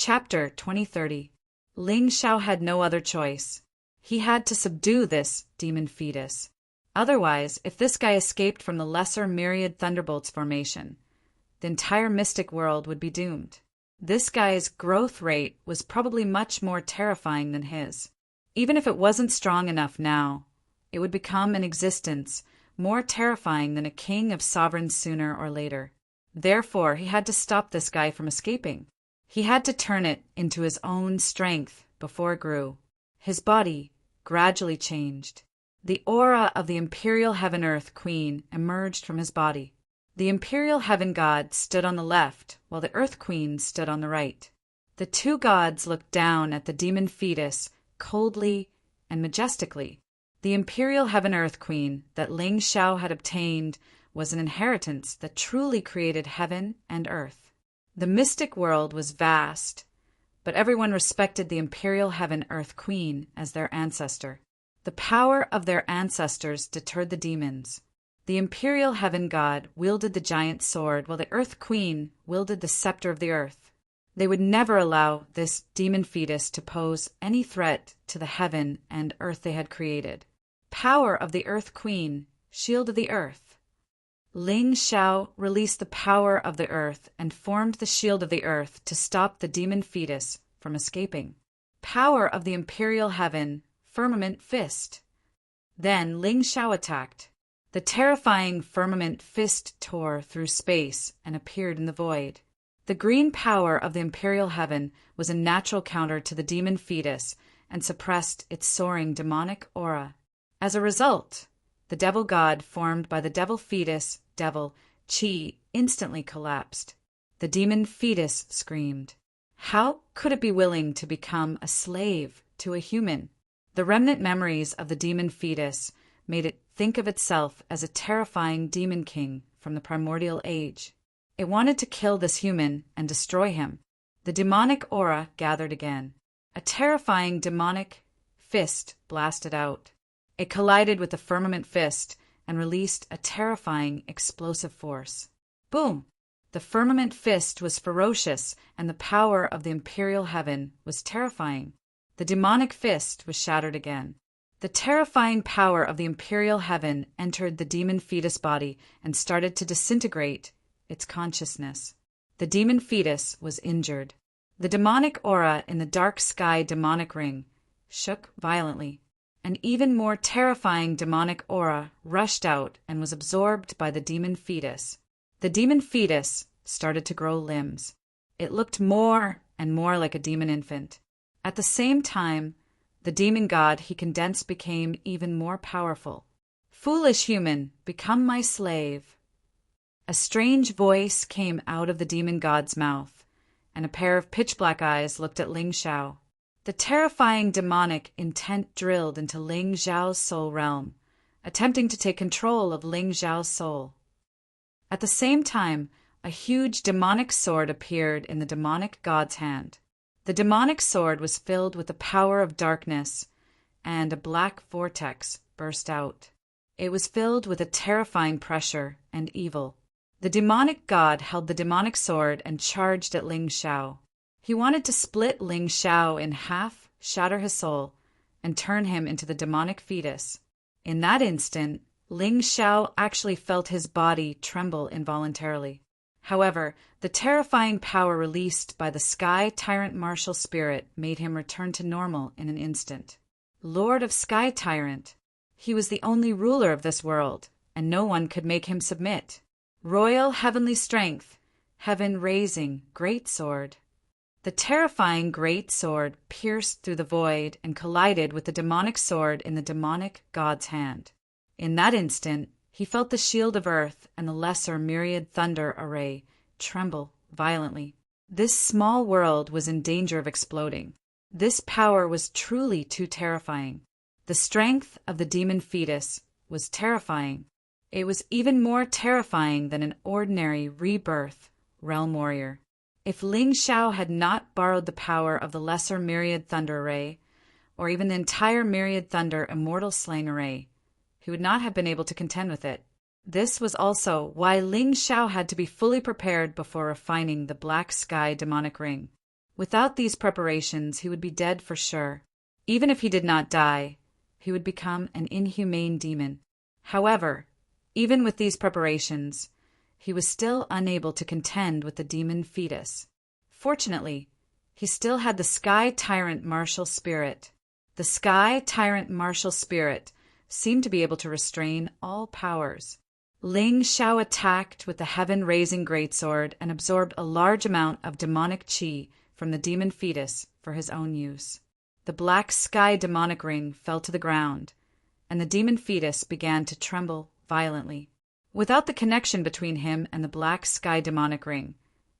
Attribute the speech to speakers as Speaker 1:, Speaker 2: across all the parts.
Speaker 1: Chapter 2030. Ling Xiao had no other choice. He had to subdue this demon fetus. Otherwise, if this guy escaped from the lesser myriad thunderbolts formation, the entire mystic world would be doomed. This guy's growth rate was probably much more terrifying than his. Even if it wasn't strong enough now, it would become an existence more terrifying than a king of sovereigns sooner or later. Therefore, he had to stop this guy from escaping. He had to turn it into his own strength before it grew. His body gradually changed. The aura of the Imperial Heaven-Earth Queen emerged from his body. The Imperial Heaven God stood on the left, while the Earth Queen stood on the right. The two gods looked down at the demon fetus coldly and majestically. The Imperial Heaven-Earth Queen that Ling Xiao had obtained was an inheritance that truly created heaven and earth. The mystic world was vast, but everyone respected the Imperial Heaven-Earth Queen as their ancestor. The power of their ancestors deterred the demons. The Imperial Heaven God wielded the giant sword, while the Earth Queen wielded the scepter of the earth. They would never allow this demon fetus to pose any threat to the heaven and earth they had created. Power of the Earth Queen shielded the earth. Ling Xiao released the power of the earth and formed the shield of the earth to stop the demon fetus from escaping. Power of the Imperial Heaven Firmament Fist. Then Ling Xiao attacked. The terrifying firmament fist tore through space and appeared in the void. The green power of the Imperial Heaven was a natural counter to the demon fetus and suppressed its soaring demonic aura. As a result, the devil god formed by the devil fetus, devil, Qi, instantly collapsed. The demon fetus screamed. How could it be willing to become a slave to a human? The remnant memories of the demon fetus made it think of itself as a terrifying demon king from the primordial age. It wanted to kill this human and destroy him. The demonic aura gathered again. A terrifying demonic fist blasted out. It collided with the firmament fist and released a terrifying explosive force. Boom! The firmament fist was ferocious, and the power of the Imperial Heaven was terrifying. The demonic fist was shattered again. The terrifying power of the Imperial Heaven entered the demon fetus body and started to disintegrate its consciousness. The demon fetus was injured. The demonic aura in the dark sky demonic ring shook violently. An even more terrifying demonic aura rushed out and was absorbed by the demon fetus. The demon fetus started to grow limbs. It looked more and more like a demon infant. At the same time, the demon god he condensed became even more powerful. Foolish human, become my slave. A strange voice came out of the demon god's mouth, and a pair of pitch-black eyes looked at Ling Xiao. The terrifying demonic intent drilled into Ling Xiao's soul realm, attempting to take control of Ling Xiao's soul. At the same time, a huge demonic sword appeared in the demonic god's hand. The demonic sword was filled with the power of darkness, and a black vortex burst out. It was filled with a terrifying pressure and evil. The demonic god held the demonic sword and charged at Ling Xiao. He wanted to split Ling Xiao in half, shatter his soul, and turn him into the demonic fetus. In that instant, Ling Xiao actually felt his body tremble involuntarily. However, the terrifying power released by the Sky Tyrant martial spirit made him return to normal in an instant. Lord of Sky Tyrant. He was the only ruler of this world, and no one could make him submit. Royal heavenly strength, heaven-raising, great sword. The terrifying great sword pierced through the void and collided with the demonic sword in the demonic god's hand. In that instant, he felt the shield of earth and the lesser myriad thunder array tremble violently. This small world was in danger of exploding. This power was truly too terrifying. The strength of the demon fetus was terrifying. It was even more terrifying than an ordinary rebirth realm warrior. If Ling Xiao had not borrowed the power of the lesser myriad thunder array, or even the entire myriad thunder immortal slaying array, he would not have been able to contend with it. This was also why Ling Xiao had to be fully prepared before refining the black sky demonic ring. Without these preparations, he would be dead for sure. Even if he did not die, he would become an inhumane demon. However, even with these preparations, he was still unable to contend with the demon fetus. Fortunately, he still had the Sky Tyrant martial spirit. The Sky Tyrant martial spirit seemed to be able to restrain all powers. Ling Xiao attacked with the heaven-raising greatsword and absorbed a large amount of demonic qi from the demon fetus for his own use. The black sky demonic ring fell to the ground, and the demon fetus began to tremble violently. Without the connection between him and the black sky demonic ring,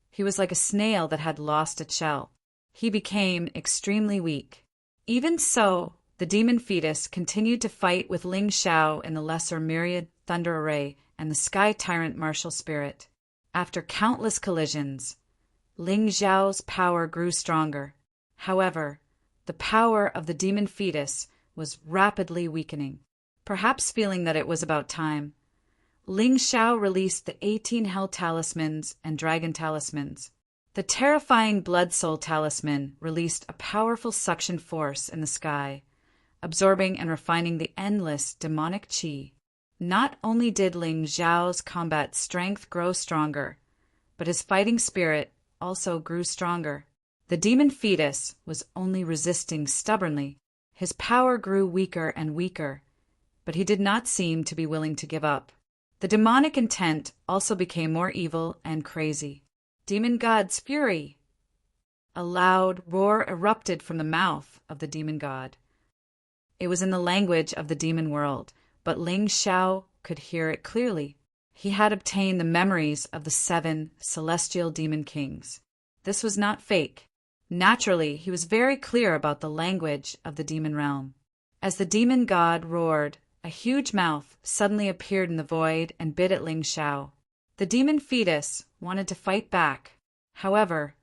Speaker 1: he was like a snail that had lost its shell. He became extremely weak. Even so, the demon fetus continued to fight with Ling Xiao in the lesser myriad thunder array and the Sky Tyrant martial spirit. After countless collisions, Ling Xiao's power grew stronger. However, the power of the demon fetus was rapidly weakening. Perhaps feeling that it was about time, Ling Xiao released the 18 Hell Talismans and Dragon Talismans. The terrifying Blood Soul Talisman released a powerful suction force in the sky, absorbing and refining the endless demonic qi. Not only did Ling Xiao's combat strength grow stronger, but his fighting spirit also grew stronger. The demon fetus was only resisting stubbornly. His power grew weaker and weaker, but he did not seem to be willing to give up. The demonic intent also became more evil and crazy. Demon God's fury! A loud roar erupted from the mouth of the demon god. It was in the language of the demon world, but Ling Xiao could hear it clearly. He had obtained the memories of the 7 celestial demon kings. This was not fake. Naturally, he was very clear about the language of the demon realm. As the demon god roared, a huge mouth suddenly appeared in the void and bit at Ling Xiao. The demon fetus wanted to fight back. However,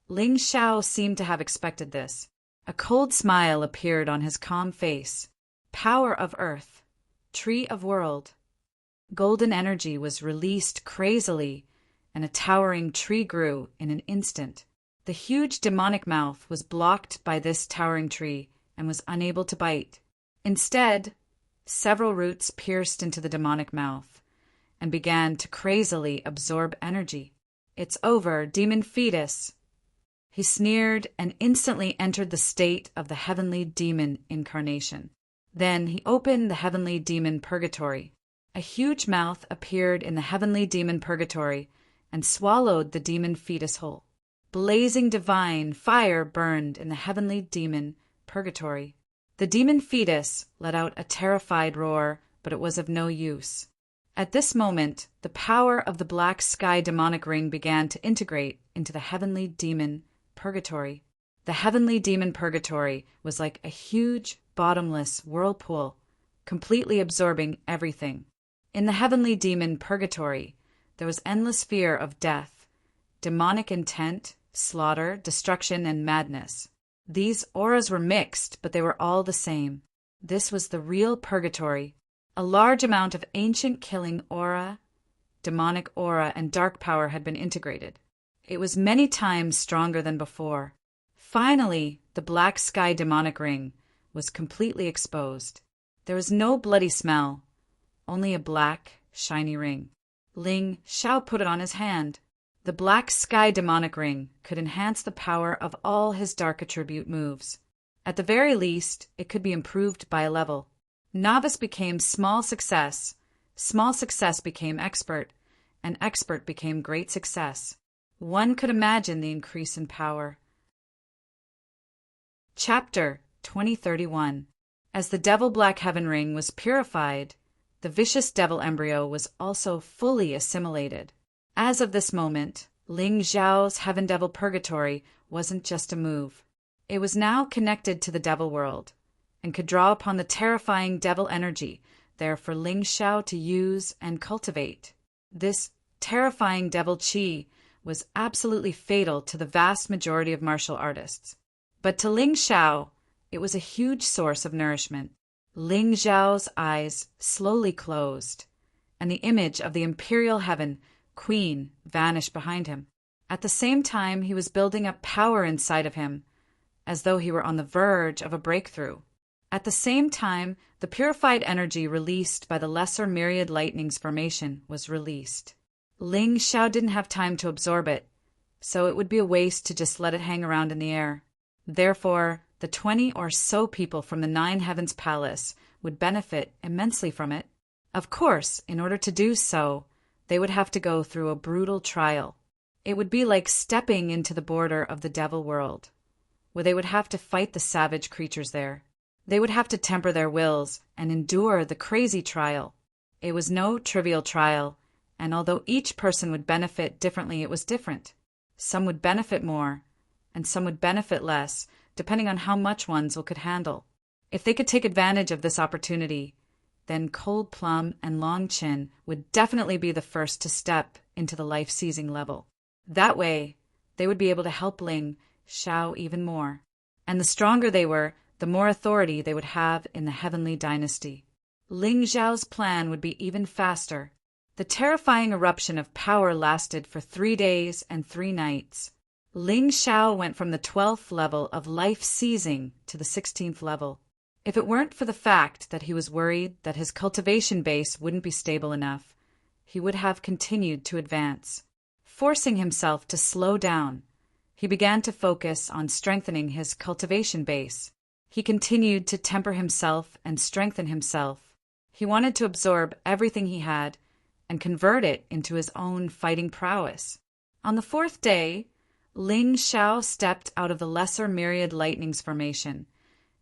Speaker 1: Ling Xiao seemed to have expected this. A cold smile appeared on his calm face. Power of earth, tree of world. Golden energy was released crazily, and a towering tree grew in an instant. The huge demonic mouth was blocked by this towering tree and was unable to bite. Instead, several roots pierced into the demonic mouth and began to crazily absorb energy. "It's over, demon fetus!" He sneered and instantly entered the state of the heavenly demon incarnation. Then he opened the heavenly demon purgatory. A huge mouth appeared in the heavenly demon purgatory and swallowed the demon fetus whole. Blazing divine fire burned in the heavenly demon purgatory. The demon fetus let out a terrified roar, but it was of no use. At this moment, the power of the black sky demonic ring began to integrate into the heavenly demon purgatory. The heavenly demon purgatory was like a huge, bottomless whirlpool, completely absorbing everything. In the heavenly demon purgatory, there was endless fear of death, demonic intent, slaughter, destruction, and madness. These auras were mixed, but they were all the same. This was the real purgatory. A large amount of ancient killing aura, demonic aura, and dark power had been integrated. It was many times stronger than before. Finally, the black sky demonic ring was completely exposed. There was no bloody smell, only a black, shiny ring. Ling Xiao put it on his hand. The black sky demonic ring could enhance the power of all his dark attribute moves. At the very least, it could be improved by a level. Novice became small success became expert, and expert became great success. One could imagine the increase in power. Chapter 2031. As the devil black heaven ring was purified, the vicious devil embryo was also fully assimilated. As of this moment, Ling Xiao's heaven devil purgatory wasn't just a move. It was now connected to the devil world, and could draw upon the terrifying devil energy there for Ling Xiao to use and cultivate. This terrifying devil qi was absolutely fatal to the vast majority of martial artists. But to Ling Xiao, it was a huge source of nourishment. Ling Xiao's eyes slowly closed, and the image of the imperial heaven queen vanished behind him. At the same time, he was building up power inside of him, as though he were on the verge of a breakthrough. At the same time, the purified energy released by the lesser myriad lightning's formation was released. Ling Xiao didn't have time to absorb it, so it would be a waste to just let it hang around in the air. Therefore, the 20 or so people from the Nine Heavens Palace would benefit immensely from it. Of course, in order to do so, they would have to go through a brutal trial. It would be like stepping into the border of the devil world, where they would have to fight the savage creatures there. They would have to temper their wills and endure the crazy trial. It was no trivial trial, and although each person would benefit differently, it was different. Some would benefit more, and some would benefit less, depending on how much ones could handle. If they could take advantage of this opportunity, then Cold Plum and Long Chin would definitely be the first to step into the life-seizing level. That way, they would be able to help Ling Xiao even more. And the stronger they were, the more authority they would have in the Heavenly Dynasty. Ling Xiao's plan would be even faster. The terrifying eruption of power lasted for 3 days and 3 nights. Ling Xiao went from the 12th level of life-seizing to the 16th level. If it weren't for the fact that he was worried that his cultivation base wouldn't be stable enough, he would have continued to advance. Forcing himself to slow down, he began to focus on strengthening his cultivation base. He continued to temper himself and strengthen himself. He wanted to absorb everything he had and convert it into his own fighting prowess. On the 4th day, Ling Xiao stepped out of the lesser myriad lightning's formation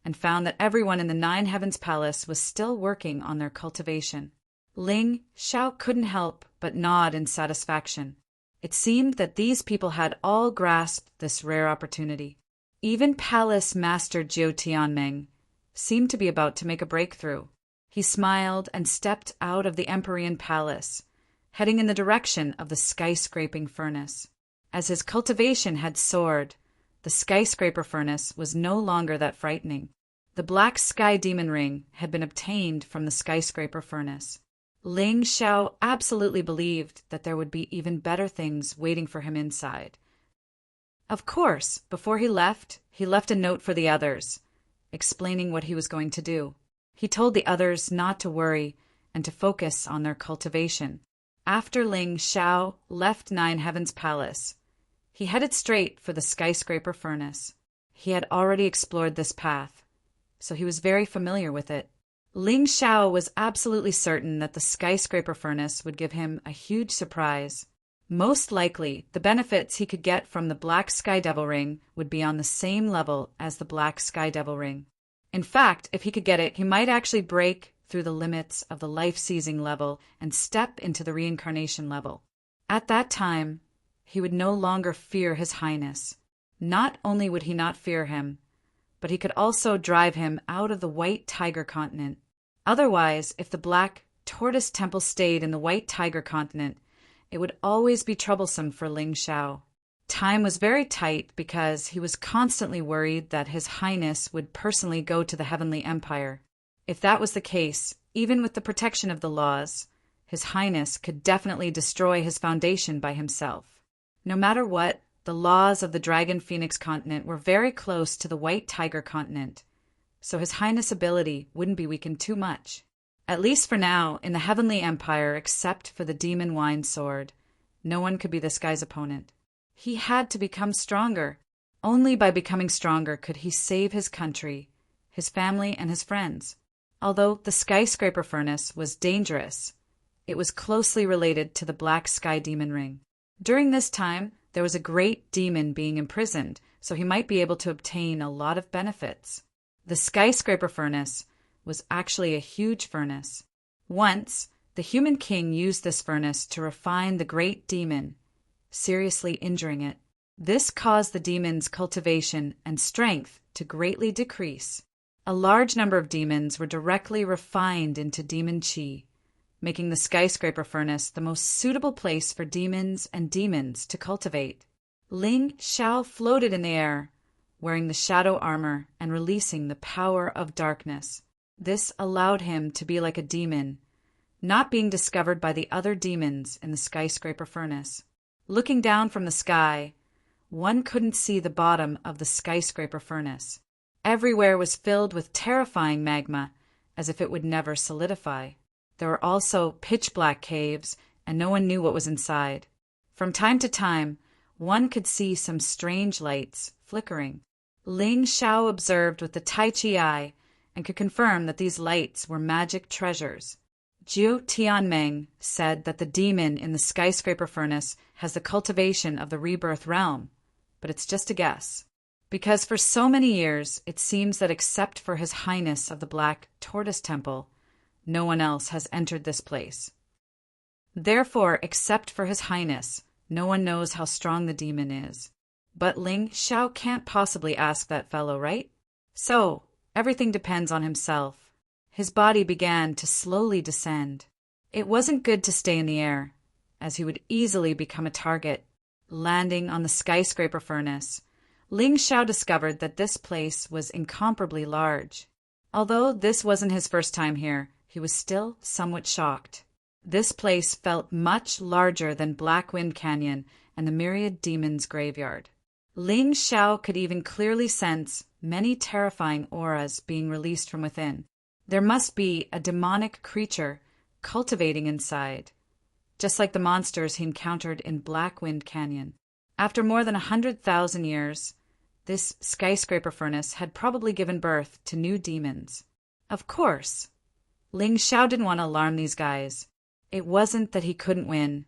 Speaker 1: and found that everyone in the Nine Heavens Palace was still working on their cultivation. Ling Xiao couldn't help but nod in satisfaction. It seemed that these people had all grasped this rare opportunity. Even Palace Master Jiu Tianming seemed to be about to make a breakthrough. He smiled and stepped out of the Empyrean Palace, heading in the direction of the skyscraping furnace. As his cultivation had soared, the skyscraper furnace was no longer that frightening. The black sky demon ring had been obtained from the skyscraper furnace. Ling Xiao absolutely believed that there would be even better things waiting for him inside. Of course, before he left a note for the others, explaining what he was going to do. He told the others not to worry and to focus on their cultivation. After Ling Xiao left Nine Heavens Palace, he headed straight for the skyscraper furnace. He had already explored this path, so he was very familiar with it. Ling Xiao was absolutely certain that the skyscraper furnace would give him a huge surprise. Most likely, the benefits he could get from the Black Sky Devil Ring would be on the same level as the Black Sky Devil Ring. In fact, if he could get it, he might actually break through the limits of the life-seizing level and step into the reincarnation level. At that time, he would no longer fear His Highness. Not only would he not fear him, but he could also drive him out of the White Tiger continent. Otherwise, if the Black Tortoise Temple stayed in the White Tiger continent, it would always be troublesome for Ling Xiao. Time was very tight because he was constantly worried that His Highness would personally go to the Heavenly Empire. If that was the case, even with the protection of the laws, His Highness could definitely destroy his foundation by himself. No matter what, the laws of the Dragon Phoenix continent were very close to the White Tiger continent, so His Highness' ability wouldn't be weakened too much. At least for now, in the Heavenly Empire, except for the Demon Wine Sword, no one could be this guy's opponent. He had to become stronger. Only by becoming stronger could he save his country, his family, and his friends. Although the skyscraper furnace was dangerous, it was closely related to the Black Sky Demon Ring. During this time, there was a great demon being imprisoned, so he might be able to obtain a lot of benefits. The skyscraper furnace was actually a huge furnace. Once, the human king used this furnace to refine the great demon, seriously injuring it. This caused the demon's cultivation and strength to greatly decrease. A large number of demons were directly refined into demon chi, making the skyscraper furnace the most suitable place for demons and demons to cultivate. Ling Xiao floated in the air, wearing the shadow armor and releasing the power of darkness. This allowed him to be like a demon, not being discovered by the other demons in the skyscraper furnace. Looking down from the sky, one couldn't see the bottom of the skyscraper furnace. Everywhere was filled with terrifying magma, as if it would never solidify. There were also pitch-black caves, and no one knew what was inside. From time to time, one could see some strange lights flickering. Ling Xiao observed with the Tai Chi eye and could confirm that these lights were magic treasures. Jiu Tianmeng said that the demon in the skyscraper furnace has the cultivation of the rebirth realm, but it's just a guess. Because for so many years, it seems that except for His Highness of the Black Tortoise Temple, no one else has entered this place. Therefore, except for His Highness, no one knows how strong the demon is. But Ling Xiao can't possibly ask that fellow, right? So, everything depends on himself. His body began to slowly descend. It wasn't good to stay in the air, as he would easily become a target. Landing on the skyscraper furnace, Ling Xiao discovered that this place was incomparably large. Although this wasn't his first time here, he was still somewhat shocked. This place felt much larger than Black Wind Canyon and the Myriad Demons Graveyard. Ling Xiao could even clearly sense many terrifying auras being released from within. There must be a demonic creature cultivating inside, just like the monsters he encountered in Black Wind Canyon. After more than 100,000 years, this skyscraper furnace had probably given birth to new demons. Of course, Ling Xiao didn't want to alarm these guys. It wasn't that he couldn't win,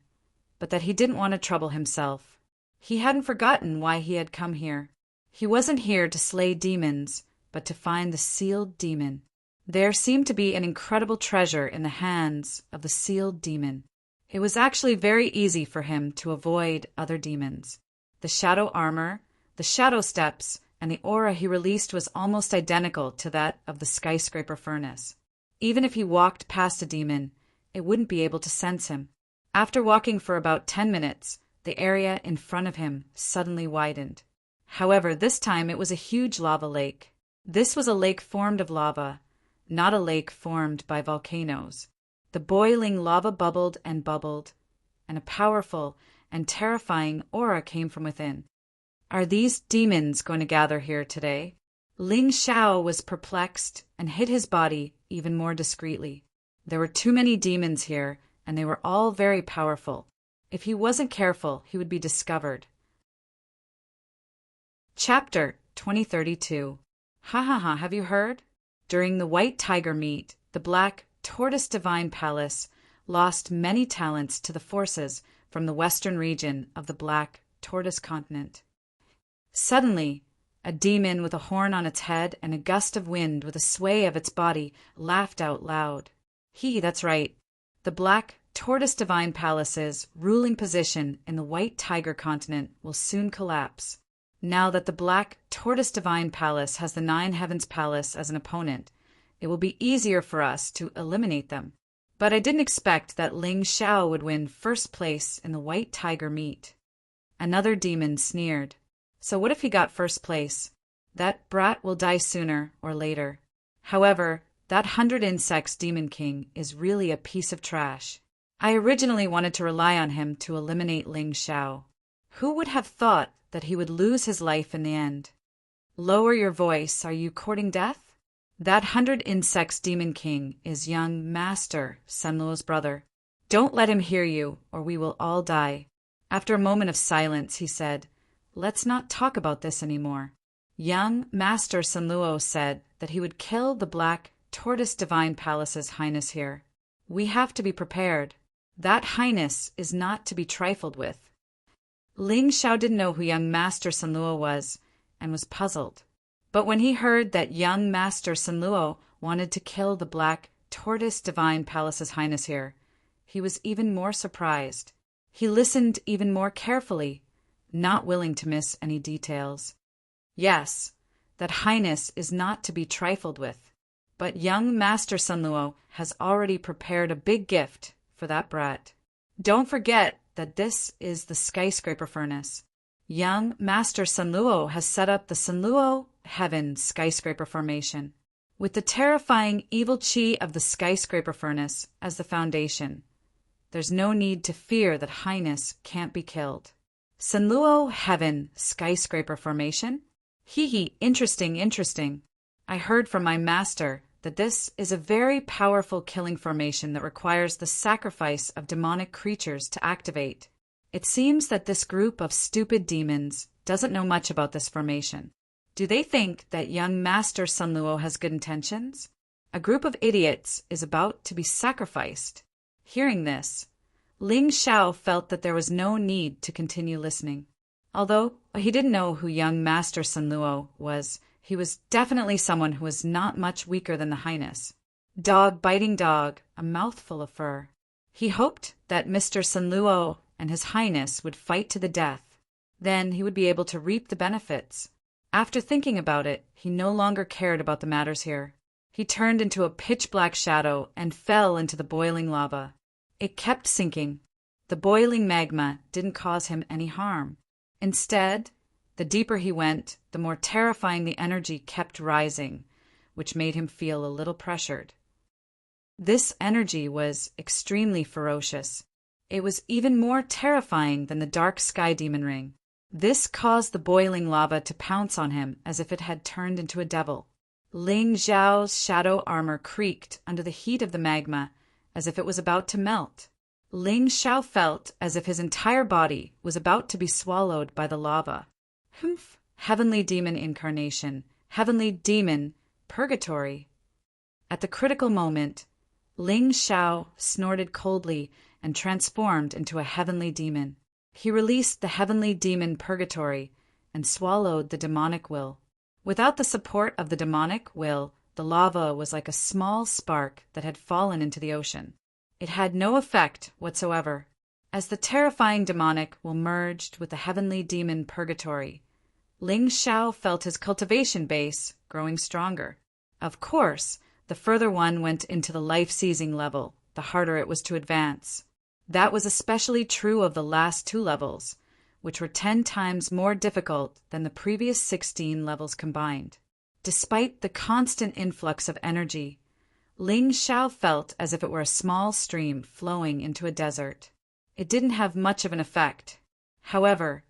Speaker 1: but that he didn't want to trouble himself. He hadn't forgotten why he had come here. He wasn't here to slay demons, but to find the sealed demon. There seemed to be an incredible treasure in the hands of the sealed demon. It was actually very easy for him to avoid other demons. The shadow armor, the shadow steps, and the aura he released was almost identical to that of the skyscraper furnace. Even if he walked past a demon, it wouldn't be able to sense him. After walking for about 10 minutes, the area in front of him suddenly widened. However, this time it was a huge lava lake. This was a lake formed of lava, not a lake formed by volcanoes. The boiling lava bubbled, and a powerful and terrifying aura came from within. Are these demons going to gather here today? Ling Xiao was perplexed and hid his body even more discreetly. There were too many demons here, and they were all very powerful. If he wasn't careful, he would be discovered. Chapter 2032. Ha ha ha, have you heard? During the White Tiger meet, the Black Tortoise Divine Palace lost many talents to the forces from the western region of the Black Tortoise Continent. Suddenly, a demon with a horn on its head and a gust of wind with a sway of its body laughed out loud. That's right. The Black Tortoise Divine Palace's ruling position in the White Tiger Continent will soon collapse. Now that the Black Tortoise Divine Palace has the Nine Heavens Palace as an opponent, it will be easier for us to eliminate them. But I didn't expect that Ling Xiao would win first place in the White Tiger meet. Another demon sneered. So what if he got first place? That brat will die sooner or later. However, that 100 Insects Demon King is really a piece of trash. I originally wanted to rely on him to eliminate Ling Xiao. Who would have thought that he would lose his life in the end? Lower your voice, are you courting death? That 100 Insects Demon King is young Master Senluo's brother. Don't let him hear you, or we will all die. After a moment of silence, he said, Let's not talk about this anymore. Young Master Senluo said that he would kill the Black Tortoise Divine Palace's highness here. We have to be prepared. That highness is not to be trifled with. Ling Xiao didn't know who young Master Senluo was and was puzzled. But when he heard that young Master Senluo wanted to kill the Black Tortoise Divine Palace's highness here, he was even more surprised. He listened even more carefully, not willing to miss any details. Yes, that highness is not to be trifled with. But young Master Senluo has already prepared a big gift for that brat. Don't forget that this is the skyscraper furnace. Young Master Senluo has set up the Senluo Heaven skyscraper formation, with the terrifying evil chi of the skyscraper furnace as the foundation. There's no need to fear that Highness can't be killed. Sanluo Heaven Skyscraper Formation? Hee, interesting. I heard from my master that this is a very powerful killing formation that requires the sacrifice of demonic creatures to activate. It seems that this group of stupid demons doesn't know much about this formation. Do they think that young Master Sanluo has good intentions? A group of idiots is about to be sacrificed. Hearing this, Ling Xiao felt that there was no need to continue listening. Although he didn't know who young Master Sanluo was, he was definitely someone who was not much weaker than the Highness. Dog biting dog, a mouthful of fur. He hoped that Mr. Sanluo and his Highness would fight to the death. Then he would be able to reap the benefits. After thinking about it, he no longer cared about the matters here. He turned into a pitch-black shadow and fell into the boiling lava. It kept sinking. The boiling magma didn't cause him any harm. Instead, the deeper he went, the more terrifying the energy kept rising, which made him feel a little pressured. This energy was extremely ferocious. It was even more terrifying than the dark sky demon ring. This caused the boiling lava to pounce on him as if it had turned into a devil. Ling Xiao's shadow armor creaked under the heat of the magma as if it was about to melt. Ling Xiao felt as if his entire body was about to be swallowed by the lava. Humph! Heavenly demon incarnation, heavenly demon, purgatory. At the critical moment, Ling Xiao snorted coldly and transformed into a heavenly demon. He released the heavenly demon purgatory and swallowed the demonic will. Without the support of the demonic will, the lava was like a small spark that had fallen into the ocean. It had no effect whatsoever. As the terrifying demonic will merged with the heavenly demon purgatory, Ling Xiao felt his cultivation base growing stronger. Of course, the further one went into the life-seizing level, the harder it was to advance. That was especially true of the last 2 levels, which were 10 times more difficult than the previous 16 levels combined. Despite the constant influx of energy, Ling Xiao felt as if it were a small stream flowing into a desert. It didn't have much of an effect. However,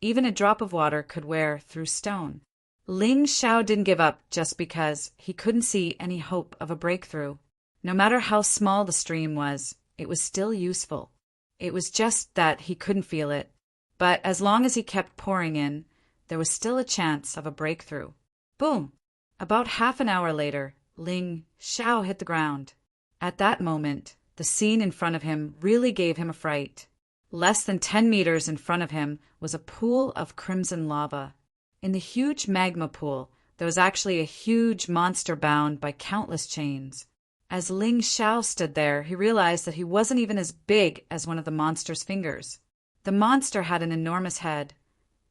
Speaker 1: even a drop of water could wear through stone. Ling Xiao didn't give up just because he couldn't see any hope of a breakthrough. No matter how small the stream was, it was still useful. It was just that he couldn't feel it. But as long as he kept pouring in, there was still a chance of a breakthrough. Boom! About half an hour later, Ling Xiao hit the ground. At that moment, the scene in front of him really gave him a fright. Less than 10 meters in front of him was a pool of crimson lava. In the huge magma pool, there was actually a huge monster bound by countless chains. As Ling Xiao stood there, he realized that he wasn't even as big as one of the monster's fingers. The monster had an enormous head,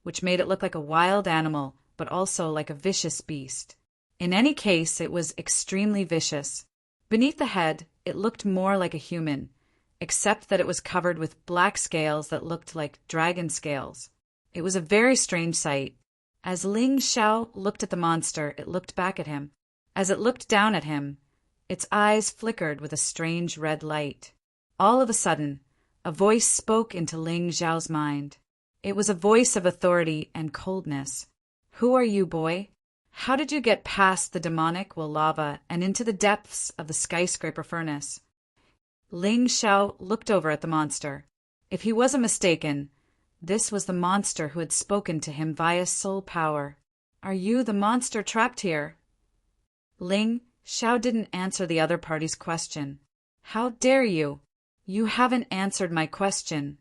Speaker 1: which made it look like a wild animal, but also like a vicious beast. In any case, it was extremely vicious. Beneath the head, it looked more like a human, except that it was covered with black scales that looked like dragon scales. It was a very strange sight. As Ling Xiao looked at the monster, it looked back at him. As it looked down at him, its eyes flickered with a strange red light. All of a sudden, a voice spoke into Ling Xiao's mind. It was a voice of authority and coldness. "Who are you, boy? How did you get past the demonic well lava and into the depths of the skyscraper furnace?" Ling Xiao looked over at the monster. If he wasn't mistaken, this was the monster who had spoken to him via soul power. "Are you the monster trapped here?" Ling Xiao didn't answer the other party's question. "How dare you? You haven't answered my question."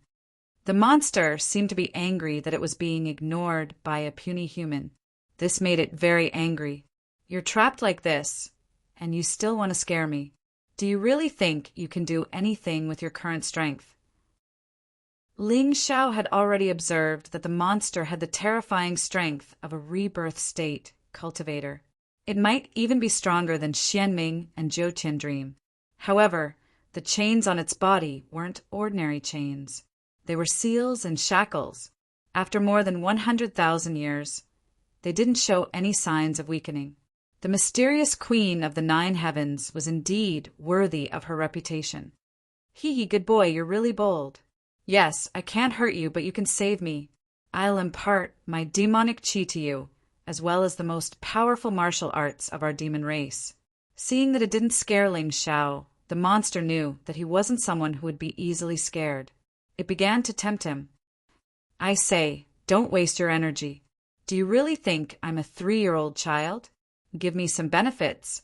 Speaker 1: The monster seemed to be angry that it was being ignored by a puny human. This made it very angry. "You're trapped like this, and you still want to scare me. Do you really think you can do anything with your current strength?" Ling Xiao had already observed that the monster had the terrifying strength of a rebirth state cultivator. It might even be stronger than Xianming and Zhou Dream. However, the chains on its body weren't ordinary chains. They were seals and shackles. After more than 100,000 years, they didn't show any signs of weakening. The mysterious queen of the 9 heavens was indeed worthy of her reputation. Hee hee, good boy, you're really bold. Yes, I can't hurt you, but you can save me. I'll impart my demonic chi to you, as well as the most powerful martial arts of our demon race. Seeing that it didn't scare Ling Xiao, the monster knew that he wasn't someone who would be easily scared. It began to tempt him. I say, don't waste your energy. Do you really think I'm a 3-year-old child? Give me some benefits,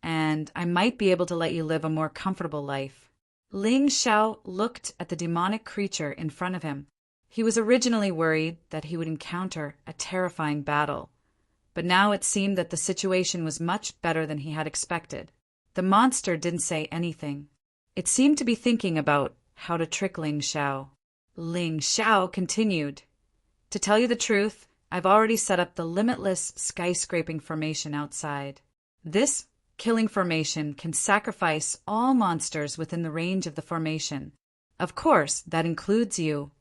Speaker 1: and I might be able to let you live a more comfortable life. Ling Xiao looked at the demonic creature in front of him. He was originally worried that he would encounter a terrifying battle, but now it seemed that the situation was much better than he had expected. The monster didn't say anything. It seemed to be thinking about how to trick Ling Xiao. Ling Xiao continued. To tell you the truth, I've already set up the limitless skyscraping formation outside. This killing formation can sacrifice all monsters within the range of the formation. Of course, that includes you.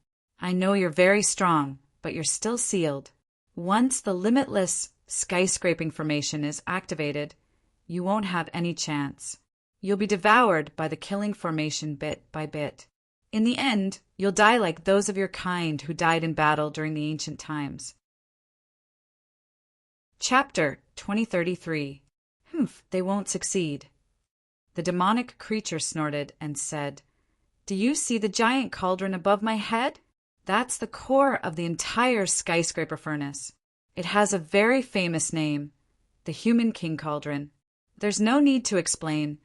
Speaker 1: I know you're very strong, but you're still sealed. Once the limitless skyscraping formation is activated, you won't have any chance. You'll be devoured by the killing formation bit by bit. In the end, you'll die like those of your kind who died in battle during the ancient times. Chapter 2033. They won't succeed. The demonic creature snorted and said, Do you see the giant cauldron above my head? That's the core of the entire skyscraper furnace. It has a very famous name, the Human King Cauldron. There's no need to explain.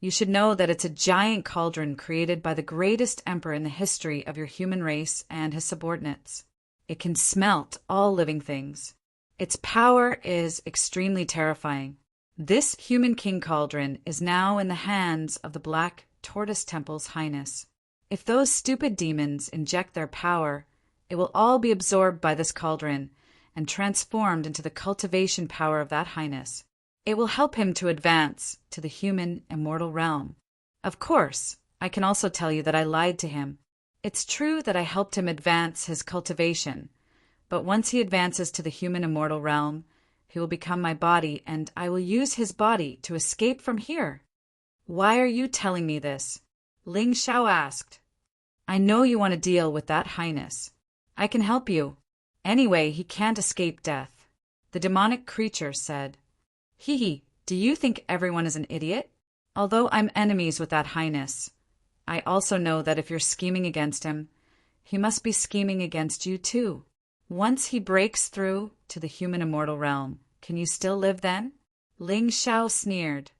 Speaker 1: You should know that it's a giant cauldron created by the greatest emperor in the history of your human race and his subordinates. It can smelt all living things. Its power is extremely terrifying. This Human King Cauldron is now in the hands of the Black Tortoise Temple's Highness. If those stupid demons inject their power, it will all be absorbed by this cauldron and transformed into the cultivation power of that Highness. It will help him to advance to the human immortal realm. Of course, I can also tell you that I lied to him. It's true that I helped him advance his cultivation, but once he advances to the human immortal realm, he will become my body, and I will use his body to escape from here. Why are you telling me this? Ling Xiao asked. I know you want to deal with that Highness. I can help you. Anyway, he can't escape death. The demonic creature said. Hee hee, do you think everyone is an idiot? Although I'm enemies with that Highness, I also know that if you're scheming against him, he must be scheming against you too. Once he breaks through to the human immortal realm, can you still live then? Ling Xiao sneered.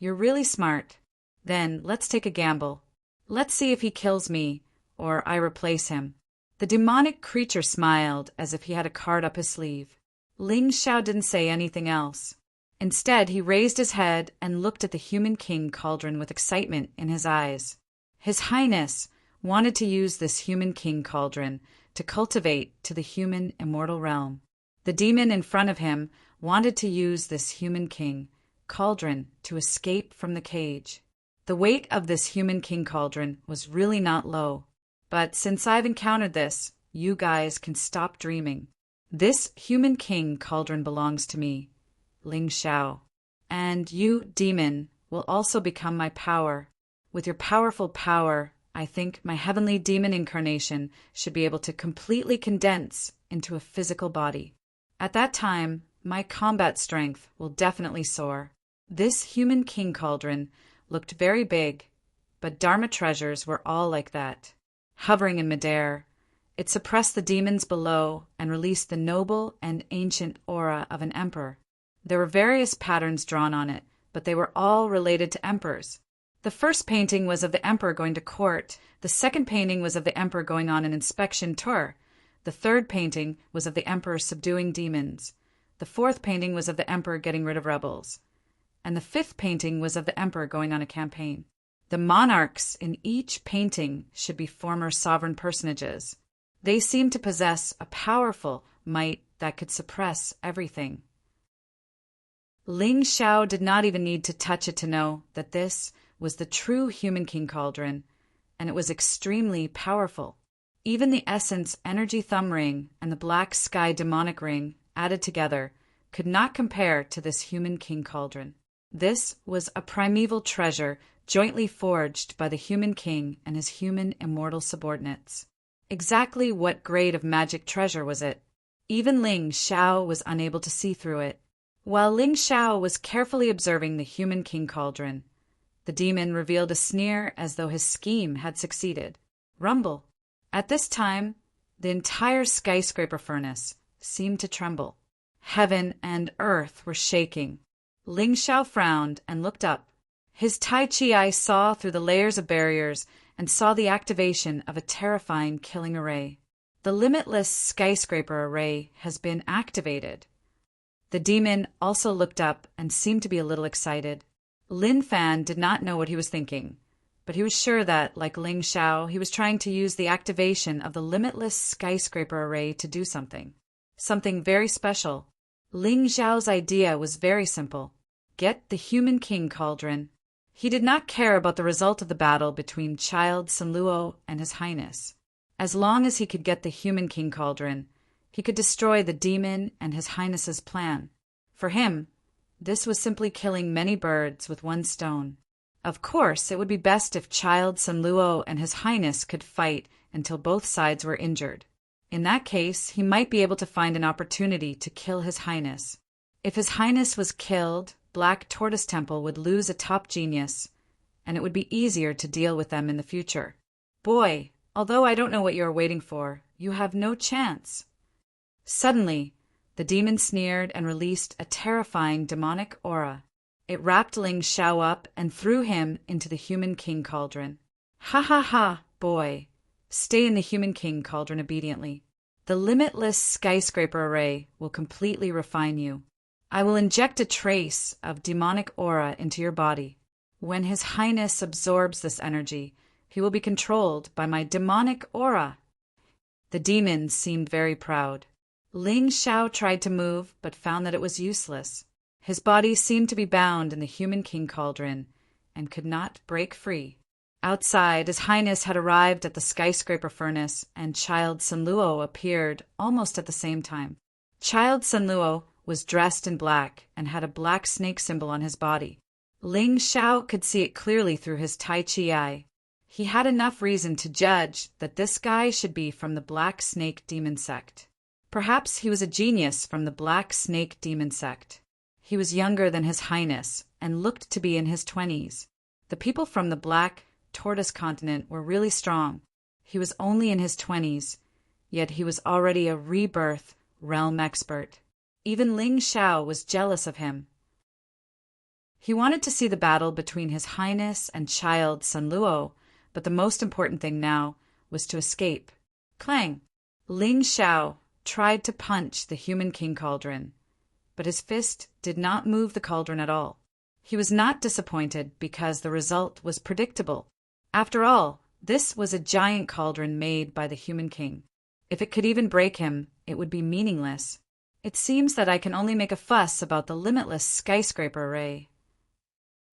Speaker 1: You're really smart. Then let's take a gamble. Let's see if he kills me, or I replace him. The demonic creature smiled as if he had a card up his sleeve. Ling Xiao didn't say anything else. Instead, he raised his head and looked at the Human King Cauldron with excitement in his eyes. His Highness wanted to use this Human King Cauldron to cultivate to the human immortal realm. The demon in front of him wanted to use this Human King Cauldron to escape from the cage. The weight of this Human King Cauldron was really not low, but since I've encountered this, you guys can stop dreaming. This Human King Cauldron belongs to me, Ling Xiao, and you, demon, will also become my power. With your powerful power, I think my heavenly demon incarnation should be able to completely condense into a physical body. At that time, my combat strength will definitely soar. This Human King Cauldron looked very big, but Dharma treasures were all like that. Hovering in midair, it suppressed the demons below and released the noble and ancient aura of an emperor. There were various patterns drawn on it, but they were all related to emperors. The first painting was of the emperor going to court. The second painting was of the emperor going on an inspection tour. The third painting was of the emperor subduing demons. The fourth painting was of the emperor getting rid of rebels. And the fifth painting was of the emperor going on a campaign. The monarchs in each painting should be former sovereign personages. They seemed to possess a powerful might that could suppress everything. Ling Xiao did not even need to touch it to know that this was the true Human King Cauldron, and it was extremely powerful. Even the Essence Energy Thumb Ring and the Black Sky Demonic Ring, added together, could not compare to this Human King Cauldron. This was a primeval treasure jointly forged by the human king and his human immortal subordinates. Exactly what grade of magic treasure was it? Even Ling Xiao was unable to see through it. While Ling Xiao was carefully observing the human king cauldron, the demon revealed a sneer as though his scheme had succeeded. Rumble. At this time, the entire skyscraper furnace seemed to tremble. Heaven and earth were shaking. Ling Xiao frowned and looked up. His Tai Chi eye saw through the layers of barriers and saw the activation of a terrifying killing array. The limitless skyscraper array has been activated. The demon also looked up and seemed to be a little excited. Lin Fan did not know what he was thinking, but he was sure that, like Ling Xiao, he was trying to use the activation of the limitless skyscraper array to do something. Something very special. Ling Xiao's idea was very simple. Get the human king cauldron. He did not care about the result of the battle between Child Sanluo and His Highness. As long as he could get the human king cauldron, he could destroy the demon and His Highness's plan. For him, this was simply killing many birds with one stone. Of course, it would be best if Child Sanluo and His Highness could fight until both sides were injured. In that case, he might be able to find an opportunity to kill His Highness. If His Highness was killed, Black Tortoise Temple would lose a top genius, and it would be easier to deal with them in the future. Boy, although I don't know what you are waiting for, you have no chance. Suddenly, the demon sneered and released a terrifying demonic aura. It wrapped Ling Xiao up and threw him into the human king cauldron. Ha ha ha, boy. Stay in the human king cauldron obediently. The limitless skyscraper array will completely refine you. I will inject a trace of demonic aura into your body. When His Highness absorbs this energy, he will be controlled by my demonic aura. The demon seemed very proud. Ling Xiao tried to move, but found that it was useless. His body seemed to be bound in the human king cauldron and could not break free. Outside, His Highness had arrived at the skyscraper furnace, and Child Sanluo appeared almost at the same time. Child Sanluo was dressed in black and had a black snake symbol on his body. Ling Xiao could see it clearly through his Tai Chi eye. He had enough reason to judge that this guy should be from the Black Snake Demon Sect. Perhaps he was a genius from the Black Snake Demon Sect. He was younger than His Highness and looked to be in his 20s. The people from the Black Tortoise continent were really strong. He was only in his 20s, yet he was already a rebirth realm expert. Even Ling Xiao was jealous of him. He wanted to see the battle between His Highness and Child Sanluo, but the most important thing now was to escape. Clang! Ling Xiao tried to punch the human king cauldron, but his fist did not move the cauldron at all. He was not disappointed because the result was predictable. After all, this was a giant cauldron made by the human king. If it could even break him, it would be meaningless. It seems that I can only make a fuss about the limitless skyscraper array.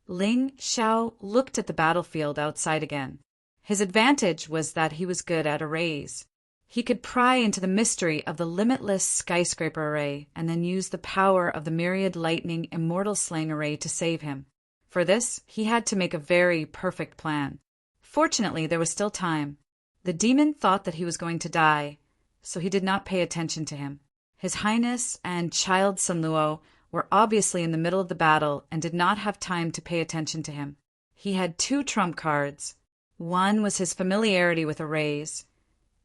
Speaker 1: Ling Xiao looked at the battlefield outside again. His advantage was that he was good at arrays. He could pry into the mystery of the limitless skyscraper array and then use the power of the myriad lightning immortal slaying array to save him. For this, he had to make a very perfect plan. Fortunately, there was still time. The demon thought that he was going to die, so he did not pay attention to him. His Highness and Child Sanluo were obviously in the middle of the battle and did not have time to pay attention to him. He had 2 trump cards. One was his familiarity with arrays,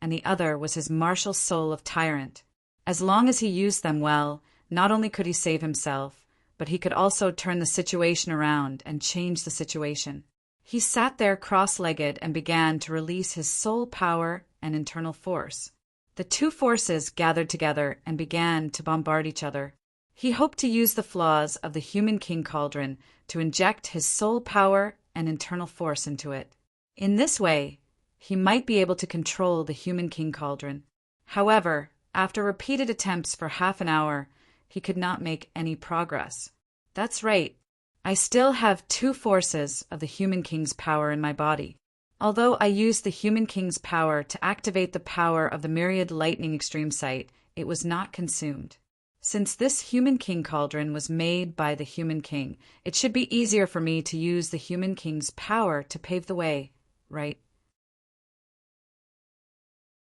Speaker 1: and the other was his martial soul of Tyrant. As long as he used them well, not only could he save himself, but he could also turn the situation around and change the situation. He sat there cross-legged and began to release his soul power and internal force. The 2 forces gathered together and began to bombard each other. He hoped to use the flaws of the human king cauldron to inject his soul power and internal force into it. In this way, he might be able to control the human king cauldron. However, after repeated attempts for half an hour, he could not make any progress. That's right. I still have 2 forces of the human king's power in my body. Although I used the human king's power to activate the power of the myriad lightning extreme sight, it was not consumed. Since this human king cauldron was made by the human king, it should be easier for me to use the human king's power to pave the way, right?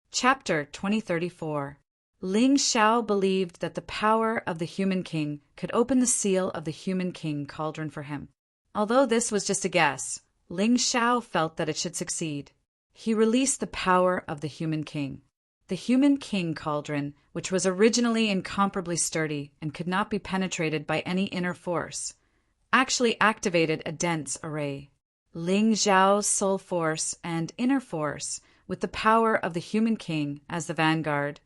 Speaker 1: Chapter 2034. Ling Xiao believed that the power of the human king could open the seal of the human king cauldron for him. Although this was just a guess, Ling Xiao felt that it should succeed. He released the power of the human king. The human king cauldron, which was originally incomparably sturdy and could not be penetrated by any inner force, actually activated a dense array. Ling Xiao's soul force and inner force, with the power of the human king as the vanguard,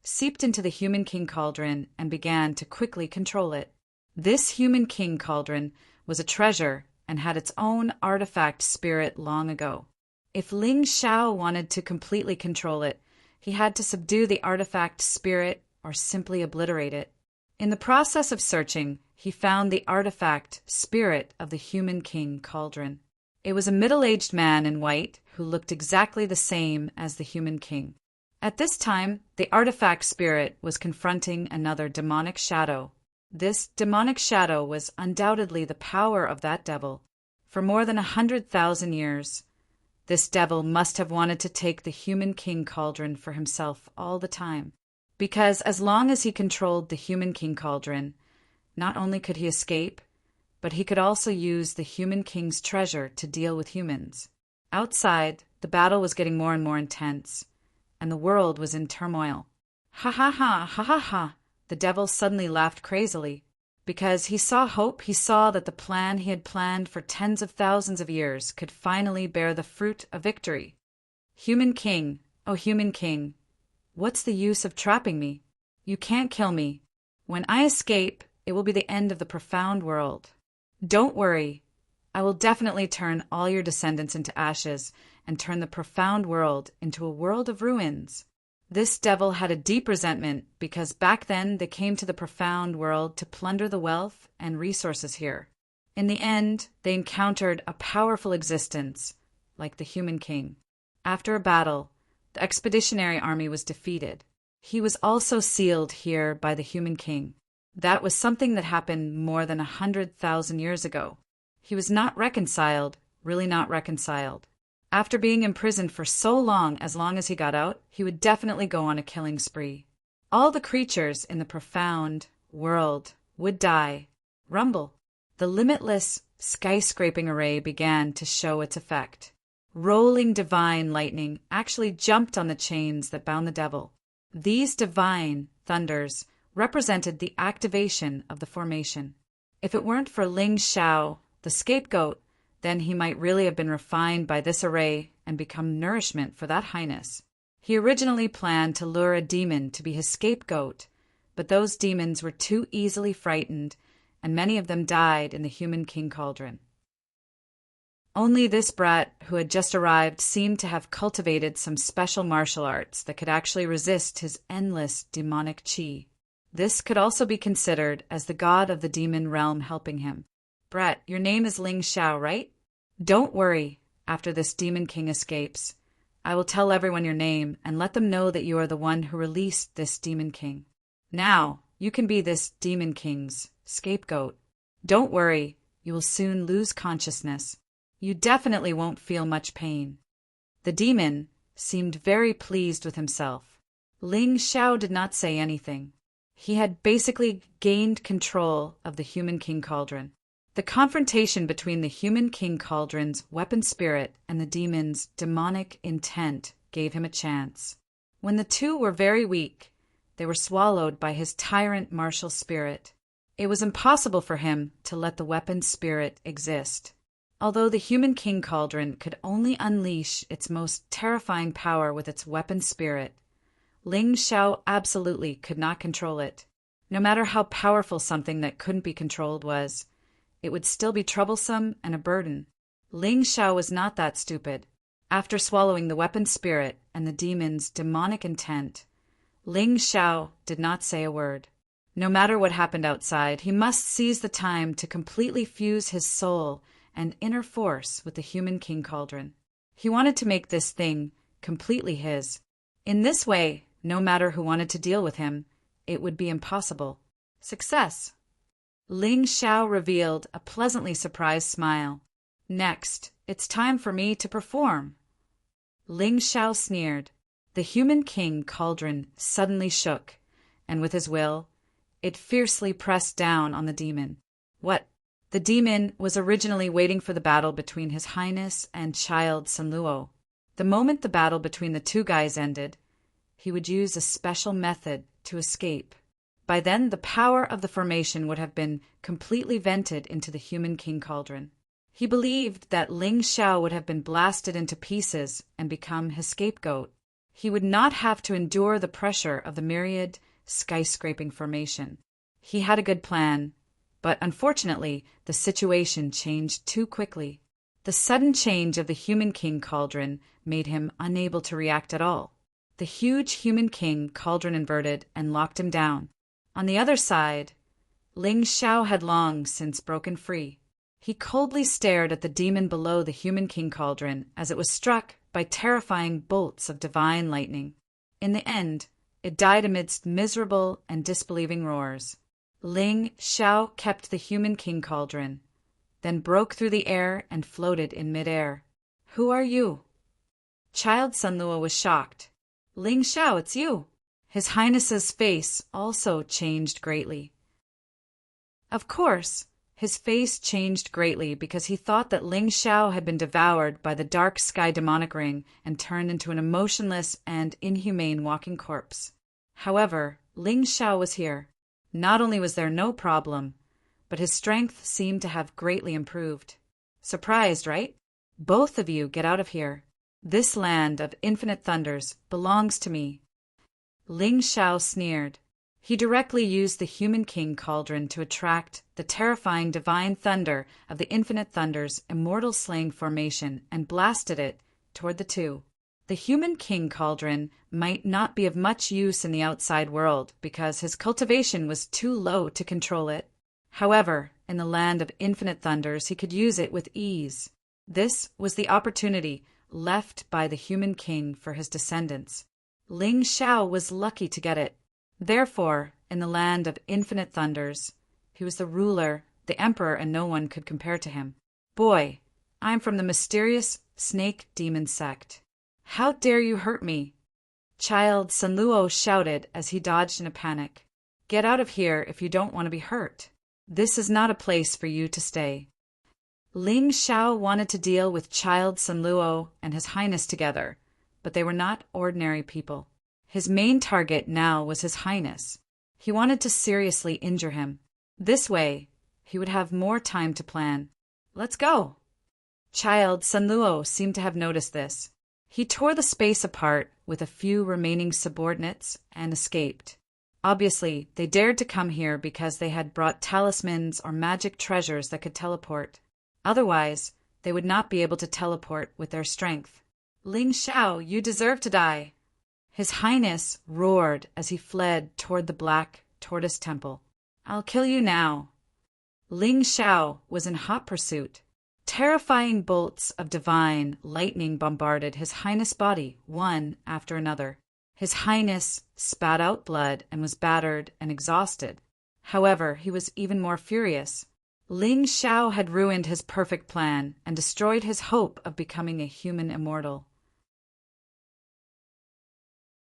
Speaker 1: seeped into the human king cauldron and began to quickly control it. This human king cauldron was a treasure and had its own artifact spirit long ago. If Ling Xiao wanted to completely control it, he had to subdue the artifact spirit or simply obliterate it. In the process of searching, he found the artifact spirit of the human king cauldron. It was a middle-aged man in white who looked exactly the same as the human king. At this time, the artifact spirit was confronting another demonic shadow. This demonic shadow was undoubtedly the power of that devil. For more than 100,000 years, this devil must have wanted to take the human king cauldron for himself all the time. Because as long as he controlled the human king cauldron, not only could he escape, but he could also use the human king's treasure to deal with humans. Outside, the battle was getting more and more intense, and the world was in turmoil. Ha ha ha, ha ha ha, the devil suddenly laughed crazily. Because he saw hope, he saw that the plan he had planned for tens of thousands of years could finally bear the fruit of victory. Human king, oh human king, what's the use of trapping me? You can't kill me. When I escape, it will be the end of the profound world. Don't worry, I will definitely turn all your descendants into ashes and turn the profound world into a world of ruins. This devil had a deep resentment because back then they came to the profound world to plunder the wealth and resources here. In the end, they encountered a powerful existence, like the human king. After a battle, the expeditionary army was defeated. He was also sealed here by the human king. That was something that happened more than 100,000 years ago. He was not reconciled, really not reconciled. After being imprisoned for so long as he got out, he would definitely go on a killing spree. All the creatures in the profound world would die. Rumble. The limitless, skyscraping array began to show its effect. Rolling divine lightning actually jumped on the chains that bound the devil. These divine thunders represented the activation of the formation. If it weren't for Ling Xiao, the scapegoat, then he might really have been refined by this array and become nourishment for that highness. He originally planned to lure a demon to be his scapegoat, but those demons were too easily frightened, and many of them died in the human king cauldron. Only this brat who had just arrived seemed to have cultivated some special martial arts that could actually resist his endless demonic chi. This could also be considered as the god of the demon realm helping him. Brat, your name is Ling Xiao, right? Don't worry. After this demon king escapes, I will tell everyone your name and let them know that you are the one who released this demon king. Now, you can be this demon king's scapegoat. Don't worry. You will soon lose consciousness. You definitely won't feel much pain. The demon seemed very pleased with himself. Ling Xiao did not say anything. He had basically gained control of the human king cauldron. The confrontation between the human king cauldron's weapon spirit and the demon's demonic intent gave him a chance. When the two were very weak, they were swallowed by his tyrant martial spirit. It was impossible for him to let the weapon spirit exist. Although the human king cauldron could only unleash its most terrifying power with its weapon spirit, Ling Xiao absolutely could not control it. No matter how powerful something that couldn't be controlled was, it would still be troublesome and a burden. Ling Xiao was not that stupid. After swallowing the weapon spirit and the demon's demonic intent, Ling Xiao did not say a word. No matter what happened outside, he must seize the time to completely fuse his soul and inner force with the human king cauldron. He wanted to make this thing completely his. In this way, no matter who wanted to deal with him, it would be impossible. Success. Ling Xiao revealed a pleasantly surprised smile. Next, it's time for me to perform. Ling Xiao sneered. The human king cauldron suddenly shook, and with his will, it fiercely pressed down on the demon. What? The demon was originally waiting for the battle between His Highness and Child Sanluo. The moment the battle between the two guys ended, he would use a special method to escape. By then, the power of the formation would have been completely vented into the human king cauldron. He believed that Ling Xiao would have been blasted into pieces and become his scapegoat. He would not have to endure the pressure of the myriad skyscraping formation. He had a good plan, but unfortunately, the situation changed too quickly. The sudden change of the human king cauldron made him unable to react at all. The huge human king cauldron inverted and locked him down. On the other side, Ling Xiao had long since broken free. He coldly stared at the demon below the human king cauldron as it was struck by terrifying bolts of divine lightning. In the end, it died amidst miserable and disbelieving roars. Ling Xiao kept the human king cauldron, then broke through the air and floated in midair. Who are you? Child Sanluo was shocked. Ling Xiao, it's you. His Highness's face also changed greatly. Of course, his face changed greatly because he thought that Ling Xiao had been devoured by the dark sky demonic ring and turned into an emotionless and inhumane walking corpse. However, Ling Xiao was here. Not only was there no problem, but his strength seemed to have greatly improved. Surprised, right? Both of you get out of here. This land of infinite thunders belongs to me. Ling Xiao sneered. He directly used the human king cauldron to attract the terrifying divine thunder of the infinite thunder's immortal slaying formation and blasted it toward the two. The human king cauldron might not be of much use in the outside world because his cultivation was too low to control it. However, in the land of infinite thunders, he could use it with ease. This was the opportunity left by the human king for his descendants. Ling Xiao was lucky to get it. Therefore, in the land of infinite thunders, he was the ruler, the emperor, and no one could compare to him. Boy, I'm from the mysterious snake demon sect. How dare you hurt me? Child Sanluo shouted as he dodged in a panic. Get out of here if you don't want to be hurt. This is not a place for you to stay. Ling Xiao wanted to deal with Child Sanluo and His Highness together, but they were not ordinary people. His main target now was His Highness. He wanted to seriously injure him. This way, he would have more time to plan. Let's go. Child Sanluo seemed to have noticed this. He tore the space apart with a few remaining subordinates and escaped. Obviously, they dared to come here because they had brought talismans or magic treasures that could teleport. Otherwise, they would not be able to teleport with their strength. Ling Xiao, you deserve to die. His Highness roared as he fled toward the black tortoise temple. I'll kill you now. Ling Xiao was in hot pursuit. Terrifying bolts of divine lightning bombarded His Highness' body, one after another. His Highness spat out blood and was battered and exhausted. However, he was even more furious. Ling Xiao had ruined his perfect plan and destroyed his hope of becoming a human immortal.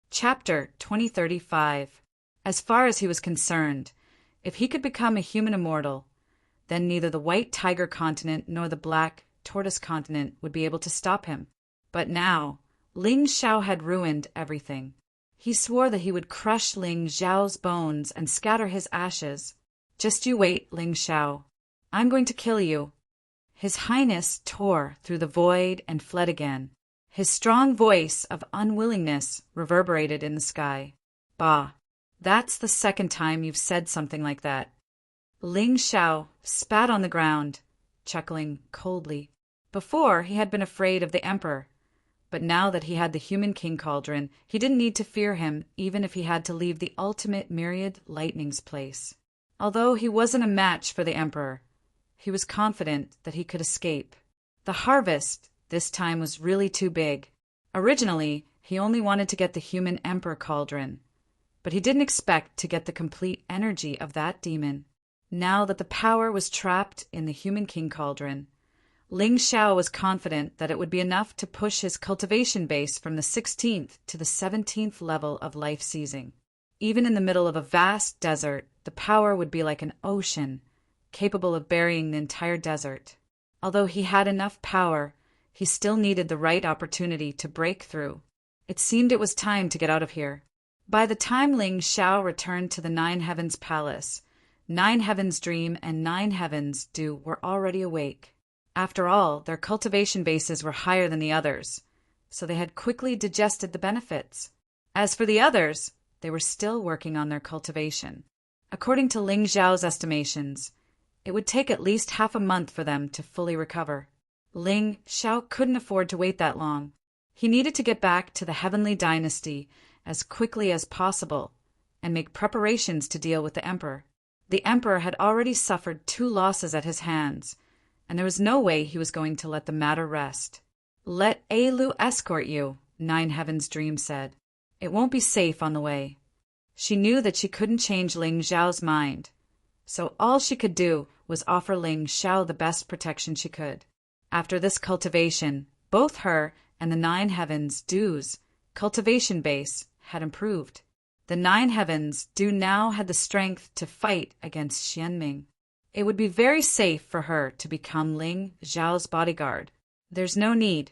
Speaker 1: Chapter 2035. As far as he was concerned, if he could become a human immortal, then neither the White Tiger continent nor the Black Tortoise continent would be able to stop him. But now, Ling Xiao had ruined everything. He swore that he would crush Ling Xiao's bones and scatter his ashes. Just you wait, Ling Xiao. I'm going to kill you. His Highness tore through the void and fled again. His strong voice of unwillingness reverberated in the sky. Bah, that's the second time you've said something like that. Ling Xiao spat on the ground, chuckling coldly. Before, he had been afraid of the emperor, but now that he had the human king cauldron, he didn't need to fear him even if he had to leave the ultimate myriad lightning's place. Although he wasn't a match for the emperor, he was confident that he could escape. The harvest this time was really too big. Originally, he only wanted to get the human emperor cauldron, but he didn't expect to get the complete energy of that demon. Now that the power was trapped in the human king cauldron, Ling Xiao was confident that it would be enough to push his cultivation base from the 16th to the 17th level of life seizing. Even in the middle of a vast desert, the power would be like an ocean, capable of burying the entire desert. Although he had enough power, he still needed the right opportunity to break through. It seemed it was time to get out of here. By the time Ling Xiao returned to the Nine Heavens Palace, Nine Heavens Dream and Nine Heavens Dew were already awake. After all, their cultivation bases were higher than the others, so they had quickly digested the benefits. As for the others, they were still working on their cultivation. According to Ling Xiao's estimations, it would take at least half a month for them to fully recover. Ling Xiao couldn't afford to wait that long. He needed to get back to the Heavenly Dynasty as quickly as possible and make preparations to deal with the Emperor. The Emperor had already suffered 2 losses at his hands, and there was no way he was going to let the matter rest. "Let Lu escort you," Nine Heavens Dream said. "It won't be safe on the way." She knew that she couldn't change Ling Xiao's mind, so all she could do was offer Ling Xiao the best protection she could. After this cultivation, both her and the Nine Heavens Dew's cultivation base had improved. The Nine Heavens Dew now had the strength to fight against Xianming. It would be very safe for her to become Ling Xiao's bodyguard. There's no need.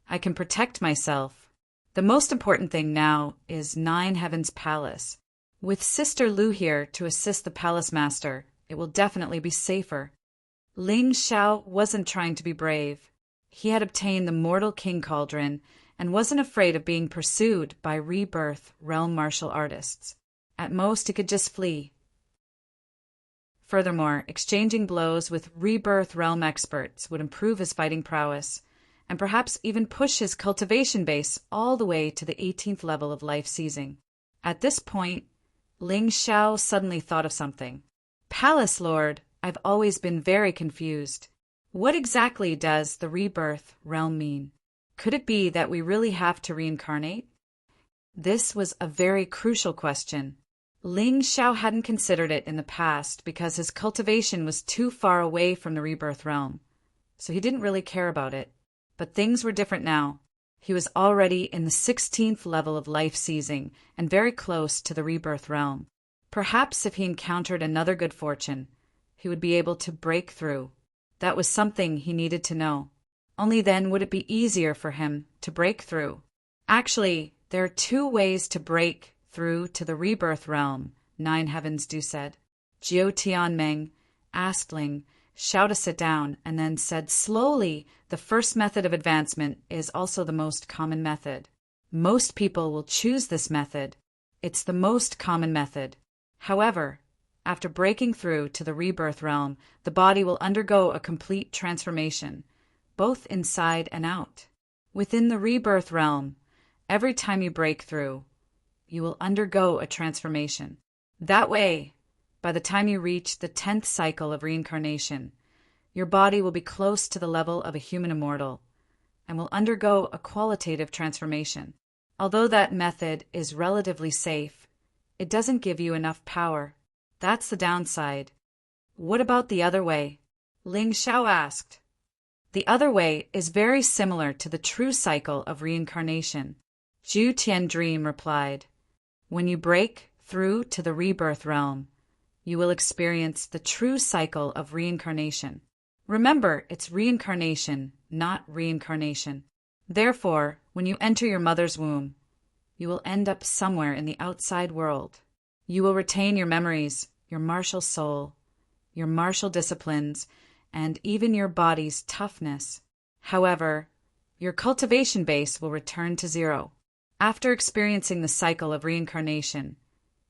Speaker 1: I can protect myself. The most important thing now is Nine Heavens Palace. With Sister Lu here to assist the palace master, it will definitely be safer. Ling Xiao wasn't trying to be brave. He had obtained the Mortal King Cauldron and wasn't afraid of being pursued by Rebirth Realm martial artists. At most, he could just flee. Furthermore, exchanging blows with Rebirth Realm experts would improve his fighting prowess, and perhaps even push his cultivation base all the way to the 18th level of life seizing. At this point, Ling Xiao suddenly thought of something. "Palace Lord, I've always been very confused. What exactly does the Rebirth Realm mean? Could it be that we really have to reincarnate?" This was a very crucial question. Ling Xiao hadn't considered it in the past because his cultivation was too far away from the Rebirth Realm, so he didn't really care about it. But things were different now. He was already in the 16th level of life seizing and very close to the Rebirth Realm. Perhaps if he encountered another good fortune, he would be able to break through. That was something he needed to know. Only then would it be easier for him to break through. Actually, there are 2 ways to break through to the Rebirth Realm, Nine Heavens Dew said. Jiu Tianmeng asked Ling Xiao to sit down and then said slowly, "The first method of advancement is also the most common method. Most people will choose this method. It's the most common method. However, after breaking through to the Rebirth Realm, the body will undergo a complete transformation, both inside and out. Within the Rebirth Realm, every time you break through, you will undergo a transformation. That way, by the time you reach the 10th cycle of reincarnation, your body will be close to the level of a human immortal and will undergo a qualitative transformation. Although that method is relatively safe, it doesn't give you enough power. That's the downside." "What about the other way?" Ling Xiao asked. "The other way is very similar to the true cycle of reincarnation," Zhu Tian Dream replied. "When you break through to the Rebirth Realm, you will experience the true cycle of reincarnation. Remember, it's reincarnation, not reincarnation. Therefore, when you enter your mother's womb, you will end up somewhere in the outside world. You will retain your memories, your martial soul, your martial disciplines, and even your body's toughness. However, your cultivation base will return to 0. After experiencing the cycle of reincarnation,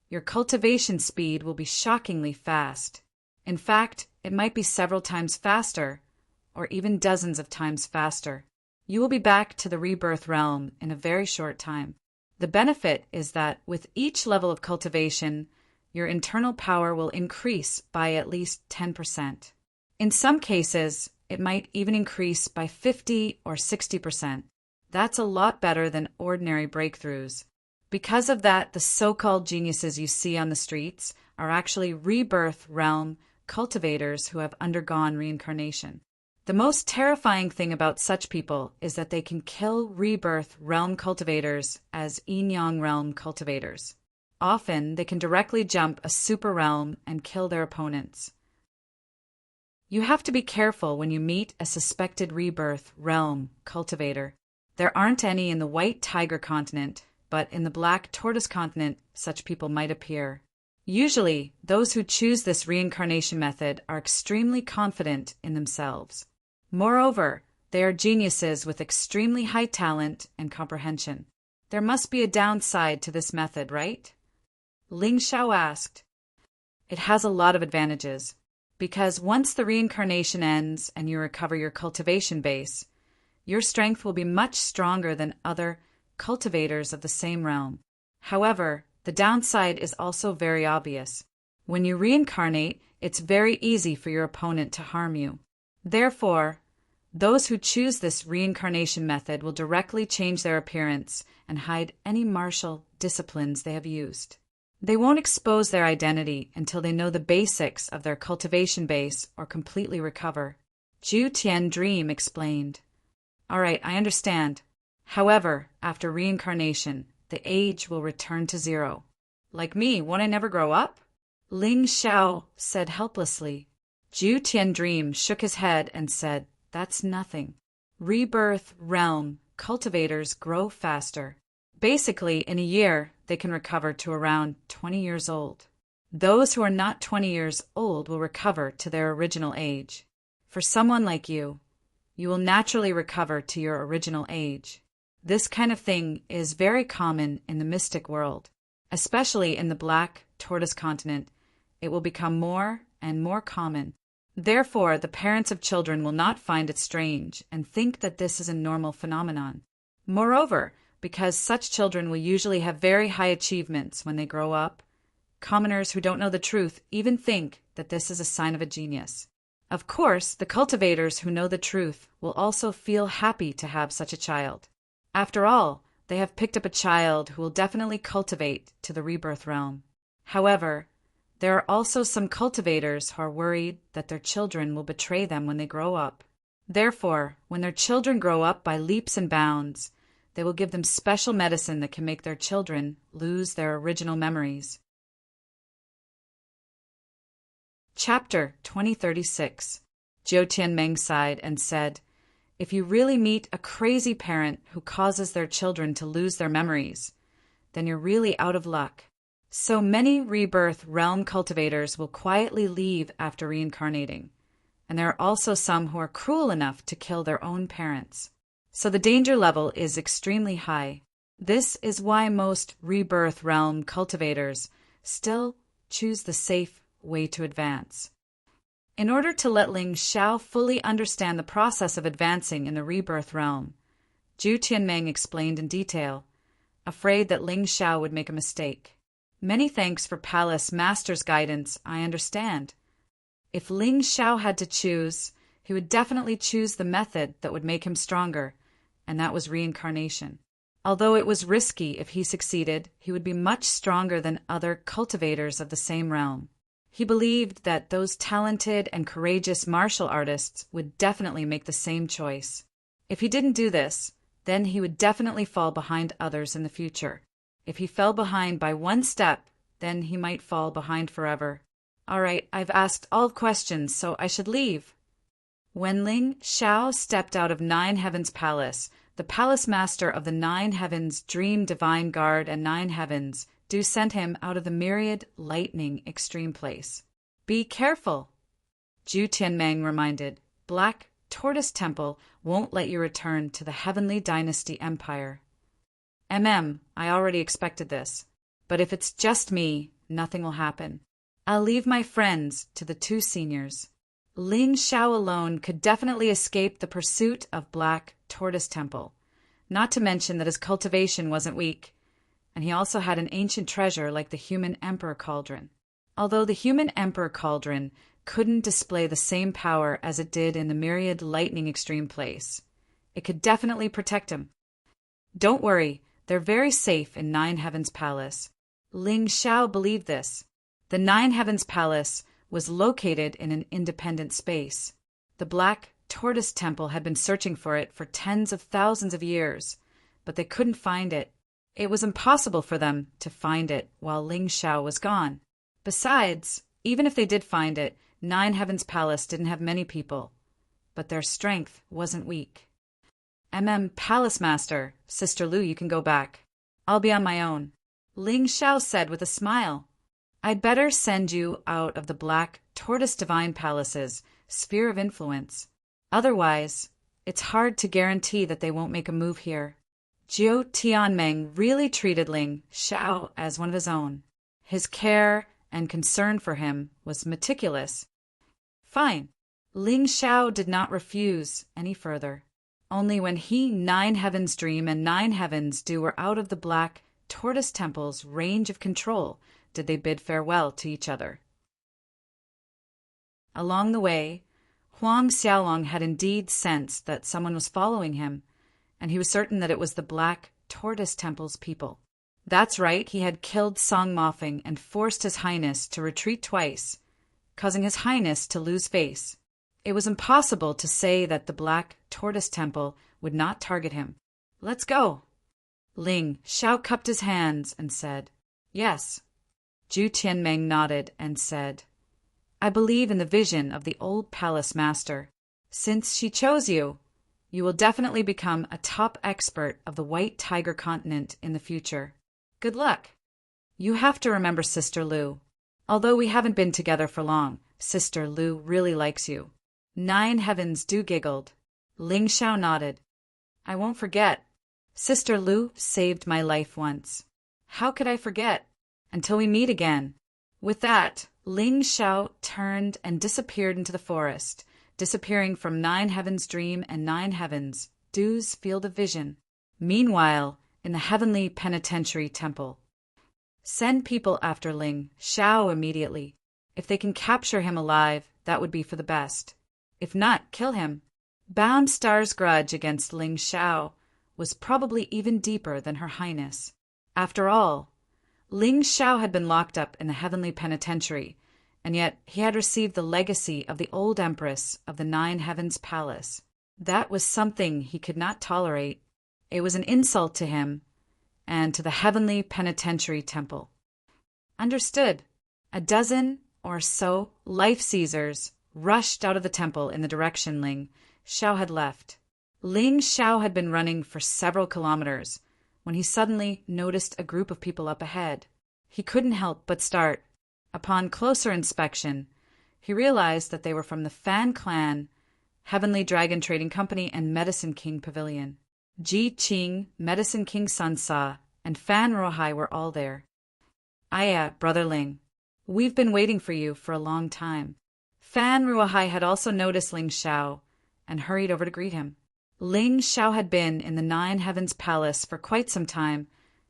Speaker 1: your cultivation speed will be shockingly fast. In fact, it might be several times faster, or even dozens of times faster. You will be back to the Rebirth Realm in a very short time. The benefit is that with each level of cultivation, your internal power will increase by at least 10%. In some cases, it might even increase by 50 or 60%. That's a lot better than ordinary breakthroughs. Because of that, the so-called geniuses you see on the streets are actually rebirth realm cultivators who have undergone reincarnation. The most terrifying thing about such people is that they can kill rebirth realm cultivators as yin-yang realm cultivators. Often, they can directly jump a super realm and kill their opponents. You have to be careful when you meet a suspected rebirth realm cultivator. There aren't any in the white tiger continent, but in the black tortoise continent, such people might appear. Usually, those who choose this reincarnation method are extremely confident in themselves. Moreover, they are geniuses with extremely high talent and comprehension. There must be a downside to this method, right? Ling Xiao asked. It has a lot of advantages, because once the reincarnation ends and you recover your cultivation base, your strength will be much stronger than other cultivators of the same realm. However, the downside is also very obvious. When you reincarnate, it's very easy for your opponent to harm you. Therefore, those who choose this reincarnation method will directly change their appearance and hide any martial disciplines they have used. They won't expose their identity until they know the basics of their cultivation base or completely recover. Zhu Tian Dream explained. All right, I understand. However, after reincarnation, the age will return to 0. Like me, won't I never grow up? Ling Xiao said helplessly. Zhu Tian Dream shook his head and said, That's nothing. Rebirth realm cultivators grow faster. Basically, in a year, they can recover to around 20 years old. Those who are not 20 years old will recover to their original age. For someone like you will naturally recover to your original age. This kind of thing is very common in the mystic world, especially in the black tortoise continent. It will become more and more common. Therefore, the parents of children will not find it strange and think that this is a normal phenomenon. Moreover, because such children will usually have very high achievements when they grow up, commoners who don't know the truth even think that this is a sign of a genius. Of course, the cultivators who know the truth will also feel happy to have such a child. After all, they have picked up a child who will definitely cultivate to the rebirth realm. However, there are also some cultivators who are worried that their children will betray them when they grow up. Therefore, when their children grow up by leaps and bounds, they will give them special medicine that can make their children lose their original memories. Chapter 2036. Zhou Tianmeng sighed and said, If you really meet a crazy parent who causes their children to lose their memories, then you're really out of luck. So many rebirth realm cultivators will quietly leave after reincarnating, and there are also some who are cruel enough to kill their own parents. So the danger level is extremely high. This is why most rebirth realm cultivators still choose the safe way to advance. In order to let Ling Xiao fully understand the process of advancing in the rebirth realm, Zhu Tianmeng explained in detail, afraid that Ling Xiao would make a mistake. Many thanks for Palace Master's guidance, I understand. If Ling Xiao had to choose, he would definitely choose the method that would make him stronger, and that was reincarnation. Although it was risky if he succeeded, he would be much stronger than other cultivators of the same realm. He believed that those talented and courageous martial artists would definitely make the same choice. If he didn't do this, then he would definitely fall behind others in the future. If he fell behind by one step, then he might fall behind forever. All right, I've asked all questions, so I should leave. When Ling Xiao stepped out of Nine Heavens Palace, the Palace Master of the Nine Heavens Dream Divine Guard and Nine Heavens sent him out of the myriad lightning extreme place. Be careful, Zhu Tianmeng reminded. Black Tortoise Temple won't let you return to the Heavenly Dynasty Empire. I already expected this. But if it's just me, nothing will happen. I'll leave my friends to the two seniors. Ling Xiao alone could definitely escape the pursuit of Black Tortoise Temple, not to mention that his cultivation wasn't weak, and he also had an ancient treasure like the Human Emperor Cauldron. Although the Human Emperor Cauldron couldn't display the same power as it did in the Myriad Lightning Extreme Place, it could definitely protect him. Don't worry, They're very safe in Nine Heavens Palace. Ling Xiao believed this. The Nine Heavens Palace was located in an independent space. The Black Tortoise Temple had been searching for it for tens of thousands of years, but they couldn't find it. It was impossible for them to find it while Ling Xiao was gone. Besides, even if they did find it, Nine Heavens Palace didn't have many people, but their strength wasn't weak. Palace Master, Sister Lu, you can go back. I'll be on my own. Ling Xiao said with a smile. I'd better send you out of the Black Tortoise Divine Palace's sphere of influence. Otherwise, it's hard to guarantee that they won't make a move here. Jiu Tianmeng really treated Ling Xiao as one of his own. His care and concern for him was meticulous. Fine. Ling Xiao did not refuse any further. Only when he, Nine Heavens Dream, and Nine Heavens Do were out of the Black Tortoise Temple's range of control did they bid farewell to each other. Along the way, Huang Xiaolong had indeed sensed that someone was following him, and he was certain that it was the Black Tortoise Temple's people. That's right, he had killed Song Mofeng and forced His Highness to retreat twice, causing His Highness to lose face. It was impossible to say that the Black Tortoise Temple would not target him. Let's go. Ling Xiao cupped his hands and said, Yes. Jiu Tianmeng nodded and said, I believe in the vision of the old palace master. Since she chose you, you will definitely become a top expert of the White Tiger continent in the future. Good luck. You have to remember Sister Lu. Although we haven't been together for long, Sister Lu really likes you. Nine Heavens Do giggled. Ling Xiao nodded. I won't forget. Sister Lu saved my life once. How could I forget? Until we meet again. With that, Ling Xiao turned and disappeared into the forest, disappearing from Nine Heavens Dream and Nine Heavens Do's field of vision. Meanwhile, in the Heavenly Penitentiary Temple. Send people after Ling Xiao immediately. If they can capture him alive, that would be for the best. If not, kill him. Bound Star's grudge against Ling Xiao was probably even deeper than Her Highness. After all, Ling Xiao had been locked up in the Heavenly Penitentiary, and yet he had received the legacy of the old Empress of the Nine Heavens Palace. That was something he could not tolerate. It was an insult to him and to the Heavenly Penitentiary Temple. Understood. A dozen or so life seizers rushed out of the temple in the direction Ling Xiao had left. Ling Xiao had been running for several kilometers when he suddenly noticed a group of people up ahead. He couldn't help but start. Upon closer inspection, he realized that they were from the Fan Clan, Heavenly Dragon Trading Company, and Medicine King Pavilion. Ji Qing, Medicine King Sansa, and Fan Ruohai were all there. Aya, Brother Ling. We've been waiting for you for a long time. Fan Ruohai had also noticed Ling Xiao and hurried over to greet him. Ling Xiao had been in the Nine Heavens Palace for quite some time,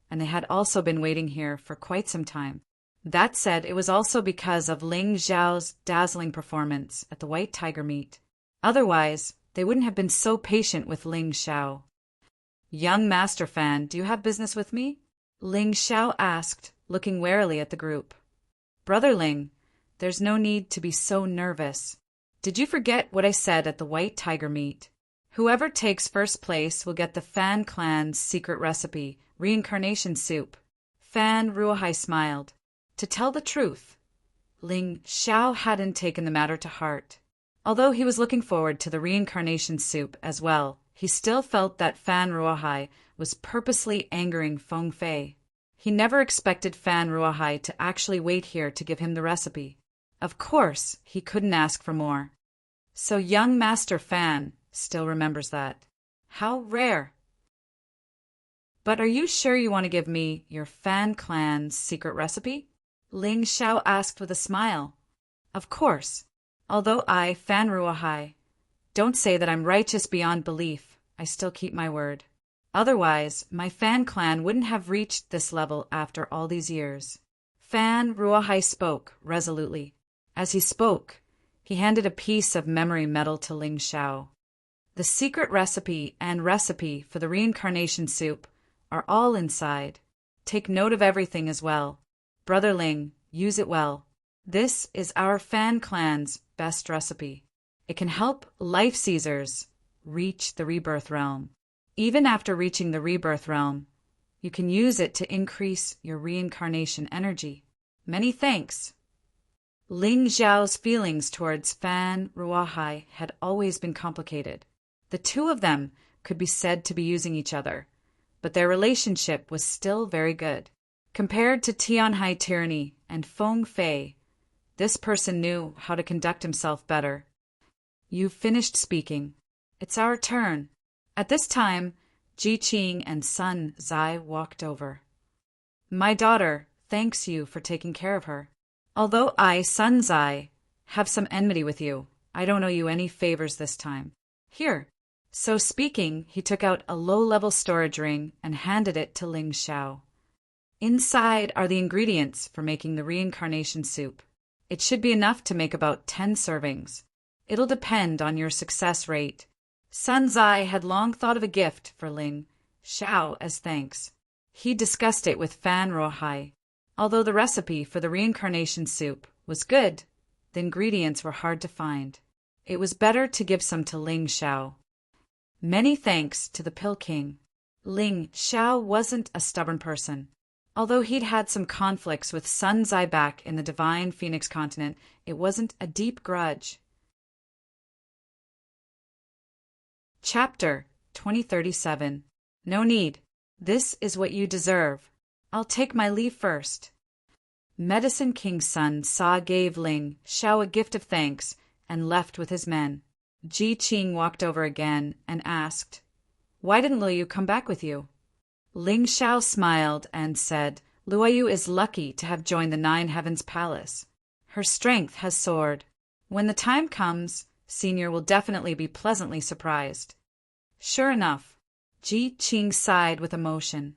Speaker 1: and they had also been waiting here for quite some time. That said, it was also because of Ling Xiao's dazzling performance at the White Tiger meet. Otherwise, they wouldn't have been so patient with Ling Xiao. Young Master Fan, do you have business with me? Ling Xiao asked, looking warily at the group. Brother Ling, there's no need to be so nervous. Did you forget what I said at the White Tiger meet? Whoever takes first place will get the Fan Clan's secret recipe, reincarnation soup. Fan Ruohai smiled. To tell the truth, Ling Xiao hadn't taken the matter to heart. Although he was looking forward to the reincarnation soup as well, he still felt that Fan Ruohai was purposely angering Feng Fei. He never expected Fan Ruohai to actually wait here to give him the recipe. Of course, he couldn't ask for more. So young Master Fan still remembers that. How rare. But are you sure you want to give me your Fan Clan's secret recipe? Ling Xiao asked with a smile. Of course. Although I, Fan Ruohai, don't say that I'm righteous beyond belief, I still keep my word. Otherwise, my Fan Clan wouldn't have reached this level after all these years. Fan Ruohai spoke resolutely. As he spoke, he handed a piece of memory metal to Ling Xiao. The secret recipe and recipe for the reincarnation soup are all inside. Take note of everything as well. Brother Ling, use it well. This is our Fan Clan's best recipe. It can help life seizers reach the rebirth realm. Even after reaching the rebirth realm, you can use it to increase your reincarnation energy. Many thanks. Ling Xiao's feelings towards Fan Ruohai had always been complicated. The two of them could be said to be using each other, but their relationship was still very good. Compared to Tianhai tyranny and Feng Fei, this person knew how to conduct himself better. You've finished speaking. It's our turn. At this time, Ji Qing and Sun Zai walked over. My daughter thanks you for taking care of her. Although I, Sun Zai, have some enmity with you, I don't owe you any favors this time. Here. So speaking, he took out a low-level storage ring and handed it to Ling Xiao. Inside are the ingredients for making the reincarnation soup. It should be enough to make about 10 servings. It'll depend on your success rate. Sun Zai had long thought of a gift for Ling Xiao as thanks. He discussed it with Fan Ruohai. Although the recipe for the reincarnation soup was good, the ingredients were hard to find. It was better to give some to Ling Xiao. Many thanks to the Pill King. Ling Xiao wasn't a stubborn person. Although he'd had some conflicts with Sun Zai back in the Divine Phoenix continent, it wasn't a deep grudge. Chapter 2037. No need. This is what you deserve. I'll take my leave first. Medicine King's son Sa gave Ling Xiao a gift of thanks and left with his men. Ji Qing walked over again and asked, Why didn't Luoyu come back with you? Ling Xiao smiled and said, Luoyu is lucky to have joined the Nine Heavens Palace. Her strength has soared. When the time comes, Senior will definitely be pleasantly surprised. Sure enough, Ji Qing sighed with emotion.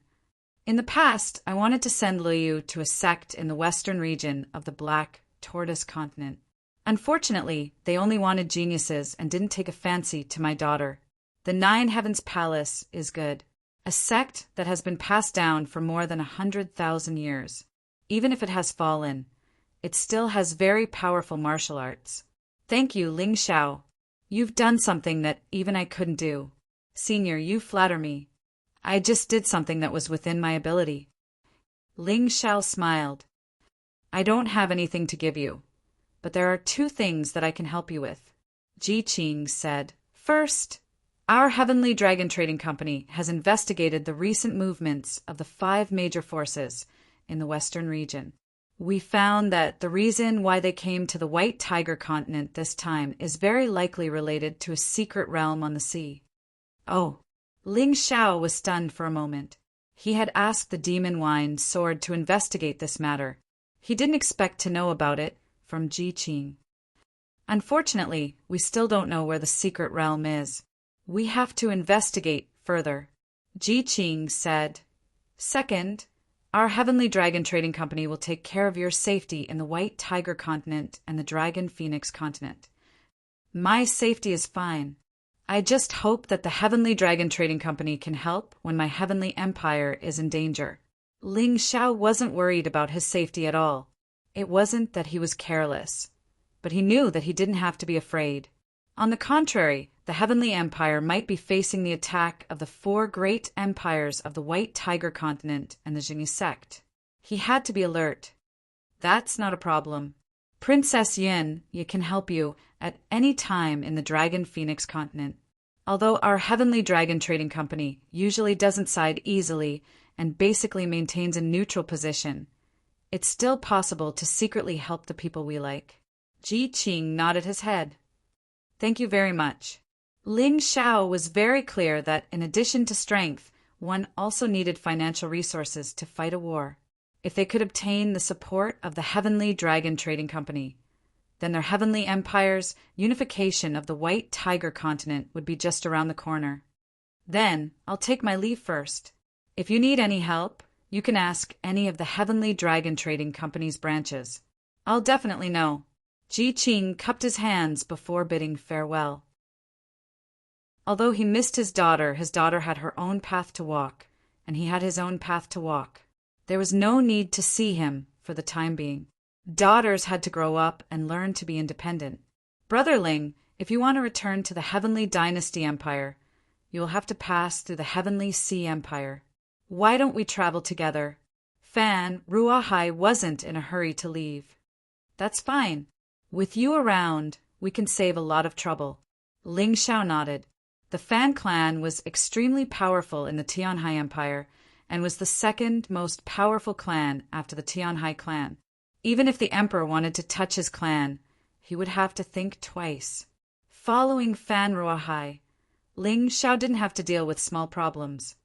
Speaker 1: In the past, I wanted to send Luoyu to a sect in the western region of the Black Tortoise continent. Unfortunately, they only wanted geniuses and didn't take a fancy to my daughter. The Nine Heavens Palace is good. A sect that has been passed down for more than 100,000 years. Even if it has fallen, it still has very powerful martial arts. Thank you, Ling Xiao. You've done something that even I couldn't do. Senior, you flatter me. I just did something that was within my ability. Ling Xiao smiled. I don't have anything to give you, but there are 2 things that I can help you with. Ji Qing said, First, our Heavenly Dragon Trading Company has investigated the recent movements of the 5 major forces in the western region. We found that the reason why they came to the White Tiger continent this time is very likely related to a secret realm on the sea. Oh, Ling Xiao was stunned for a moment. He had asked the Demon Wine Sword to investigate this matter. He didn't expect to know about it from Ji Qing. Unfortunately, we still don't know where the secret realm is. We have to investigate further. Ji Qing said, Second, our Heavenly Dragon Trading Company will take care of your safety in the White Tiger continent and the Dragon Phoenix continent. My safety is fine. I just hope that the Heavenly Dragon Trading Company can help when my Heavenly Empire is in danger. Ling Xiao wasn't worried about his safety at all. It wasn't that he was careless, but he knew that he didn't have to be afraid. On the contrary, the Heavenly Empire might be facing the attack of the 4 great empires of the White Tiger continent and the Jingyi sect. He had to be alert. That's not a problem. Princess Yin can help you at any time in the Dragon Phoenix continent. Although our Heavenly Dragon Trading Company usually doesn't side easily and basically maintains a neutral position, it's still possible to secretly help the people we like. Ji Qing nodded his head. Thank you very much. Ling Xiao was very clear that in addition to strength, one also needed financial resources to fight a war. If they could obtain the support of the Heavenly Dragon Trading Company, then their Heavenly Empire's unification of the White Tiger continent would be just around the corner. Then, I'll take my leave first. If you need any help, you can ask any of the Heavenly Dragon Trading Company's branches. I'll definitely know. Ji Qing cupped his hands before bidding farewell. Although he missed his daughter had her own path to walk, and he had his own path to walk. There was no need to see him for the time being. Daughters had to grow up and learn to be independent. Brother Ling, if you want to return to the Heavenly Dynasty Empire, you will have to pass through the Heavenly Sea Empire. Why don't we travel together? Fan Ruahai wasn't in a hurry to leave. That's fine. With you around, we can save a lot of trouble. Ling Xiao nodded. The Fan clan was extremely powerful in the Tianhai Empire and was the second most powerful clan after the Tianhai clan. Even if the emperor wanted to touch his clan, he would have to think twice. Following Fan Ruahai, Ling Xiao didn't have to deal with small problems.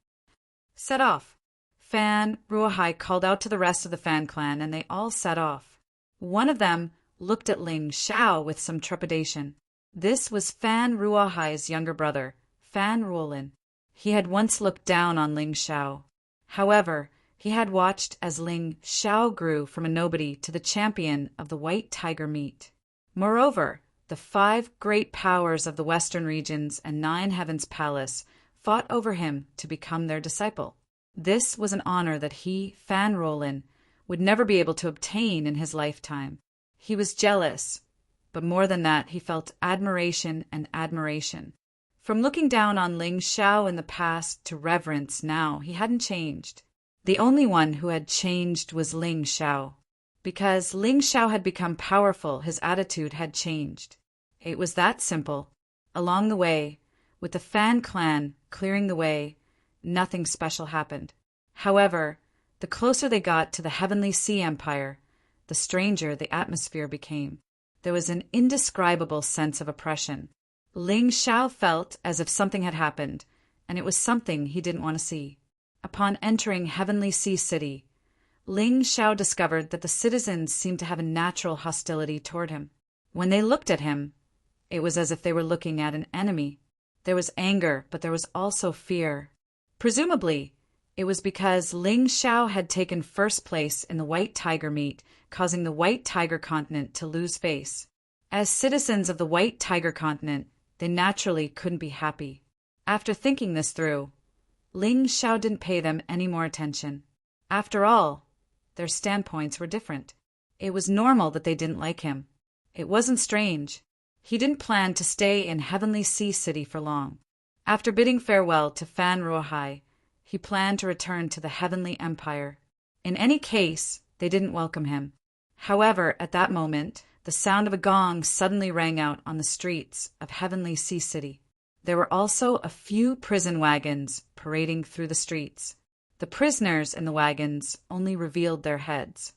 Speaker 1: Set off. Fan Ruahai called out to the rest of the Fan clan, and they all set off. One of them looked at Ling Xiao with some trepidation. This was Fan Ruahai's younger brother, Fan Ruolin. He had once looked down on Ling Xiao. However, he had watched as Ling Xiao grew from a nobody to the champion of the White Tiger meat. Moreover, the 5 great powers of the Western regions and 9 Heavens Palace fought over him to become their disciple. This was an honor that he, Fan Ruolin, would never be able to obtain in his lifetime. He was jealous, but more than that, he felt admiration and admiration. From looking down on Ling Xiao in the past to reverence now, he hadn't changed. The only one who had changed was Ling Xiao. Because Ling Xiao had become powerful, his attitude had changed. It was that simple. Along the way, with the Fan clan clearing the way, nothing special happened. However, the closer they got to the Heavenly Sea Empire, the stranger the atmosphere became. There was an indescribable sense of oppression. Ling Xiao felt as if something had happened, and it was something he didn't want to see. Upon entering Heavenly Sea City, Ling Xiao discovered that the citizens seemed to have a natural hostility toward him. When they looked at him, it was as if they were looking at an enemy. There was anger, but there was also fear. Presumably, it was because Ling Xiao had taken first place in the White Tiger meet, causing the White Tiger continent to lose face. As citizens of the White Tiger continent, they naturally couldn't be happy. After thinking this through, Ling Xiao didn't pay them any more attention. After all, their standpoints were different. It was normal that they didn't like him. It wasn't strange. He didn't plan to stay in Heavenly Sea City for long. After bidding farewell to Fan Ruahai, he planned to return to the Heavenly Empire. In any case, they didn't welcome him. However, at that moment, the sound of a gong suddenly rang out on the streets of Heavenly Sea City. There were also a few prison wagons parading through the streets. The prisoners in the wagons only revealed their heads.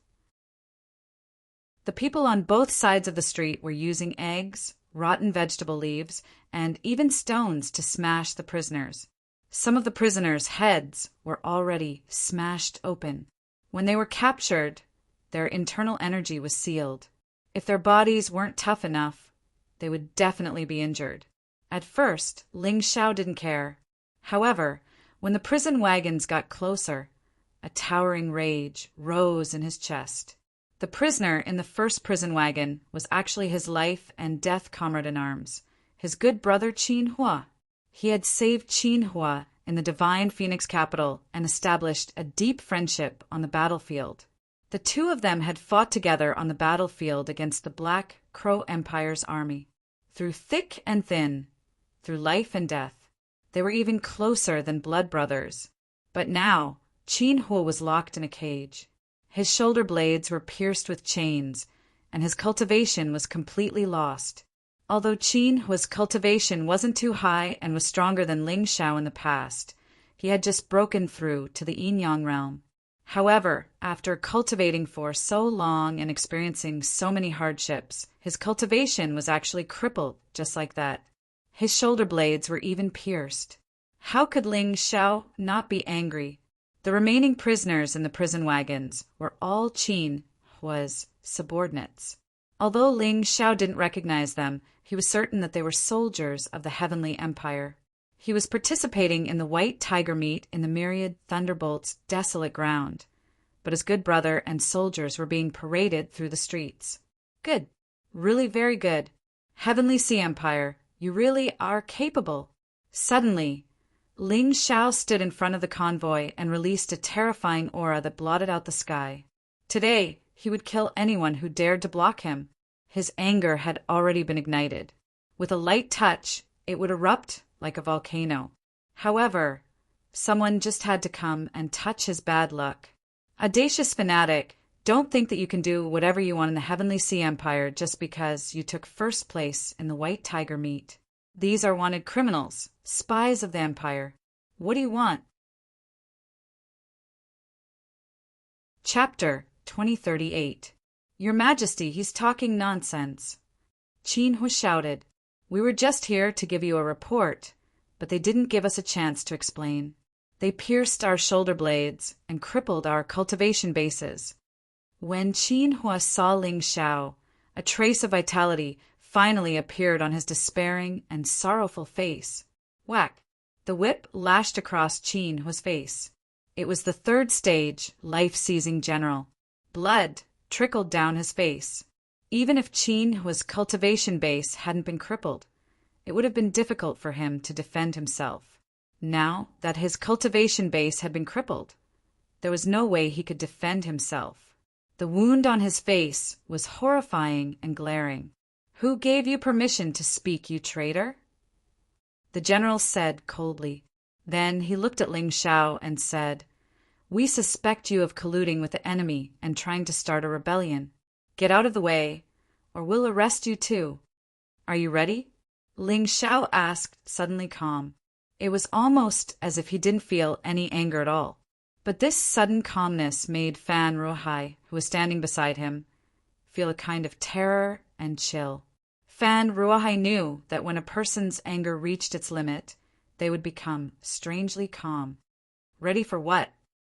Speaker 1: The people on both sides of the street were using eggs, rotten vegetable leaves, and even stones to smash the prisoners. Some of the prisoners' heads were already smashed open. When they were captured, their internal energy was sealed. If their bodies weren't tough enough, they would definitely be injured. At first, Ling Xiao didn't care. However, when the prison wagons got closer, a towering rage rose in his chest. The prisoner in the first prison wagon was actually his life and death comrade-in-arms, his good brother Qin Hua. He had saved Qin Hua in the Divine Phoenix capital and established a deep friendship on the battlefield. The two of them had fought together on the battlefield against the Black Crow Empire's army. Through thick and thin, through life and death, they were even closer than blood brothers. But now, Qin Hua was locked in a cage. His shoulder blades were pierced with chains, and his cultivation was completely lost. Although Qin Hua's cultivation wasn't too high and was stronger than Ling Xiao in the past, he had just broken through to the Yin-Yang realm. However, after cultivating for so long and experiencing so many hardships, his cultivation was actually crippled just like that. His shoulder blades were even pierced. How could Ling Xiao not be angry? The remaining prisoners in the prison wagons were all Qin Hua's subordinates. Although Ling Xiao didn't recognize them, he was certain that they were soldiers of the Heavenly Empire. He was participating in the White Tiger meet in the Myriad Thunderbolt's desolate ground, but his good brother and soldiers were being paraded through the streets. Good. Really very good. Heavenly Sea Empire, you really are capable. Suddenly, Ling Xiao stood in front of the convoy and released a terrifying aura that blotted out the sky. Today, he would kill anyone who dared to block him. His anger had already been ignited. With a light touch, it would erupt like a volcano. However, someone just had to come and touch his bad luck. Audacious fanatic, don't think that you can do whatever you want in the Heavenly Sea Empire just because you took first place in the White Tiger meet. These are wanted criminals, spies of the Empire. What do you want? Chapter 2038. Your Majesty, he's talking nonsense. Qin Hu shouted. We were just here to give you a report, but they didn't give us a chance to explain. They pierced our shoulder blades and crippled our cultivation bases. When Qin Hu saw Ling Xiao, a trace of vitality finally appeared on his despairing and sorrowful face. Whack! The whip lashed across Qin Hu's face. It was the third stage, life-seizing general. Blood trickled down his face. Even if Qin Hu's cultivation base hadn't been crippled, it would have been difficult for him to defend himself. Now that his cultivation base had been crippled, there was no way he could defend himself. The wound on his face was horrifying and glaring. Who gave you permission to speak, you traitor? The general said coldly. Then he looked at Ling Xiao and said, We suspect you of colluding with the enemy and trying to start a rebellion. Get out of the way, or we'll arrest you too. Are you ready? Ling Xiao asked, suddenly calm. It was almost as if he didn't feel any anger at all. But this sudden calmness made Fan Ruohai, who was standing beside him, feel a kind of terror and chill. Fan Ruohai knew that when a person's anger reached its limit, they would become strangely calm. Ready for what?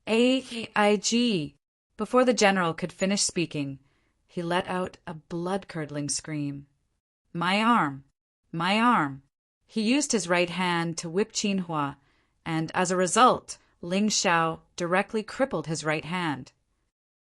Speaker 1: AIG! Before the general could finish speaking, he let out a blood-curdling scream. My arm! My arm! He used his right hand to whip Qin Hu, and as a result, Ling Xiao directly crippled his right hand.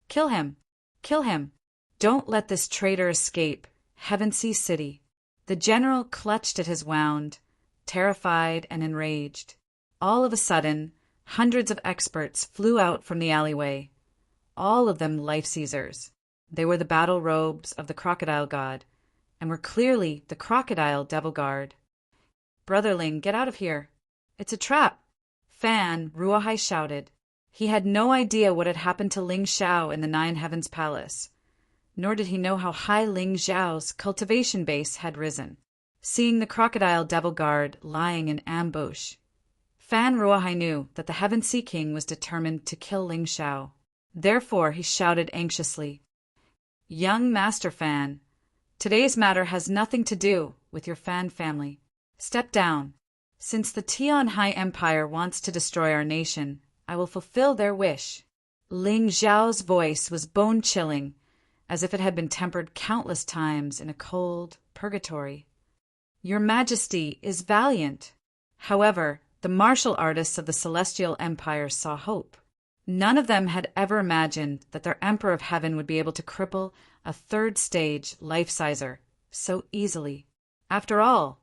Speaker 1: Kill him! Kill him! Don't let this traitor escape, Heavensea City. The general clutched at his wound, terrified and enraged. All of a sudden, hundreds of experts flew out from the alleyway, all of them life-seizers. They were the battle robes of the crocodile god, and were clearly the crocodile devil guard. Brotherling, get out of here. It's a trap. Fan Ruohai shouted. He had no idea what had happened to Ling Xiao in the Nine Heavens Palace, nor did he know how high Ling Xiao's cultivation base had risen. Seeing the crocodile devil guard lying in ambush, Fan Ruohai knew that the Heaven Sea King was determined to kill Ling Xiao. Therefore he shouted anxiously, Young Master Fan, today's matter has nothing to do with your Fan family. Step down. Since the Tian Hai Empire wants to destroy our nation, I will fulfill their wish. Ling Xiao's voice was bone-chilling, as if it had been tempered countless times in a cold purgatory. Your Majesty is valiant. However, the martial artists of the Celestial Empire saw hope. None of them had ever imagined that their Emperor of Heaven would be able to cripple a third-stage life-sizer so easily. After all,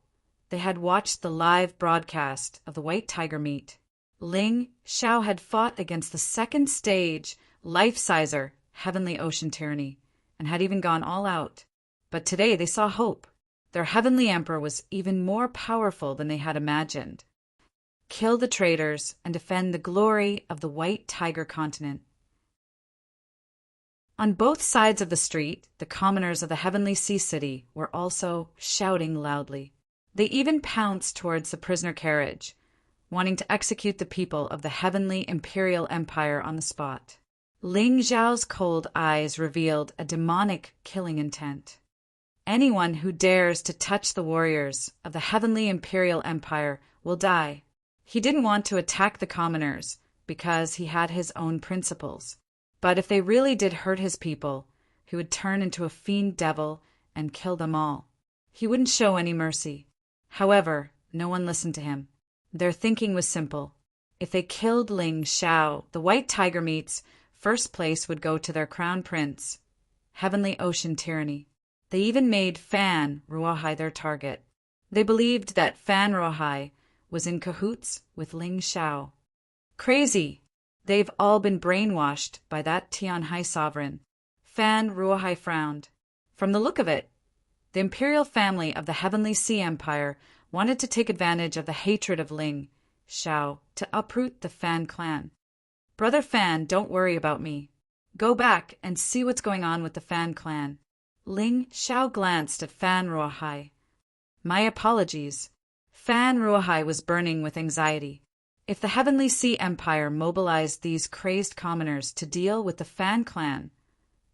Speaker 1: they had watched the live broadcast of the White Tiger meet. Ling Xiao had fought against the second-stage life-sizer Heavenly Ocean Tyranny, and had even gone all out. But today they saw hope. Their Heavenly Emperor was even more powerful than they had imagined. Kill the traitors and defend the glory of the White Tiger continent. On both sides of the street, the commoners of the Heavenly Sea City were also shouting loudly. They even pounced towards the prisoner carriage, wanting to execute the people of the Heavenly Imperial Empire on the spot. Ling Xiao's cold eyes revealed a demonic killing intent. Anyone who dares to touch the warriors of the Heavenly Imperial Empire will die. He didn't want to attack the commoners because he had his own principles. But if they really did hurt his people, he would turn into a fiend devil and kill them all. He wouldn't show any mercy. However, no one listened to him. Their thinking was simple. If they killed Ling Xiao, the White Tiger meet's first place would go to their crown prince, Heavenly Ocean Tyranny. They even made Fan Ruohai their target. They believed that Fan Ruohai was in cahoots with Ling Shao. Crazy! They've all been brainwashed by that Tianhai sovereign. Fan Ruohai frowned. From the look of it, the imperial family of the Heavenly Sea Empire wanted to take advantage of the hatred of Ling Shao to uproot the Fan clan. Brother Fan, don't worry about me. Go back and see what's going on with the Fan clan. Ling Shao glanced at Fan Ruohai. My apologies. Fan Ruohai was burning with anxiety. If the Heavenly Sea Empire mobilized these crazed commoners to deal with the Fan clan,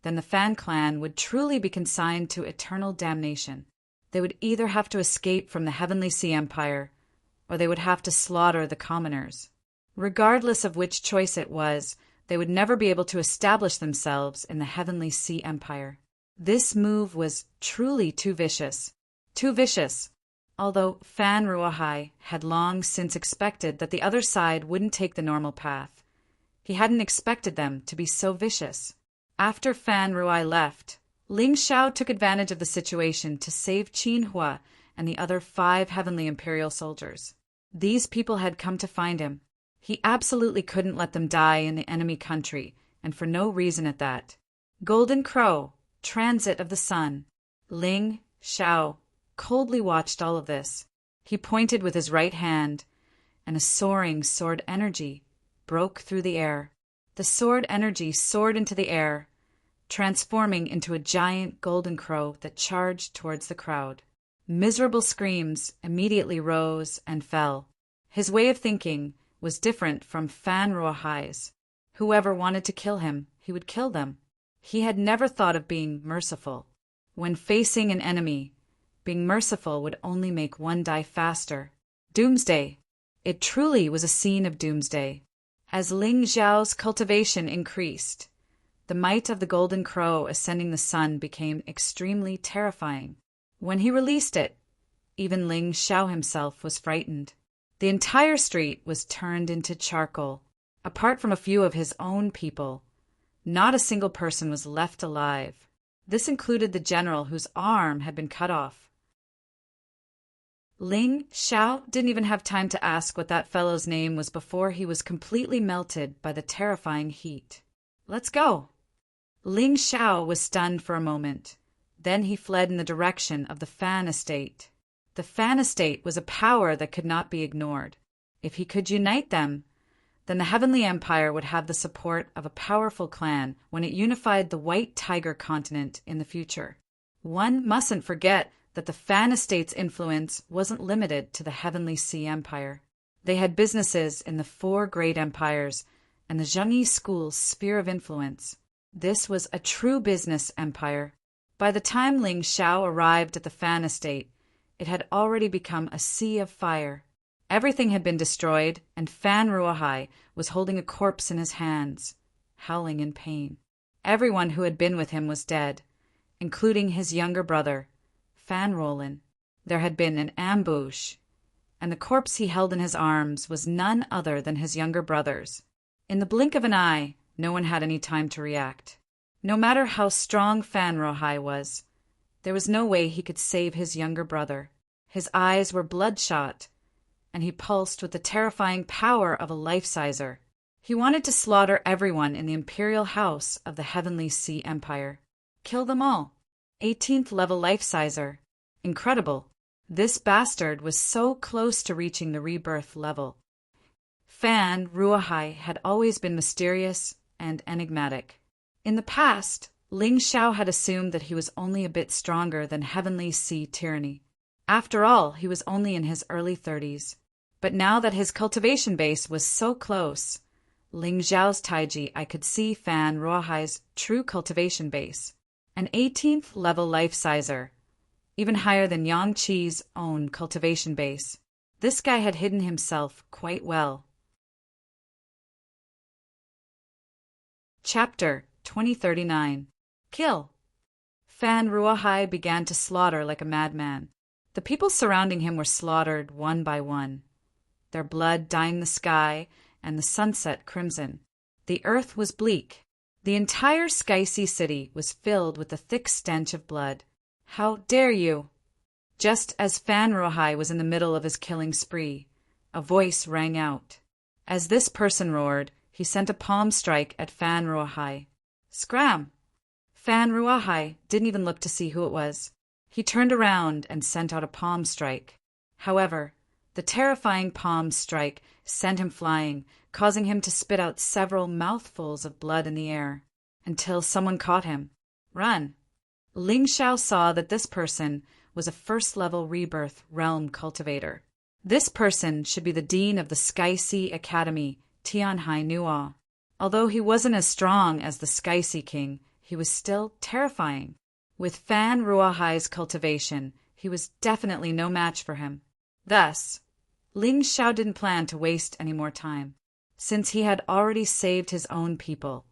Speaker 1: then the Fan clan would truly be consigned to eternal damnation. They would either have to escape from the Heavenly Sea Empire, or they would have to slaughter the commoners. Regardless of which choice it was, they would never be able to establish themselves in the Heavenly Sea Empire. This move was truly too vicious. Too vicious, although Fan Ruohai had long since expected that the other side wouldn't take the normal path. He hadn't expected them to be so vicious. After Fan Ruohai left, Ling Shao took advantage of the situation to save Qin Hua and the other 5 Heavenly Imperial soldiers. These people had come to find him. He absolutely couldn't let them die in the enemy country, and for no reason at that. Golden Crow, transit of the sun. Ling Shao coldly watched all of this. He pointed with his right hand, and a soaring sword energy broke through the air. The sword energy soared into the air, transforming into a giant golden crow that charged towards the crowd. Miserable screams immediately rose and fell. His way of thinking was different from Fan Ruohai's. Whoever wanted to kill him, he would kill them. He had never thought of being merciful. When facing an enemy, being merciful would only make one die faster. Doomsday. It truly was a scene of doomsday. As Ling Xiao's cultivation increased, the might of the golden crow ascending the sun became extremely terrifying. When he released it, even Ling Xiao himself was frightened. The entire street was turned into charcoal. Apart from a few of his own people, not a single person was left alive. This included the general whose arm had been cut off. Ling Xiao didn't even have time to ask what that fellow's name was before he was completely melted by the terrifying heat. Let's go. Ling Xiao was stunned for a moment. Then he fled in the direction of the Fan estate. The Fan estate was a power that could not be ignored. If he could unite them, then the Heavenly Empire would have the support of a powerful clan when it unified the White Tiger continent in the future. One mustn't forget that the Fan estate's influence wasn't limited to the Heavenly Sea Empire. They had businesses in the 4 great empires and the Zhengyi School's sphere of influence. This was a true business empire. By the time Ling Xiao arrived at the Fan estate, it had already become a sea of fire. Everything had been destroyed, and Fan Ruohai was holding a corpse in his hands, howling in pain. Everyone who had been with him was dead, including his younger brother, Fan Roland. There had been an ambush, and the corpse he held in his arms was none other than his younger brother's. In the blink of an eye, no one had any time to react. No matter how strong Fan Ruohai was, there was no way he could save his younger brother. His eyes were bloodshot, and he pulsed with the terrifying power of a life-sizer. He wanted to slaughter everyone in the imperial house of the Heavenly Sea Empire. Kill them all. 18th level life-sizer. Incredible. This bastard was so close to reaching the rebirth level. Fan Ruohai had always been mysterious and enigmatic. In the past, Ling Xiao had assumed that he was only a bit stronger than Heavenly Sea tyranny. After all, he was only in his early 30s. But now that his cultivation base was so close, Ling Xiao's Taiji, I could see Fan Ruohai's true cultivation base. An 18th level life-sizer, even higher than Yang Qi's own cultivation base. This guy had hidden himself quite well. Chapter 2039. Kill. Fan Ruohai began to slaughter like a madman. The people surrounding him were slaughtered one by one, their blood dyeing the sky and the sunset crimson. The earth was bleak. The entire Sky-Sea city was filled with the thick stench of blood. How dare you! Just as Fan Ruohai was in the middle of his killing spree, a voice rang out. As this person roared, he sent a palm strike at Fan Ruahai. Scram! Fan Ruahai didn't even look to see who it was. He turned around and sent out a palm strike. However, the terrifying palm strike sent him flying, causing him to spit out several mouthfuls of blood in the air, until someone caught him. Run! Ling Xiao saw that this person was a first-level rebirth realm cultivator. This person should be the dean of the Sky Sea Academy, Tianhai Nua. Although he wasn't as strong as the Sky Sea King, he was still terrifying. With Fan Ruahai's cultivation, he was definitely no match for him. Thus, Ling Xiao didn't plan to waste any more time. Since he had already saved his own people,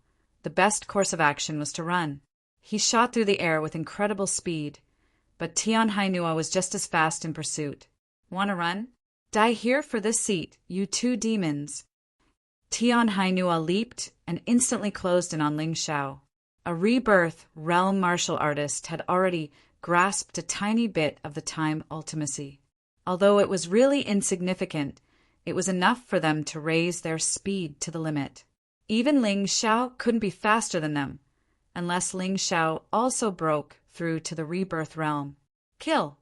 Speaker 1: the best course of action was to run. He shot through the air with incredible speed, but Tianhai Nua was just as fast in pursuit. "Want to run? Die here for this seat, you two demons." Tianhai Nua leaped and instantly closed in on Ling Xiao. A rebirth realm martial artist had already grasped a tiny bit of the time ultimacy. Although it was really insignificant, it was enough for them to raise their speed to the limit. Even Ling Xiao couldn't be faster than them, unless Ling Xiao also broke through to the rebirth realm. Kill!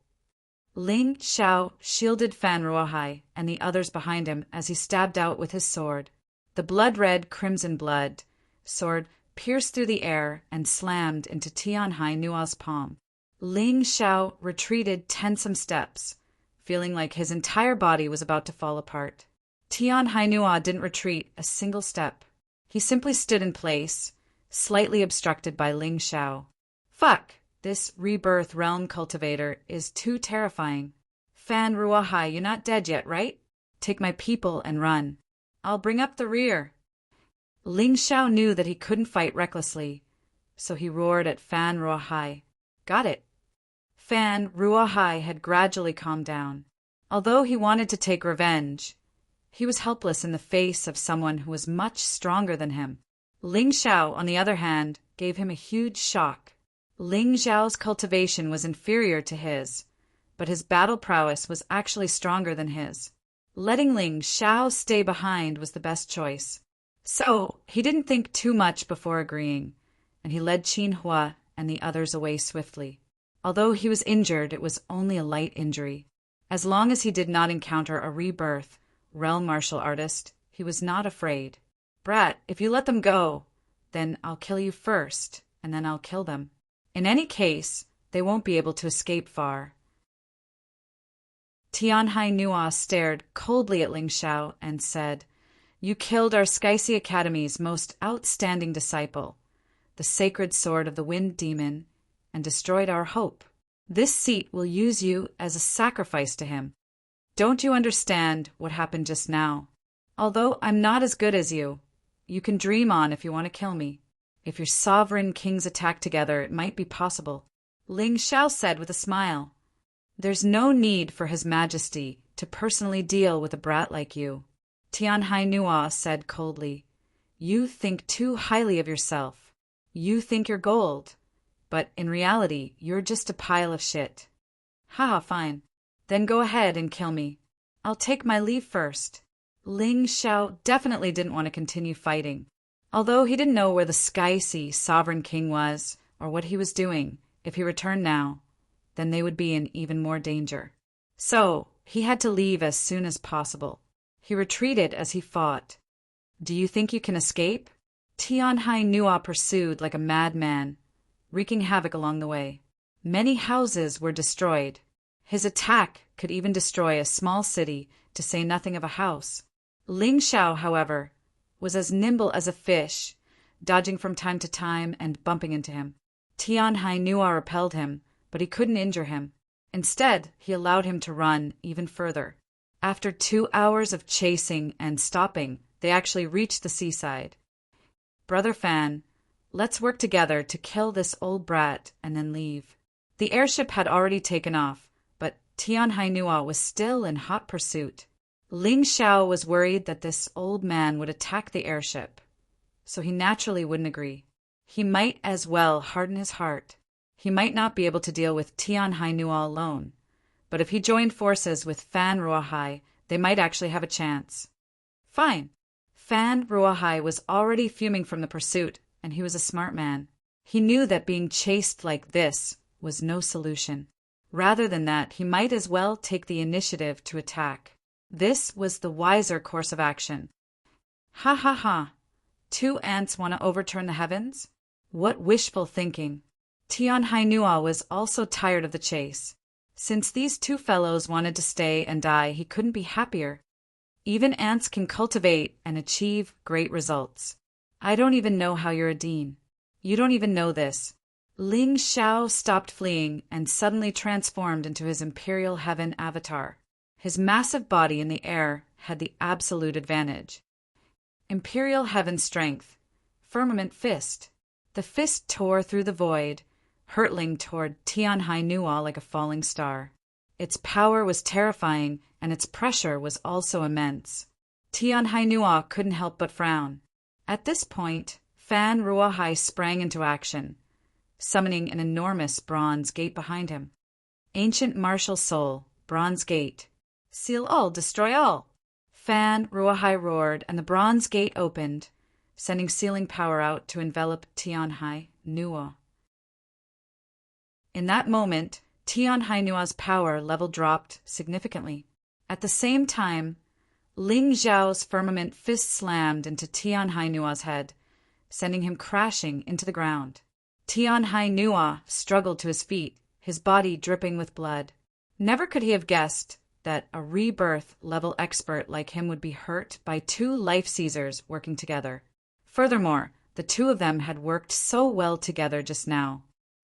Speaker 1: Ling Xiao shielded Fan Ruahai and the others behind him as he stabbed out with his sword. The blood-red crimson blood sword pierced through the air and slammed into Tianhai Nua's palm. Ling Xiao retreated 10 steps, feeling like his entire body was about to fall apart. Tianhai Nua didn't retreat a single step. He simply stood in place, slightly obstructed by Ling Xiao. Fuck! This rebirth realm cultivator is too terrifying. Fan Ruahai, you're not dead yet, right? Take my people and run. I'll bring up the rear. Ling Xiao knew that he couldn't fight recklessly, so he roared at Fan Ruahai. Got it. Fan Ruahai had gradually calmed down. Although he wanted to take revenge, he was helpless in the face of someone who was much stronger than him. Ling Xiao, on the other hand, gave him a huge shock. Ling Xiao's cultivation was inferior to his, but his battle prowess was actually stronger than his. Letting Ling Xiao stay behind was the best choice. So, he didn't think too much before agreeing, and he led Qin Hua and the others away swiftly. Although he was injured, it was only a light injury. As long as he did not encounter a rebirth realm martial artist, he was not afraid. Brat, if you let them go, then I'll kill you first, and then I'll kill them. In any case, they won't be able to escape far. Tianhai Nua stared coldly at Ling Xiao and said, You killed our Skycy Academy's most outstanding disciple, the sacred sword of the wind demon, and destroyed our hope. This seat will use you as a sacrifice to him. Don't you understand what happened just now? Although I'm not as good as you can dream on if you want to kill me. If your sovereign kings attack together, it might be possible. Ling Xiao said with a smile. There's no need for His Majesty to personally deal with a brat like you. Tianhai Nua said coldly. You think too highly of yourself. You think you're gold. But in reality, you're just a pile of shit. Haha, fine. Then go ahead and kill me. I'll take my leave first. Ling Xiao definitely didn't want to continue fighting. Although he didn't know where the Skycy Sovereign King was or what he was doing, if he returned now, then they would be in even more danger. So, he had to leave as soon as possible. He retreated as he fought. Do you think you can escape? Tianhai Nua pursued like a madman, wreaking havoc along the way. Many houses were destroyed. His attack could even destroy a small city, to say nothing of a house. Ling Xiao, however, was as nimble as a fish, dodging from time to time and bumping into him. Tianhai Nua repelled him, but he couldn't injure him. Instead, he allowed him to run even further. After 2 hours of chasing and stopping, they actually reached the seaside. Brother Fan, let's work together to kill this old brat and then leave. The airship had already taken off, but Tianhai Nua was still in hot pursuit. Ling Xiao was worried that this old man would attack the airship, so he naturally wouldn't agree. He might as well harden his heart. He might not be able to deal with Tianhai Nua alone, but if he joined forces with Fan Ruahai, they might actually have a chance. Fine. Fan Ruahai was already fuming from the pursuit, and he was a smart man. He knew that being chased like this was no solution. Rather than that, he might as well take the initiative to attack. This was the wiser course of action. Ha ha ha! 2 ants want to overturn the heavens? What wishful thinking! Tianhainua was also tired of the chase. Since these 2 fellows wanted to stay and die, he couldn't be happier. Even ants can cultivate and achieve great results. I don't even know how you're a dean. You don't even know this. Ling Xiao stopped fleeing and suddenly transformed into his Imperial Heaven avatar. His massive body in the air had the absolute advantage. Imperial Heaven strength. Firmament fist. The fist tore through the void, hurtling toward Tianhainua like a falling star. Its power was terrifying, and its pressure was also immense. Tianhainua couldn't help but frown. At this point, Fan Ruahai sprang into action, summoning an enormous bronze gate behind him. Ancient martial soul, bronze gate. Seal all, destroy all. Fan Ruahai roared, and the bronze gate opened, sending sealing power out to envelop Tianhainua. In that moment, Tianhainua's power level dropped significantly. At the same time, Ling Xiao's firmament fist slammed into Tianhainua's head, sending him crashing into the ground. Tianhainua struggled to his feet, his body dripping with blood. Never could he have guessed that a rebirth-level expert like him would be hurt by 2 life-seizers working together. Furthermore, the 2 of them had worked so well together just now.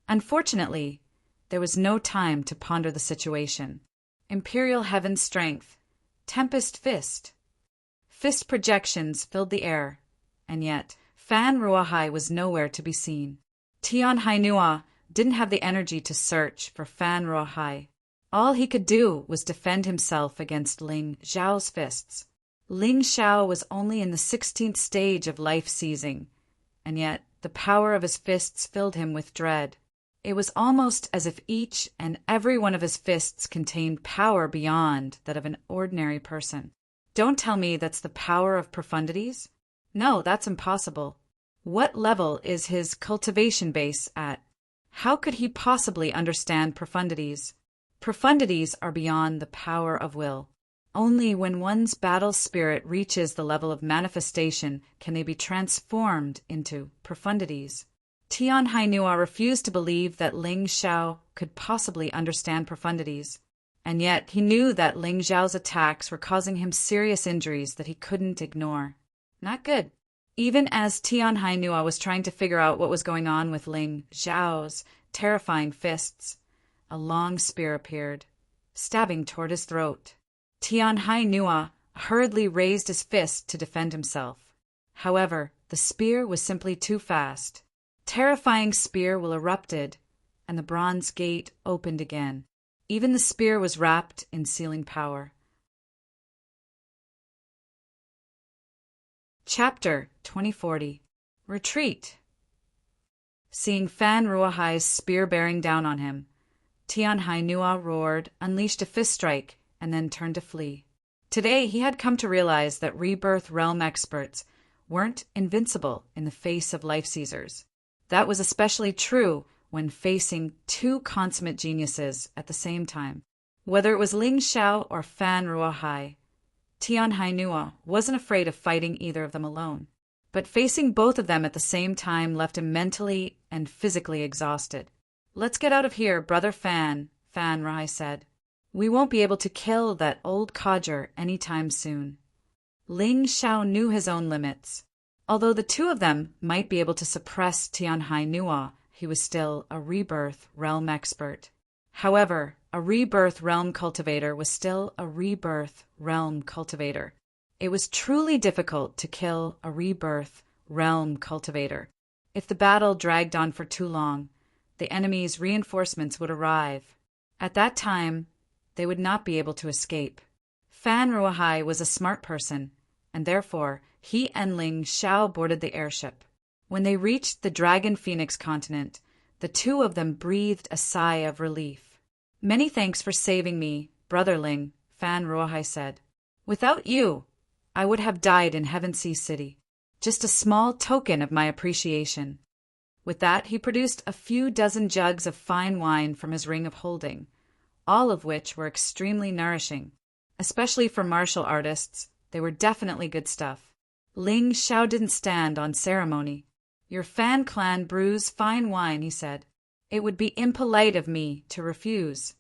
Speaker 1: Unfortunately, there was no time to ponder the situation. Imperial Heaven strength. Tempest fist. Fist projections filled the air, and yet Fan Ruahai was nowhere to be seen. Tianhainua didn't have the energy to search for Fan Ruahai. All he could do was defend himself against Ling Xiao's fists. Ling Xiao was only in the 16th stage of life-seizing, and yet the power of his fists filled him with dread. It was almost as if each and every one of his fists contained power beyond that of an ordinary person. Don't tell me that's the power of profundities? No, that's impossible. What level is his cultivation base at? How could he possibly understand profundities? Profundities are beyond the power of will. Only when one's battle spirit reaches the level of manifestation can they be transformed into profundities. Tianhainua refused to believe that Ling Xiao could possibly understand profundities, and yet he knew that Ling Xiao's attacks were causing him serious injuries that he couldn't ignore. Not good. Even as Tianhainua was trying to figure out what was going on with Ling Xiao's terrifying fists, a long spear appeared, stabbing toward his throat. Tianhainua hurriedly raised his fist to defend himself. However, the spear was simply too fast. Terrifying spear will erupted, and the bronze gate opened again. Even the spear was wrapped in sealing power. Chapter 2040. Retreat. Seeing Fan Ruahai's spear bearing down on him, Tianhainua roared, unleashed a fist strike, and then turned to flee. Today he had come to realize that rebirth realm experts weren't invincible in the face of life-seizers. That was especially true when facing 2 consummate geniuses at the same time. Whether it was Ling Xiao or Fan Ruahai, Tianhainua wasn't afraid of fighting either of them alone. But facing both of them at the same time left him mentally and physically exhausted. "Let's get out of here, brother Fan," Fan Ruahai said. "We won't be able to kill that old codger any time soon." Ling Xiao knew his own limits. Although the 2 of them might be able to suppress Tianhainua, he was still a rebirth realm expert. However, a rebirth realm cultivator was still a rebirth realm cultivator. It was truly difficult to kill a rebirth realm cultivator. If the battle dragged on for too long, the enemy's reinforcements would arrive. At that time, they would not be able to escape. Fan Ruahai was a smart person, and therefore he and Ling Xiao boarded the airship. When they reached the Dragon Phoenix continent, the 2 of them breathed a sigh of relief. "Many thanks for saving me, brother Ling," Fan Ruahai said. Without you, I would have died in Heaven Sea City. Just a small token of my appreciation." With that, he produced a few dozen jugs of fine wine from his ring of holding, all of which were extremely nourishing. Especially for martial artists, they were definitely good stuff. Ling Xiao didn't stand on ceremony. "Your Fan clan brews fine wine," he said. "It would be impolite of me to refuse."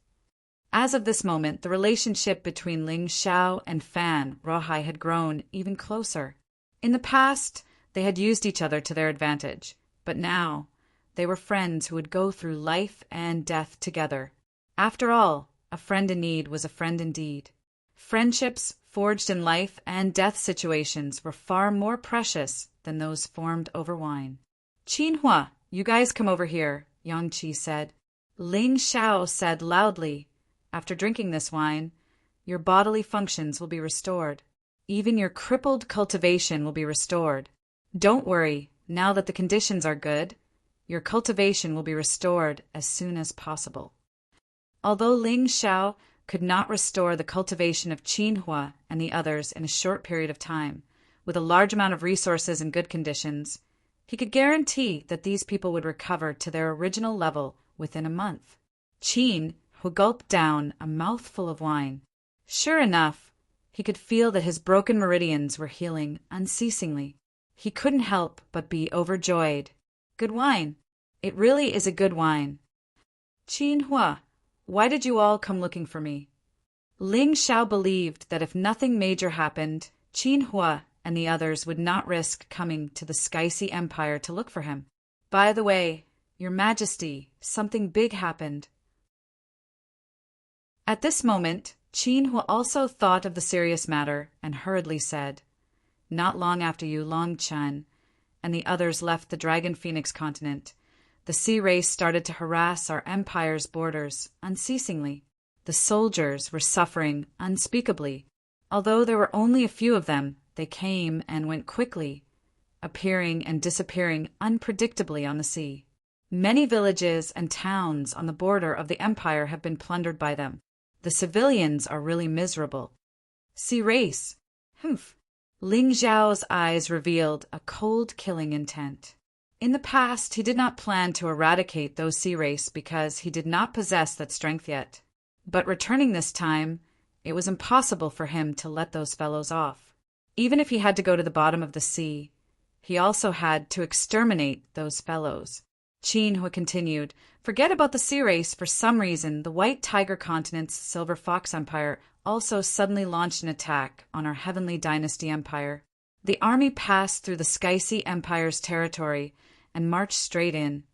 Speaker 1: As of this moment, the relationship between Ling Xiao and Fan Rohai had grown even closer. In the past, they had used each other to their advantage, but now they were friends who would go through life and death together. After all, a friend in need was a friend indeed. Friendships forged in life and death situations were far more precious than those formed over wine. "Qinhua, you guys come over here," Yang Qi said. Ling Xiao said loudly, "After drinking this wine, your bodily functions will be restored. Even your crippled cultivation will be restored. Don't worry, now that the conditions are good, your cultivation will be restored as soon as possible." Although Ling Xiao could not restore the cultivation of Qinhua and the others in a short period of time, with a large amount of resources and good conditions, he could guarantee that these people would recover to their original level within a month. Qin, who gulped down a mouthful of wine. Sure enough, he could feel that his broken meridians were healing unceasingly. He couldn't help but be overjoyed. "Good wine. It really is a good wine." "Qinhua, why did you all come looking for me?" Ling Xiao believed that if nothing major happened, Qinhua and the others would not risk coming to the Skycy Empire to look for him. "By the way, Your Majesty, something big happened." At this moment, Qinhua also thought of the serious matter and hurriedly said, "Not long after you, Long Chen, and the others left the Dragon Phoenix continent, the sea race started to harass our empire's borders unceasingly. The soldiers were suffering unspeakably. Although there were only a few of them, they came and went quickly, appearing and disappearing unpredictably on the sea. Many villages and towns on the border of the empire have been plundered by them. The civilians are really miserable." "Sea race? Humph." Ling Xiao's eyes revealed a cold, killing intent. In the past, he did not plan to eradicate those sea race because he did not possess that strength yet. But returning this time, it was impossible for him to let those fellows off. Even if he had to go to the bottom of the sea, he also had to exterminate those fellows. Qinhua continued, "Forget about the sea race. For some reason, the White Tiger Continent's Silver Fox Empire also suddenly launched an attack on our Heavenly Dynasty Empire. The army passed through the Skycy Empire's territory and marched straight in,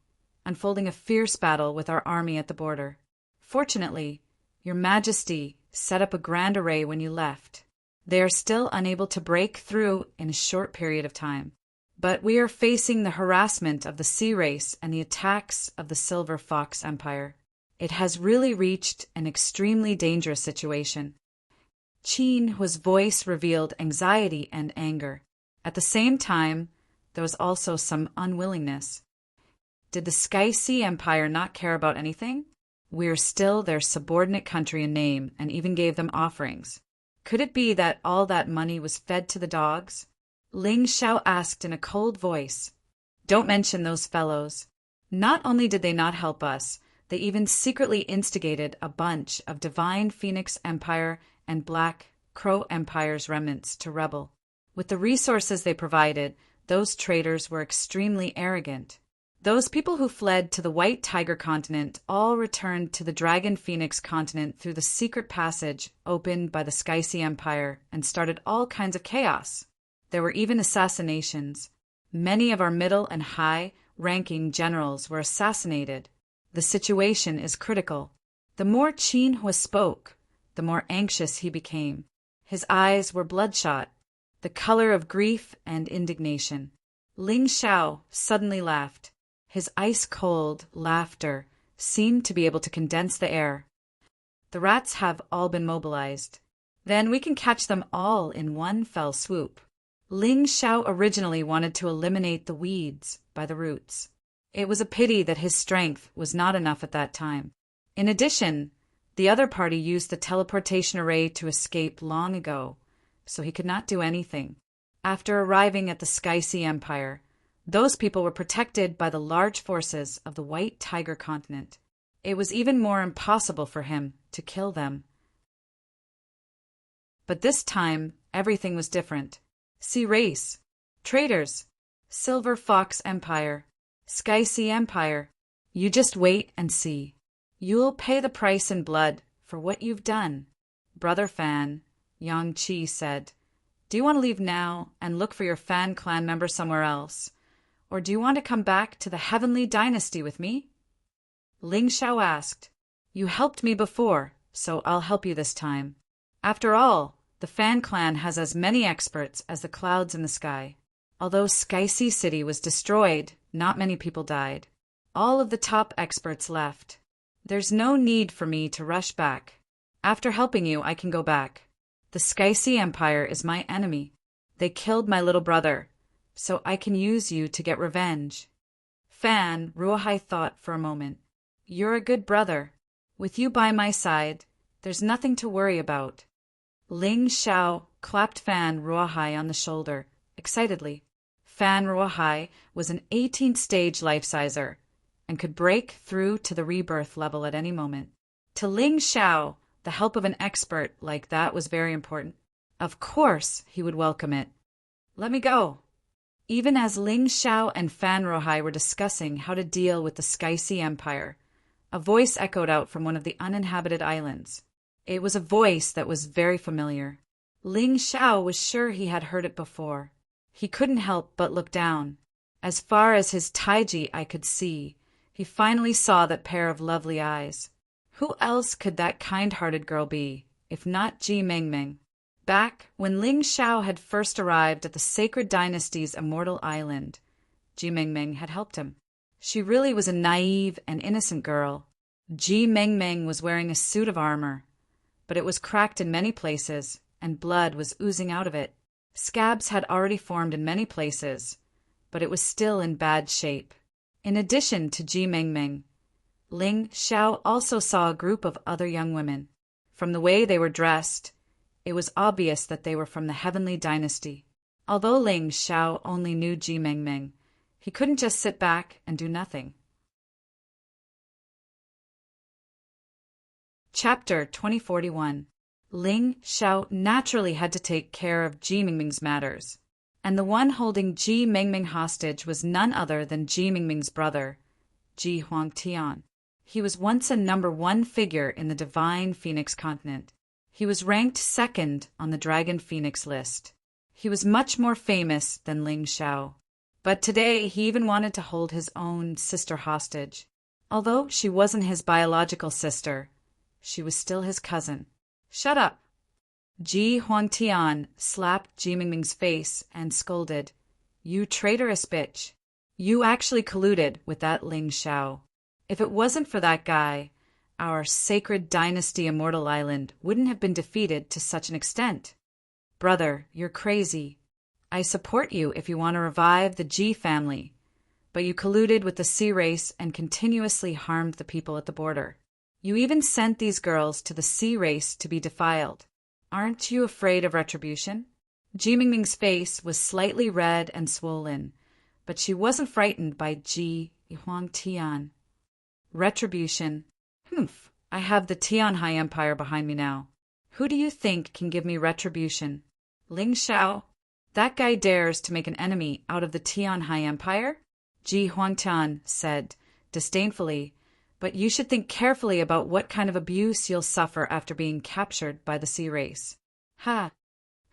Speaker 1: unfolding a fierce battle with our army at the border. Fortunately, Your Majesty set up a grand array when you left. They are still unable to break through in a short period of time. But we are facing the harassment of the sea race and the attacks of the Silver Fox Empire. It has really reached an extremely dangerous situation." Qinhua's voice revealed anxiety and anger. At the same time, there was also some unwillingness. Did the Skycy Empire not care about anything? We are still their subordinate country in name and even gave them offerings. Could it be that all that money was fed to the dogs? Ling Xiao asked in a cold voice. "Don't mention those fellows. Not only did they not help us, they even secretly instigated a bunch of Divine Phoenix Empire and Black Crow Empire's remnants to rebel. With the resources they provided, those traitors were extremely arrogant. Those people who fled to the White Tiger Continent all returned to the Dragon Phoenix Continent through the secret passage opened by the Skycy Empire and started all kinds of chaos. There were even assassinations. Many of our middle and high-ranking generals were assassinated. The situation is critical." The more Qinhua spoke, the more anxious he became. His eyes were bloodshot, the color of grief and indignation. Ling Xiao suddenly laughed. His ice-cold laughter seemed to be able to condense the air. "The rats have all been mobilized. Then we can catch them all in one fell swoop." Ling Xiao originally wanted to eliminate the weeds by the roots. It was a pity that his strength was not enough at that time. In addition, the other party used the teleportation array to escape long ago, so he could not do anything. After arriving at the Sky Sea Empire, those people were protected by the large forces of the White Tiger continent. It was even more impossible for him to kill them. But this time, everything was different. Sea Race, Traders, Silver Fox Empire, Sky Sea Empire. You just wait and see. You'll pay the price in blood for what you've done. Brother Fan, Yang Chi said, do you want to leave now and look for your Fan clan member somewhere else? Or do you want to come back to the Heavenly Dynasty with me? Ling Xiao asked, you helped me before, so I'll help you this time. After all, the Fan clan has as many experts as the clouds in the sky. Although Sky Sea City was destroyed, not many people died. All of the top experts left. There's no need for me to rush back. After helping you, I can go back. The Sky Sea Empire is my enemy. They killed my little brother, so I can use you to get revenge. Fan Ruohai thought for a moment. You're a good brother. With you by my side, there's nothing to worry about. Ling Xiao clapped Fan Ruohai on the shoulder, excitedly. Fan Ruohai was an 18th stage life-sizer and could break through to the rebirth level at any moment. To Ling Xiao, the help of an expert like that was very important. Of course, he would welcome it. Let me go. Even as Ling Xiao and Fan Ruohai were discussing how to deal with the Sky Sea Empire, a voice echoed out from one of the uninhabited islands. It was a voice that was very familiar. Ling Xiao was sure he had heard it before. He couldn't help but look down. As far as his taiji eye could see, he finally saw that pair of lovely eyes. Who else could that kind-hearted girl be, if not Ji Mengmeng? Back when Ling Xiao had first arrived at the Sacred Dynasty's immortal island, Ji Mengmeng had helped him. She really was a naive and innocent girl. Ji Mengmeng was wearing a suit of armor, but it was cracked in many places, and blood was oozing out of it. Scabs had already formed in many places, but it was still in bad shape. In addition to Ji Mengmeng, Ling Xiao also saw a group of other young women. From the way they were dressed, it was obvious that they were from the Heavenly Dynasty. Although Ling Xiao only knew Ji Mengmeng, he couldn't just sit back and do nothing. Chapter 2041. Ling Xiao naturally had to take care of Ji Mengmeng's matters, and the one holding Ji Mengmeng hostage was none other than Ji Mengmeng's brother, Ji Huangtian. He was once a #1 figure in the Divine Phoenix continent. He was ranked 2nd on the Dragon Phoenix list. He was much more famous than Ling Xiao, but today he even wanted to hold his own sister hostage. Although she wasn't his biological sister, she was still his cousin. Shut up! Ji Huangtian slapped Ji Mengmeng's face and scolded, You traitorous bitch! You actually colluded with that Ling Xiao. If it wasn't for that guy, our Sacred Dynasty Immortal Island wouldn't have been defeated to such an extent. Brother, you're crazy. I support you if you want to revive the Ji family, but you colluded with the Sea Race and continuously harmed the people at the border. You even sent these girls to the Sea Race to be defiled. Aren't you afraid of retribution? Ji Mengmeng's face was slightly red and swollen, but she wasn't frightened by Ji Huangtian. Retribution. Humph, I have the Tianhai Empire behind me now. Who do you think can give me retribution? Ling Xiao? That guy dares to make an enemy out of the Tianhai Empire? Ji Huangtian said disdainfully, but you should think carefully about what kind of abuse you'll suffer after being captured by the Sea Race. Ha!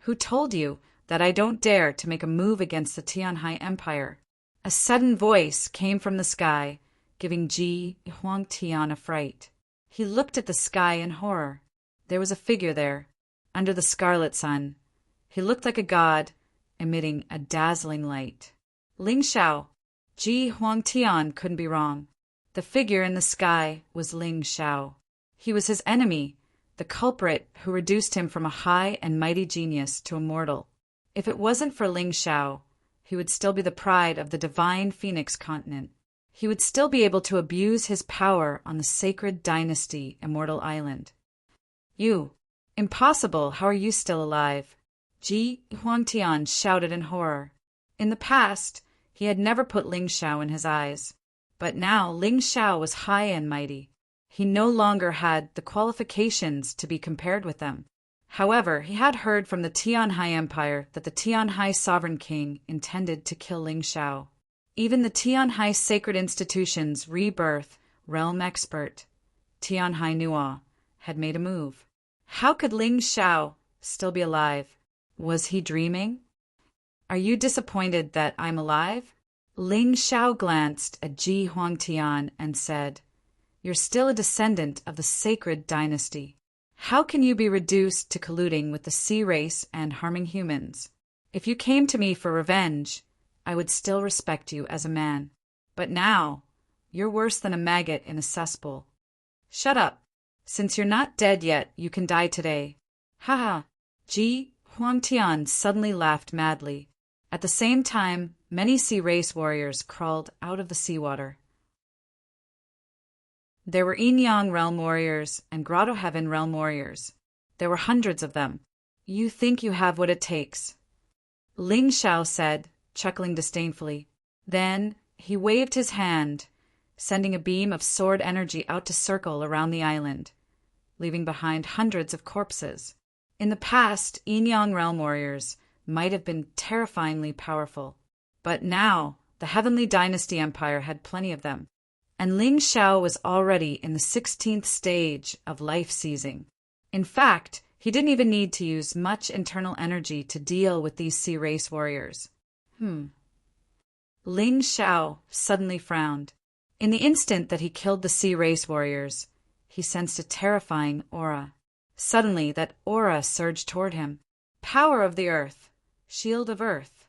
Speaker 1: Who told you that I don't dare to make a move against the Tianhai Empire? A sudden voice came from the sky, giving Ji Huangtian a fright. He looked at the sky in horror. There was a figure there, under the scarlet sun. He looked like a god, emitting a dazzling light. Ling Xiao. Ji Huangtian couldn't be wrong. The figure in the sky was Ling Xiao. He was his enemy, the culprit who reduced him from a high and mighty genius to a mortal. If it wasn't for Ling Xiao, he would still be the pride of the Divine Phoenix continent. He would still be able to abuse his power on the Sacred Dynasty Immortal Island. You. Impossible, how are you still alive? Ji Huangtian shouted in horror. In the past, he had never put Ling Xiao in his eyes. But now Ling Xiao was high and mighty. He no longer had the qualifications to be compared with them. However, he had heard from the Tianhai Empire that the Tianhai Sovereign King intended to kill Ling Xiao. Even the Tianhai Sacred Institution's rebirth realm expert, Tianhai Nua, had made a move. How could Ling Xiao still be alive? Was he dreaming? Are you disappointed that I'm alive? Ling Xiao glanced at Ji Huangtian and said, "You're still a descendant of the sacred dynasty. How can you be reduced to colluding with the sea race and harming humans? If you came to me for revenge, I would still respect you as a man. But now, you're worse than a maggot in a cesspool. Shut up. Since you're not dead yet, you can die today." Ha ha! Ji Huangtian suddenly laughed madly. At the same time, many sea race warriors crawled out of the seawater. There were Yin Yang realm warriors and Grotto Heaven realm warriors. There were hundreds of them. "You think you have what it takes," Ling Xiao said, chuckling disdainfully. Then he waved his hand, sending a beam of sword energy out to circle around the island, leaving behind hundreds of corpses. In the past, Yin Yang realm warriors might have been terrifyingly powerful, but now the Heavenly Dynasty Empire had plenty of them. And Ling Xiao was already in the 16th stage of life seizing. In fact, he didn't even need to use much internal energy to deal with these sea race warriors. Ling Xiao suddenly frowned. In the instant that he killed the sea race warriors, he sensed a terrifying aura. Suddenly, that aura surged toward him. "Power of the earth, shield of earth."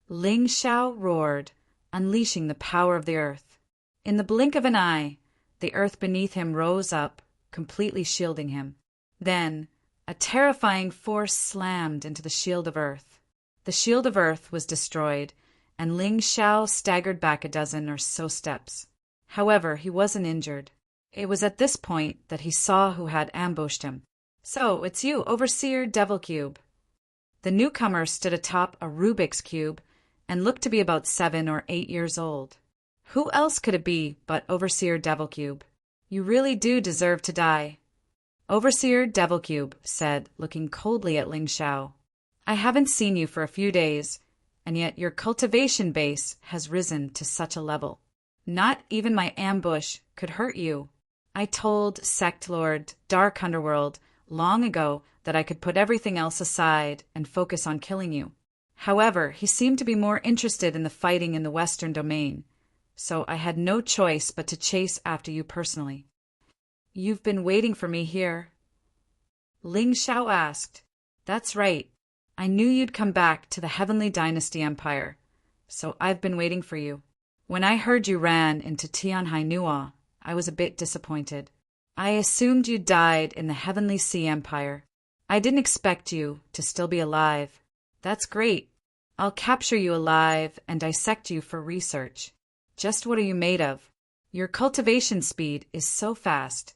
Speaker 1: Ling Xiao roared, unleashing the power of the earth. In the blink of an eye, the earth beneath him rose up, completely shielding him. Then, a terrifying force slammed into the shield of earth. The shield of earth was destroyed, and Ling Xiao staggered back a dozen or so steps. However, he wasn't injured. It was at this point that he saw who had ambushed him. "So, it's you, Overseer Devil Cube." The newcomer stood atop a Rubik's Cube and looked to be about 7 or 8 years old. Who else could it be but Overseer Devil Cube? "You really do deserve to die," Overseer Devil Cube said, looking coldly at Ling Xiao. "I haven't seen you for a few days, and yet your cultivation base has risen to such a level. Not even my ambush could hurt you. I told Sect Lord Dark Underworld long ago that I could put everything else aside and focus on killing you. However, he seemed to be more interested in the fighting in the Western Domain, so I had no choice but to chase after you personally." "You've been waiting for me here?" Ling Xiao asked. "That's right. I knew you'd come back to the Heavenly Dynasty Empire, so I've been waiting for you. When I heard you ran into Tianhai Nua, I was a bit disappointed. I assumed you died in the Heavenly Sea Empire. I didn't expect you to still be alive. That's great. I'll capture you alive and dissect you for research. Just what are you made of? Your cultivation speed is so fast."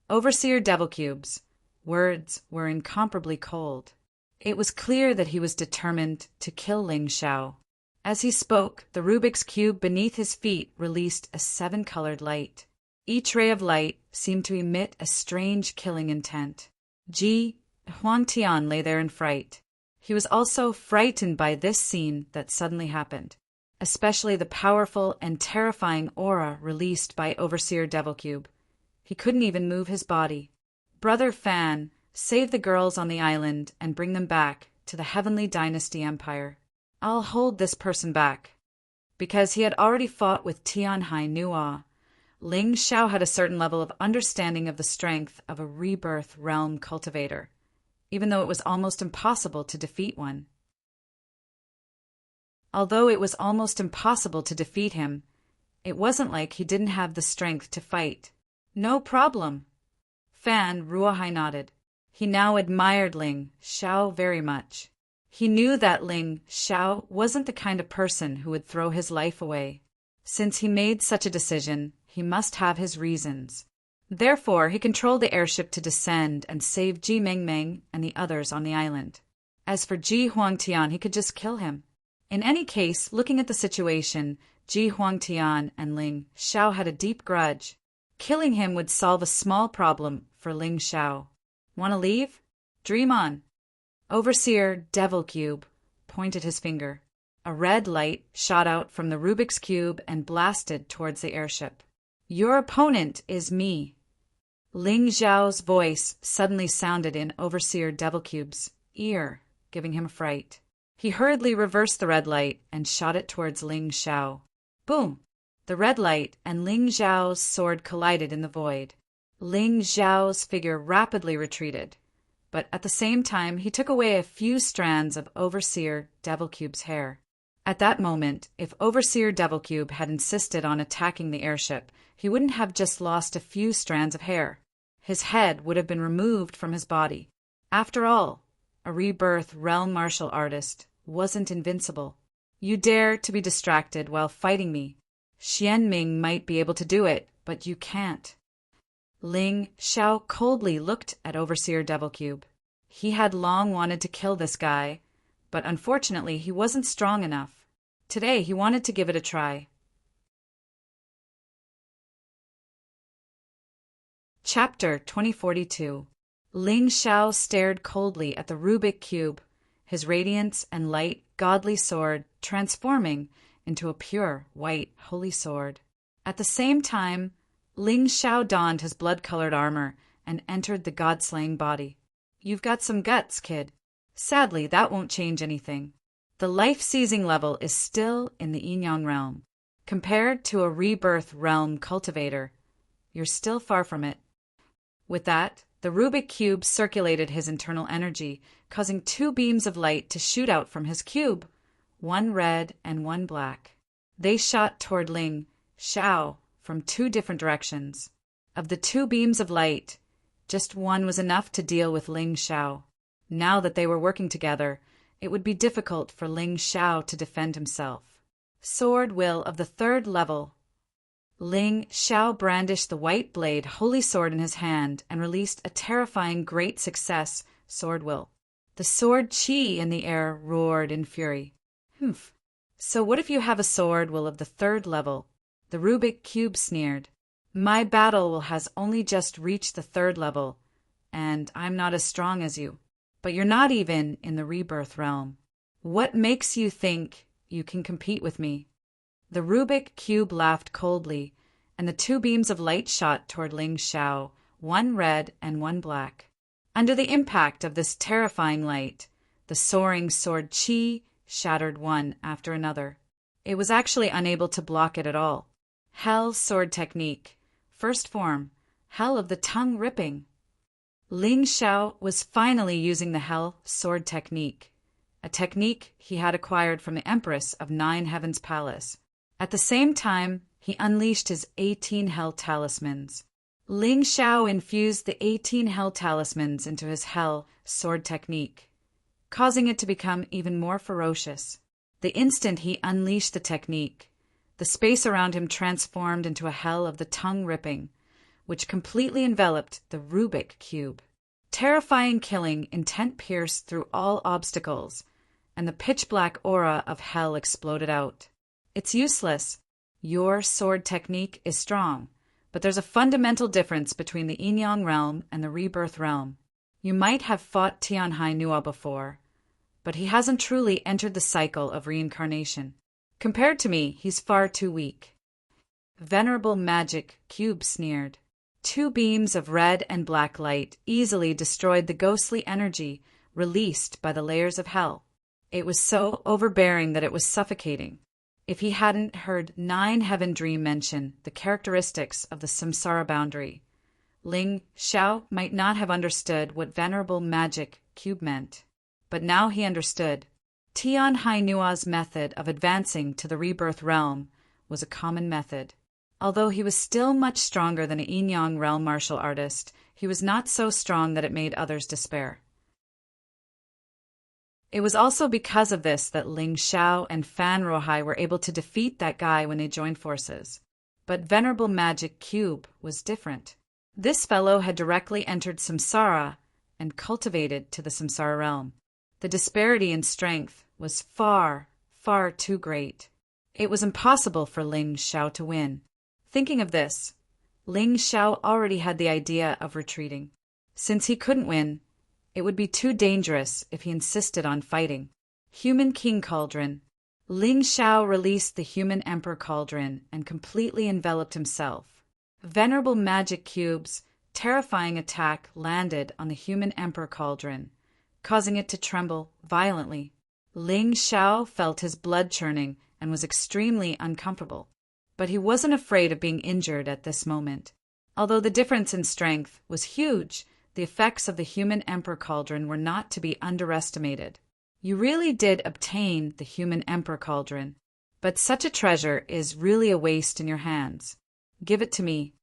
Speaker 1: Overseer Devil Cube's words were incomparably cold. It was clear that he was determined to kill Ling Xiao. As he spoke, the Rubik's Cube beneath his feet released a 7-colored light. Each ray of light seemed to emit a strange killing intent. Ji Huangtian lay there in fright. He was also frightened by this scene that suddenly happened, especially the powerful and terrifying aura released by Overseer Devil Cube. He couldn't even move his body. "Brother Fan, save the girls on the island and bring them back to the Heavenly Dynasty Empire. I'll hold this person back." Because he had already fought with Tianhai Nua, Ling Xiao had a certain level of understanding of the strength of a rebirth realm cultivator, even though it was almost impossible to defeat one. Although it was almost impossible to defeat him, it wasn't like he didn't have the strength to fight. "No problem." Fan Ruohai nodded. He now admired Ling Xiao very much. He knew that Ling Xiao wasn't the kind of person who would throw his life away. Since he made such a decision, he must have his reasons. Therefore, he controlled the airship to descend and save Ji Mengmeng and the others on the island. As for Ji Huangtian, he could just kill him. In any case, looking at the situation, Ji Huangtian and Ling Xiao had a deep grudge. Killing him would solve a small problem for Ling Xiao. Want to leave? Dream on. Overseer Devil Cube pointed his finger. A red light shot out from the Rubik's Cube and blasted towards the airship. Your opponent is me. Ling Xiao's voice suddenly sounded in Overseer Devil Cube's ear, giving him a fright. He hurriedly reversed the red light and shot it towards Ling Xiao. Boom! The red light and Ling Xiao's sword collided in the void. Ling Xiao's figure rapidly retreated, but at the same time he took away a few strands of Overseer Devil Cube's hair. At that moment, if Overseer Devil Cube had insisted on attacking the airship, he wouldn't have just lost a few strands of hair. His head would have been removed from his body. After all, a rebirth realm martial artist wasn't invincible. You dare to be distracted while fighting me. Xianming might be able to do it, but you can't. Ling Xiao coldly looked at Overseer Devil Cube. He had long wanted to kill this guy, but unfortunately he wasn't strong enough. Today he wanted to give it a try. Chapter 2042. Ling Xiao stared coldly at the Rubik Cube, his radiance and light godly sword transforming into a pure white holy sword. At the same time, Ling Xiao donned his blood-colored armor and entered the god-slaying body. You've got some guts, kid. Sadly, that won't change anything. The life-seizing level is still in the Yin-Yang realm. Compared to a rebirth realm cultivator, you're still far from it. With that, the Rubik Cube circulated his internal energy, causing two beams of light to shoot out from his cube, one red and one black. They shot toward Ling Xiao from two different directions. Of the two beams of light, just one was enough to deal with Ling Xiao. Now that they were working together, it would be difficult for Ling Xiao to defend himself. Sword Will of the third level. Ling Xiao brandished the white blade holy sword in his hand and released a terrifying great success sword will. The sword chi in the air roared in fury. Humph. So what if you have a sword will of the third level? The Rubik Cube sneered. My battle will has only just reached the third level, and I'm not as strong as you. But you're not even in the rebirth realm. What makes you think you can compete with me? The Rubik Cube laughed coldly, and the two beams of light shot toward Ling Xiao, one red and one black. Under the impact of this terrifying light, the soaring sword chi shattered one after another. It was actually unable to block it at all. Hell sword technique. First form, Hell of the tongue ripping. Ling Xiao was finally using the Hell sword technique, a technique he had acquired from the Empress of Nine Heavens Palace. At the same time, he unleashed his 18 Hell talismans. Ling Xiao infused the 18 Hell talismans into his Hell sword technique, causing it to become even more ferocious. The instant he unleashed the technique, the space around him transformed into a Hell of the tongue ripping, which completely enveloped the Rubik Cube. Terrifying killing intent pierced through all obstacles, and the pitch-black aura of Hell exploded out. It's useless. Your sword technique is strong, but there's a fundamental difference between the Yin-Yang realm and the rebirth realm. You might have fought Tianhai Nua before, but he hasn't truly entered the cycle of reincarnation. Compared to me, he's far too weak. Venerable Magic Cube sneered. Two beams of red and black light easily destroyed the ghostly energy released by the layers of Hell. It was so overbearing that it was suffocating. If he hadn't heard Nine Heaven Dream mention the characteristics of the samsara boundary, Ling Xiao might not have understood what Venerable Magic Cube meant. But now he understood. Tianhai Nua's method of advancing to the rebirth realm was a common method. Although he was still much stronger than a Yin-Yang realm martial artist, he was not so strong that it made others despair. It was also because of this that Ling Xiao and Fan Rohai were able to defeat that guy when they joined forces. But Venerable Magic Cube was different. This fellow had directly entered samsara and cultivated to the samsara realm. The disparity in strength was far, far too great. It was impossible for Ling Xiao to win. Thinking of this, Ling Xiao already had the idea of retreating. Since he couldn't win, it would be too dangerous if he insisted on fighting. Human King Cauldron. Ling Xiao released the Human Emperor Cauldron and completely enveloped himself. Venerable magic cubes, terrifying attack landed on the Human Emperor Cauldron, causing it to tremble violently. Ling Xiao felt his blood churning and was extremely uncomfortable. But he wasn't afraid of being injured at this moment. Although the difference in strength was huge, the effects of the Human Emperor Cauldron were not to be underestimated. You really did obtain the Human Emperor Cauldron, but such a treasure is really a waste in your hands. Give it to me.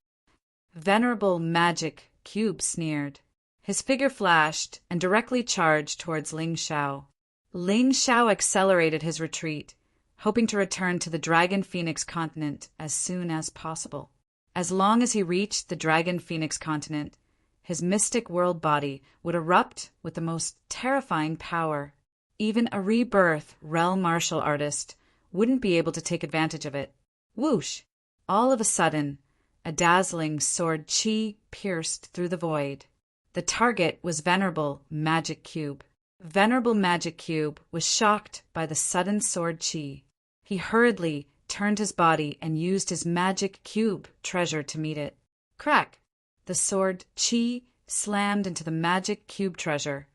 Speaker 1: Venerable Magic Cube sneered. His figure flashed and directly charged towards Ling Xiao. Ling Xiao accelerated his retreat, hoping to return to the Dragon Phoenix continent as soon as possible. As long as he reached the Dragon Phoenix continent, his mystic world body would erupt with the most terrifying power. Even a rebirth realm martial artist wouldn't be able to take advantage of it. Whoosh! All of a sudden, a dazzling sword chi pierced through the void. The target was Venerable Magic Cube. Venerable Magic Cube was shocked by the sudden sword chi. He hurriedly turned his body and used his Magic Cube treasure to meet it. Crack! The sword chi slammed into the Magic Cube treasure,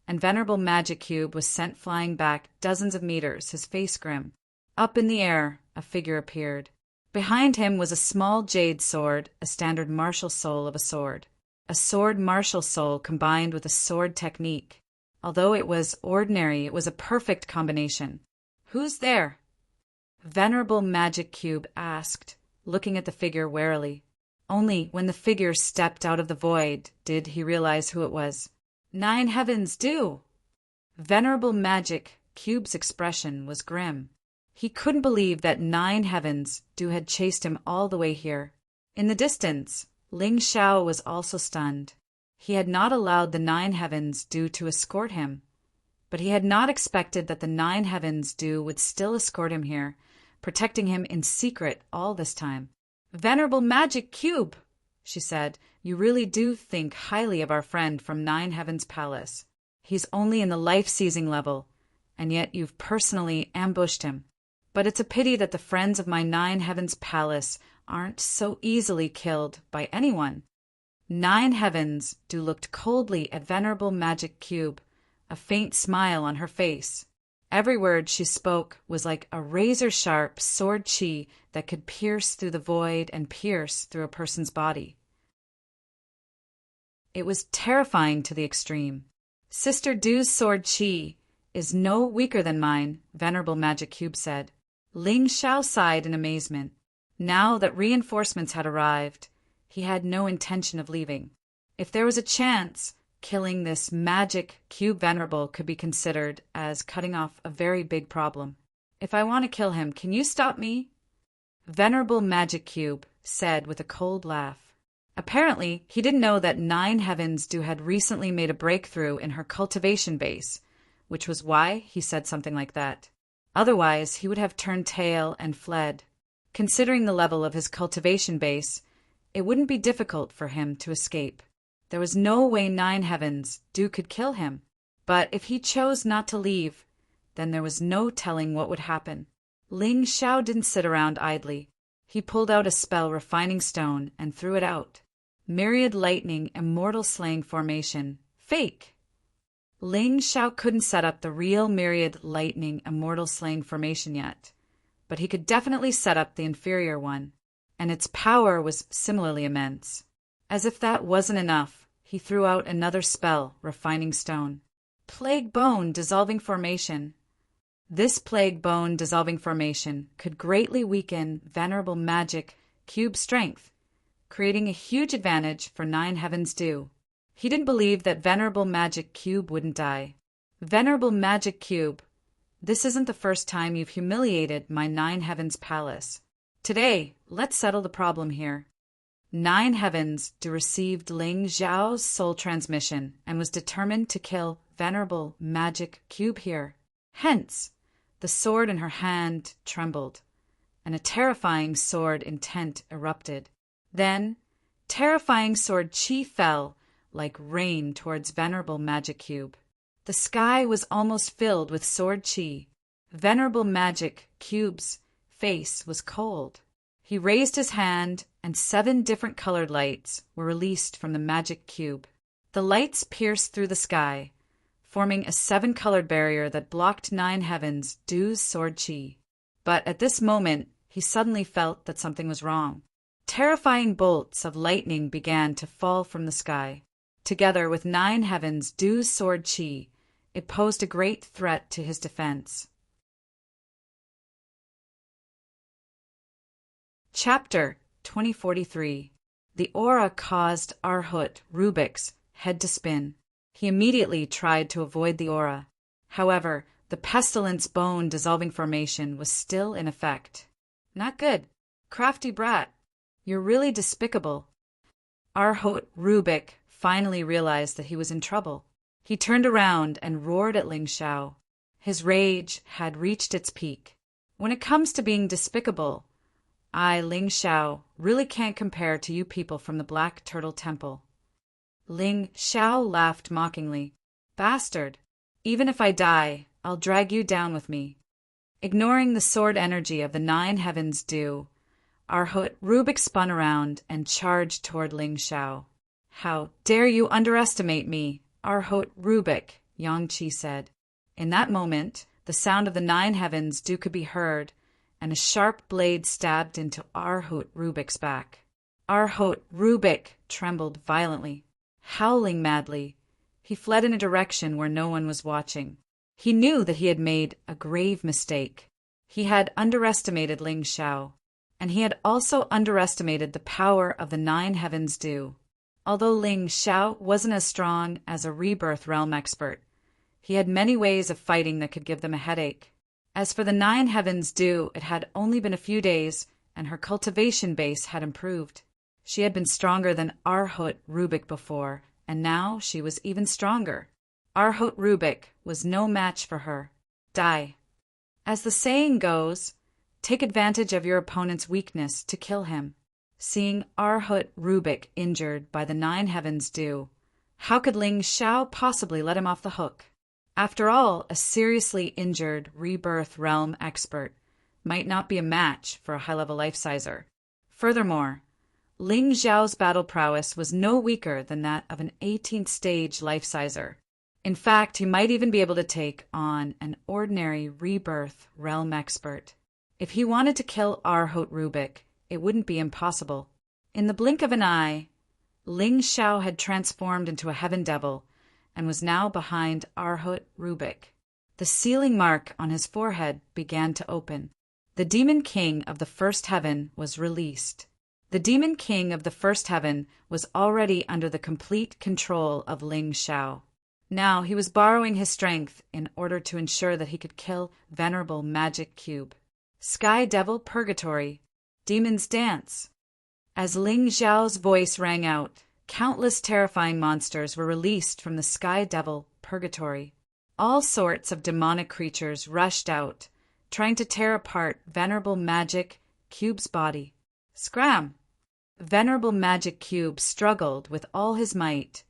Speaker 1: and Venerable Magic Cube was sent flying back dozens of meters, his face grim. Up in the air, a figure appeared. Behind him was a small jade sword, a standard martial soul of a sword. A sword martial soul combined with a sword technique. Although it was ordinary, it was a perfect combination. Who's there? Venerable Magic Cube asked, looking at the figure warily. Only when the figure stepped out of the void did he realize who it was. Nine heavens do! Venerable Magic Cube's expression was grim. He couldn't believe that Nine Heavens do had chased him all the way here. In the distance, Ling Xiao was also stunned. He had not allowed the Nine Heavens do to escort him, but he had not expected that the Nine Heavens do would still escort him here, protecting him in secret all this time. Venerable Magic Cube, she said, you really do think highly of our friend from Nine Heavens Palace. He's only in the life-seizing level, and yet you've personally ambushed him. But it's a pity that the friends of my Nine Heavens Palace aren't so easily killed by anyone. Nine Heavens do looked coldly at Venerable Magic Cube, a faint smile on her face. Every word she spoke was like a razor-sharp sword chi that could pierce through the void and pierce through a person's body. It was terrifying to the extreme. Sister Du's sword chi is no weaker than mine, Venerable Magic Cube said. Ling Xiao sighed in amazement. Now that reinforcements had arrived, he had no intention of leaving. If there was a chance, killing this Magic Cube Venerable could be considered as cutting off a very big problem. If I want to kill him, can you stop me? Venerable Magic Cube said with a cold laugh. Apparently, he didn't know that Nine Heavens do had recently made a breakthrough in her cultivation base, which was why he said something like that. Otherwise, he would have turned tail and fled. Considering the level of his cultivation base, it wouldn't be difficult for him to escape. There was no way Nine Heavens do could kill him. But if he chose not to leave, then there was no telling what would happen. Ling Xiao didn't sit around idly. He pulled out a spell refining stone and threw it out. Myriad Lightning Immortal Slaying Formation. Fake! Ling Xiao couldn't set up the real Myriad Lightning Immortal Slaying Formation yet, but he could definitely set up the inferior one, and its power was similarly immense. As if that wasn't enough, he threw out another spell, Refining Stone. Plague Bone Dissolving Formation. This Plague Bone Dissolving Formation could greatly weaken Venerable Magic Cube strength, creating a huge advantage for Nine Heavens do. He didn't believe that Venerable Magic Cube wouldn't die. Venerable Magic Cube, this isn't the first time you've humiliated my Nine Heavens Palace. Today, let's settle the problem here. Nine Heavens received Ling Xiao's soul transmission and was determined to kill Venerable Magic Cube here. Hence, the sword in her hand trembled, and a terrifying sword intent erupted. Then, terrifying sword chi fell like rain towards Venerable Magic Cube. The sky was almost filled with sword chi. Venerable Magic Cube's face was cold. He raised his hand, and 7 different colored lights were released from the magic cube. The lights pierced through the sky, forming a 7-colored barrier that blocked Nine Heavens' sword chi. But at this moment, he suddenly felt that something was wrong. Terrifying bolts of lightning began to fall from the sky. Together with Nine Heavens' sword chi, it posed a great threat to his defense. Chapter 2043. The aura caused Arhut Rubik's head to spin. He immediately tried to avoid the aura. However, the pestilence bone-dissolving formation was still in effect. Not good. Crafty brat. You're really despicable. Arhut Rubik finally realized that he was in trouble. He turned around and roared at Ling Xiao. His rage had reached its peak. When it comes to being despicable, I, Ling Xiao, really can't compare to you people from the Black Turtle Temple. Ling Xiao laughed mockingly. Bastard! Even if I die, I'll drag you down with me. Ignoring the sword energy of the Nine Heavens Arhut Rubik spun around and charged toward Ling Xiao. How dare you underestimate me, Arhut Rubik, Yang Qi said. In that moment, the sound of the Nine Heavens could be heard, and a sharp blade stabbed into Arhut Rubik's back. Arhut Rubik trembled violently. Howling madly, he fled in a direction where no one was watching. He knew that he had made a grave mistake. He had underestimated Ling Xiao, and he had also underestimated the power of the Nine Heavens Although Ling Xiao wasn't as strong as a rebirth realm expert, he had many ways of fighting that could give them a headache. As for the Nine Heavens it had only been a few days, and her cultivation base had improved. She had been stronger than Arhut Rubik before, and now she was even stronger. Arhut Rubik was no match for her. Die. As the saying goes, take advantage of your opponent's weakness to kill him. Seeing Arhut Rubik injured by the Nine Heavens how could Ling Xiao possibly let him off the hook? After all, a seriously injured rebirth realm expert might not be a match for a high-level life-sizer. Furthermore, Ling Xiao's battle prowess was no weaker than that of an 18th stage life-sizer. In fact, he might even be able to take on an ordinary rebirth realm expert. If he wanted to kill Arhut Rubik, it wouldn't be impossible. In the blink of an eye, Ling Xiao had transformed into a heaven devil and was now behind Arhut Rubik. The sealing mark on his forehead began to open. The Demon King of the First Heaven was released. The Demon King of the First Heaven was already under the complete control of Ling Xiao. Now he was borrowing his strength in order to ensure that he could kill Venerable Magic Cube. Sky Devil Purgatory, Demons Dance. As Ling Xiao's voice rang out, countless terrifying monsters were released from the Sky Devil Purgatory. All sorts of demonic creatures rushed out, trying to tear apart Venerable Magic Cube's body. Scram! Venerable Magic Cube struggled with all his might,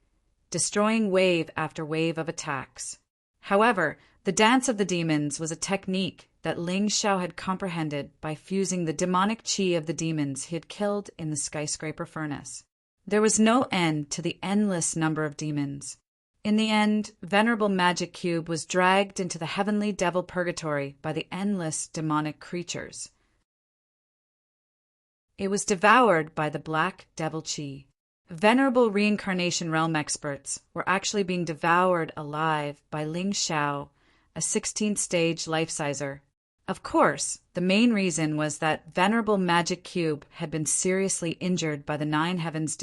Speaker 1: destroying wave after wave of attacks. However, the Dance of the Demons was a technique that Ling Xiao had comprehended by fusing the demonic chi of the demons he had killed in the skyscraper furnace. There was no end to the endless number of demons. In the end, Venerable Magic Cube was dragged into the heavenly devil purgatory by the endless demonic creatures. It was devoured by the black devil chi. Venerable reincarnation realm experts were actually being devoured alive by Ling Xiao, a 16th stage life-sizer. Of course, the main reason was that Venerable Magic Cube had been seriously injured by the Nine Heavens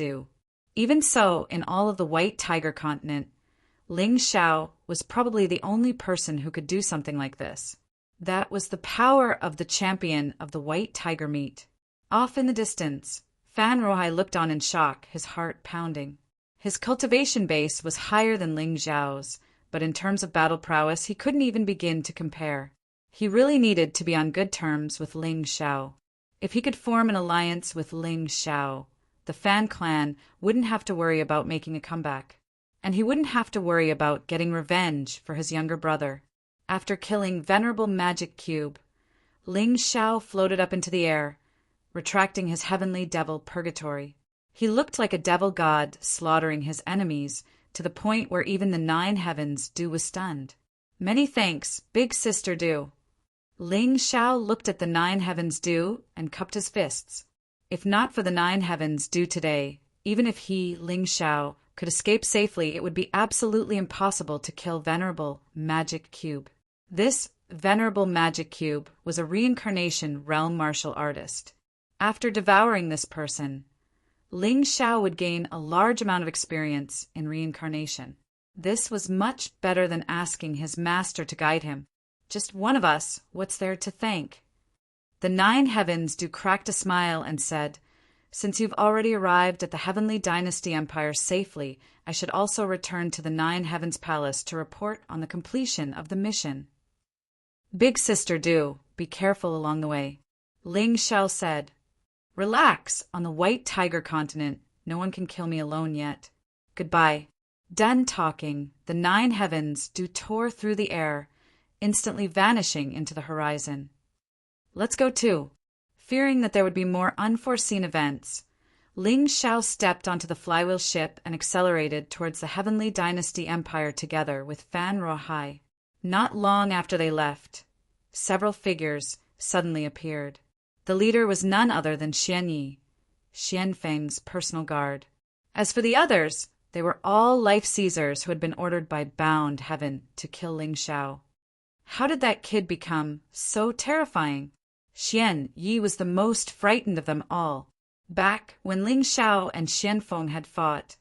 Speaker 1: Even so, in all of the White Tiger continent, Ling Xiao was probably the only person who could do something like this. That was the power of the champion of the White Tiger meat. Off in the distance, Fan Rohai looked on in shock, his heart pounding. His cultivation base was higher than Ling Xiao's, but in terms of battle prowess he couldn't even begin to compare. He really needed to be on good terms with Ling Xiao. If he could form an alliance with Ling Xiao, the Fan clan wouldn't have to worry about making a comeback. And he wouldn't have to worry about getting revenge for his younger brother. After killing Venerable Magic Cube, Ling Xiao floated up into the air, retracting his heavenly devil purgatory. He looked like a devil god slaughtering his enemies to the point where even the 9 heavens Du was stunned. Many thanks, big sister Du. Ling Xiao looked at the 9 heavens Du and cupped his fists. If not for the 9 heavens Du today, even if he, Ling Xiao, could escape safely, it would be absolutely impossible to kill Venerable Magic Cube. This Venerable Magic Cube was a reincarnation realm martial artist. After devouring this person, Ling Xiao would gain a large amount of experience in reincarnation. This was much better than asking his master to guide him. Just one of us, what's there to thank? The 9 heavens Du cracked a smile and said, "Since you've already arrived at the Heavenly Dynasty Empire safely, I should also return to the 9 heavens palace to report on the completion of the mission." "Big sister Du, be careful along the way," Ling Xiao said. "Relax, on the White Tiger continent, no one can kill me alone yet. Goodbye." Done talking, the 9 heavens Du tore through the air, instantly vanishing into the horizon. "Let's go too." Fearing that there would be more unforeseen events, Ling Xiao stepped onto the flywheel ship and accelerated towards the Heavenly Dynasty Empire together with Fan Rohai. Not long after they left, several figures suddenly appeared. The leader was none other than Xian Yi, Xian Feng's personal guard. As for the others, they were all life seizers who had been ordered by Bound Heaven to kill Ling Xiao. How did that kid become so terrifying? Xian Yi was the most frightened of them all. Back when Ling Xiao and Xian Feng had fought,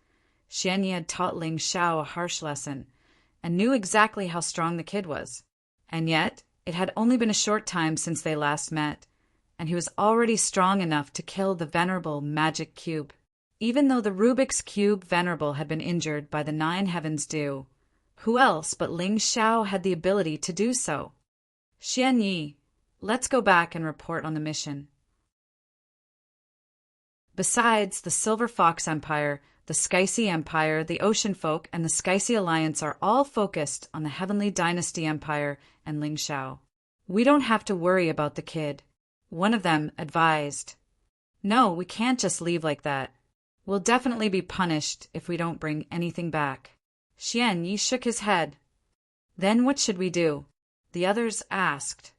Speaker 1: Xian Yi had taught Ling Xiao a harsh lesson and knew exactly how strong the kid was. And yet, it had only been a short time since they last met, and he was already strong enough to kill the Venerable Magic Cube. Even though the Rubik's Cube Venerable had been injured by the 9 heavens Du, who else but Ling Xiao had the ability to do so? "Xian Yi, let's go back and report on the mission." Besides, the Silver Fox Empire, the Skysea Empire, the Ocean Folk, and the Skysea Alliance are all focused on the Heavenly Dynasty Empire and Ling Xiao. "We don't have to worry about the kid," one of them advised. "No, we can't just leave like that. We'll definitely be punished if we don't bring anything back." Xian Yi shook his head. "Then what should we do?" the others asked.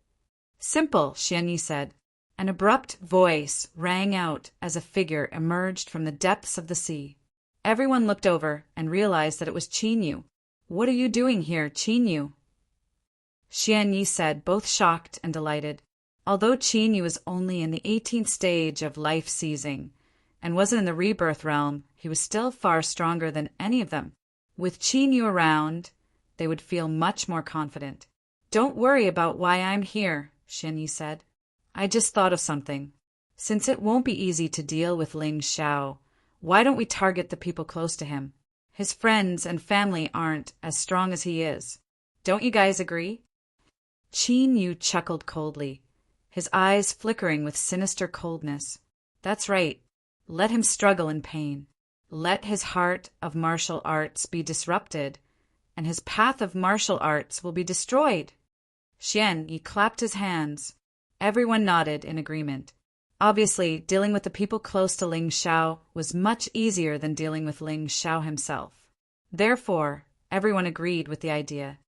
Speaker 1: "Simple," Xian Yi said. An abrupt voice rang out as a figure emerged from the depths of the sea. Everyone looked over and realized that it was Qin Yu. "What are you doing here, Qin Yu?" Xian Yi said, both shocked and delighted. Although Qin Yu was only in the 18th stage of life seizing and wasn't in the rebirth realm, he was still far stronger than any of them. With Qin Yu around, they would feel much more confident. "Don't worry about why I'm here," Xian Yi said. "I just thought of something. Since it won't be easy to deal with Ling Xiao, why don't we target the people close to him? His friends and family aren't as strong as he is. Don't you guys agree?" Qin Yu chuckled coldly, his eyes flickering with sinister coldness. "That's right. Let him struggle in pain. Let his heart of martial arts be disrupted, and his path of martial arts will be destroyed." Xian Yi clapped his hands. Everyone nodded in agreement. Obviously, dealing with the people close to Ling Xiao was much easier than dealing with Ling Xiao himself. Therefore, everyone agreed with the idea.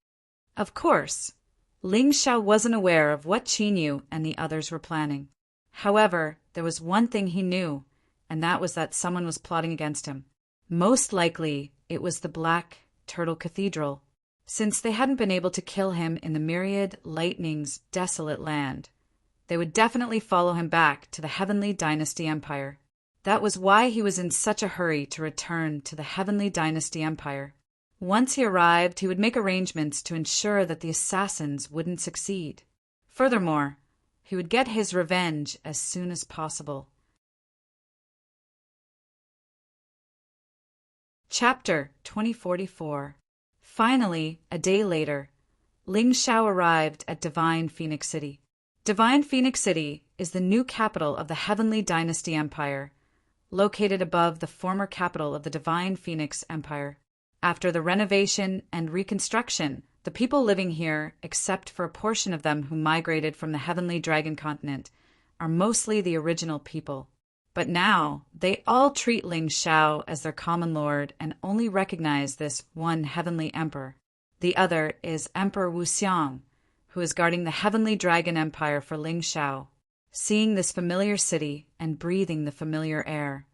Speaker 1: Of course, Ling Xiao wasn't aware of what Qin Yu and the others were planning. However, there was one thing he knew, and that was that someone was plotting against him. Most likely, it was the Black Turtle Cathedral, since they hadn't been able to kill him in the Myriad Lightning's desolate land. They would definitely follow him back to the Heavenly Dynasty Empire. That was why he was in such a hurry to return to the Heavenly Dynasty Empire. Once he arrived, he would make arrangements to ensure that the assassins wouldn't succeed. Furthermore, he would get his revenge as soon as possible. Chapter 2044. Finally, a day later, Ling Shao arrived at Divine Phoenix City. Divine Phoenix City is the new capital of the Heavenly Dynasty Empire, located above the former capital of the Divine Phoenix Empire. After the renovation and reconstruction, the people living here, except for a portion of them who migrated from the Heavenly Dragon Continent, are mostly the original people. But now, they all treat Ling Shao as their common lord and only recognize this one Heavenly Emperor. The other is Emperor Wuxiang, who is guarding the Heavenly Dragon Empire for Ling Shao. Seeing this familiar city and breathing the familiar air,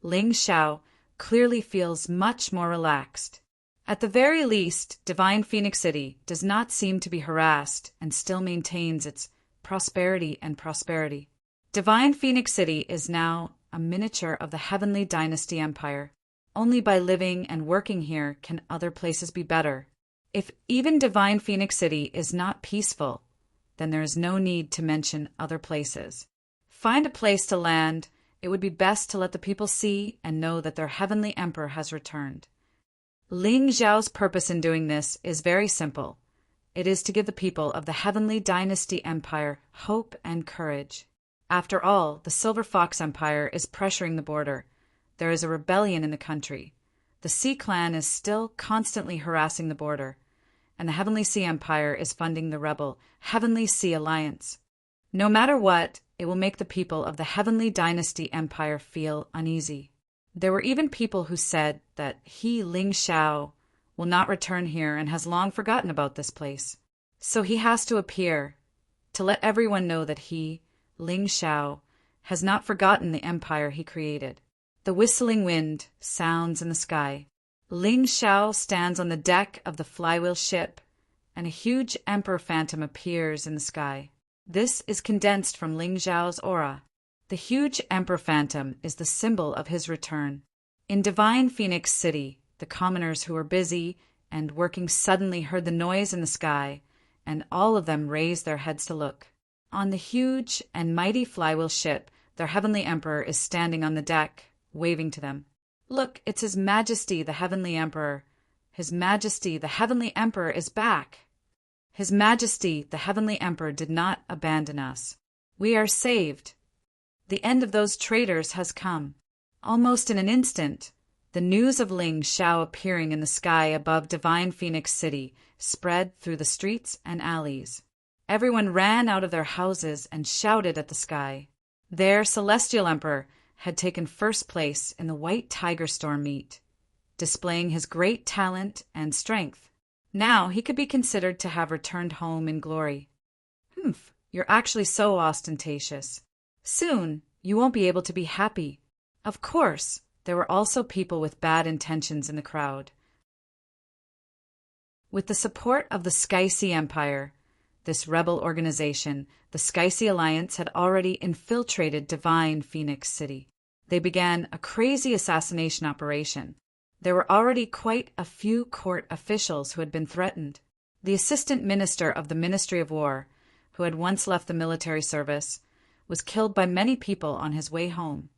Speaker 1: Ling Shao clearly feels much more relaxed. At the very least, Divine Phoenix City does not seem to be harassed and still maintains its prosperity. Divine Phoenix City is now a miniature of the Heavenly Dynasty Empire. Only by living and working here can other places be better. If even Divine Phoenix City is not peaceful, then there is no need to mention other places. Find a place to land. It would be best to let the people see and know that their Heavenly Emperor has returned. Ling Zhao's purpose in doing this is very simple. It is to give the people of the Heavenly Dynasty Empire hope and courage. After all, the Silver Fox Empire is pressuring the border. There is a rebellion in the country. The Sea Clan is still constantly harassing the border, and the Heavenly Sea Empire is funding the rebel Heavenly Sea Alliance. No matter what, it will make the people of the Heavenly Dynasty Empire feel uneasy. There were even people who said that he, Ling Shao, will not return here and has long forgotten about this place. So he has to appear to let everyone know that he, Ling Shao, has not forgotten the empire he created. The whistling wind sounds in the sky. Ling Shao stands on the deck of the flywheel ship, and a huge emperor phantom appears in the sky. This is condensed from Ling Zhao's aura. The huge emperor phantom is the symbol of his return. In Divine Phoenix City, the commoners who were busy and working suddenly heard the noise in the sky, and all of them raised their heads to look. On the huge and mighty flywheel ship, their Heavenly Emperor is standing on the deck, waving to them. Look, it's His Majesty, the Heavenly Emperor. His Majesty, the Heavenly Emperor, is back. His Majesty, the Heavenly Emperor, did not abandon us. We are saved. The end of those traitors has come. Almost in an instant, the news of Ling Shao appearing in the sky above Divine Phoenix City spread through the streets and alleys. Everyone ran out of their houses and shouted at the sky. Their Celestial Emperor had taken first place in the White Tiger Storm meet, displaying his great talent and strength. Now he could be considered to have returned home in glory. Humph, you're actually so ostentatious. Soon, you won't be able to be happy. Of course, there were also people with bad intentions in the crowd. With the support of the Sky Sea Empire, this rebel organization, the Sky Sea Alliance had already infiltrated Divine Phoenix City. They began a crazy assassination operation. There were already quite a few court officials who had been threatened. The assistant minister of the Ministry of War, who had once left the military service, was killed by many people on his way home,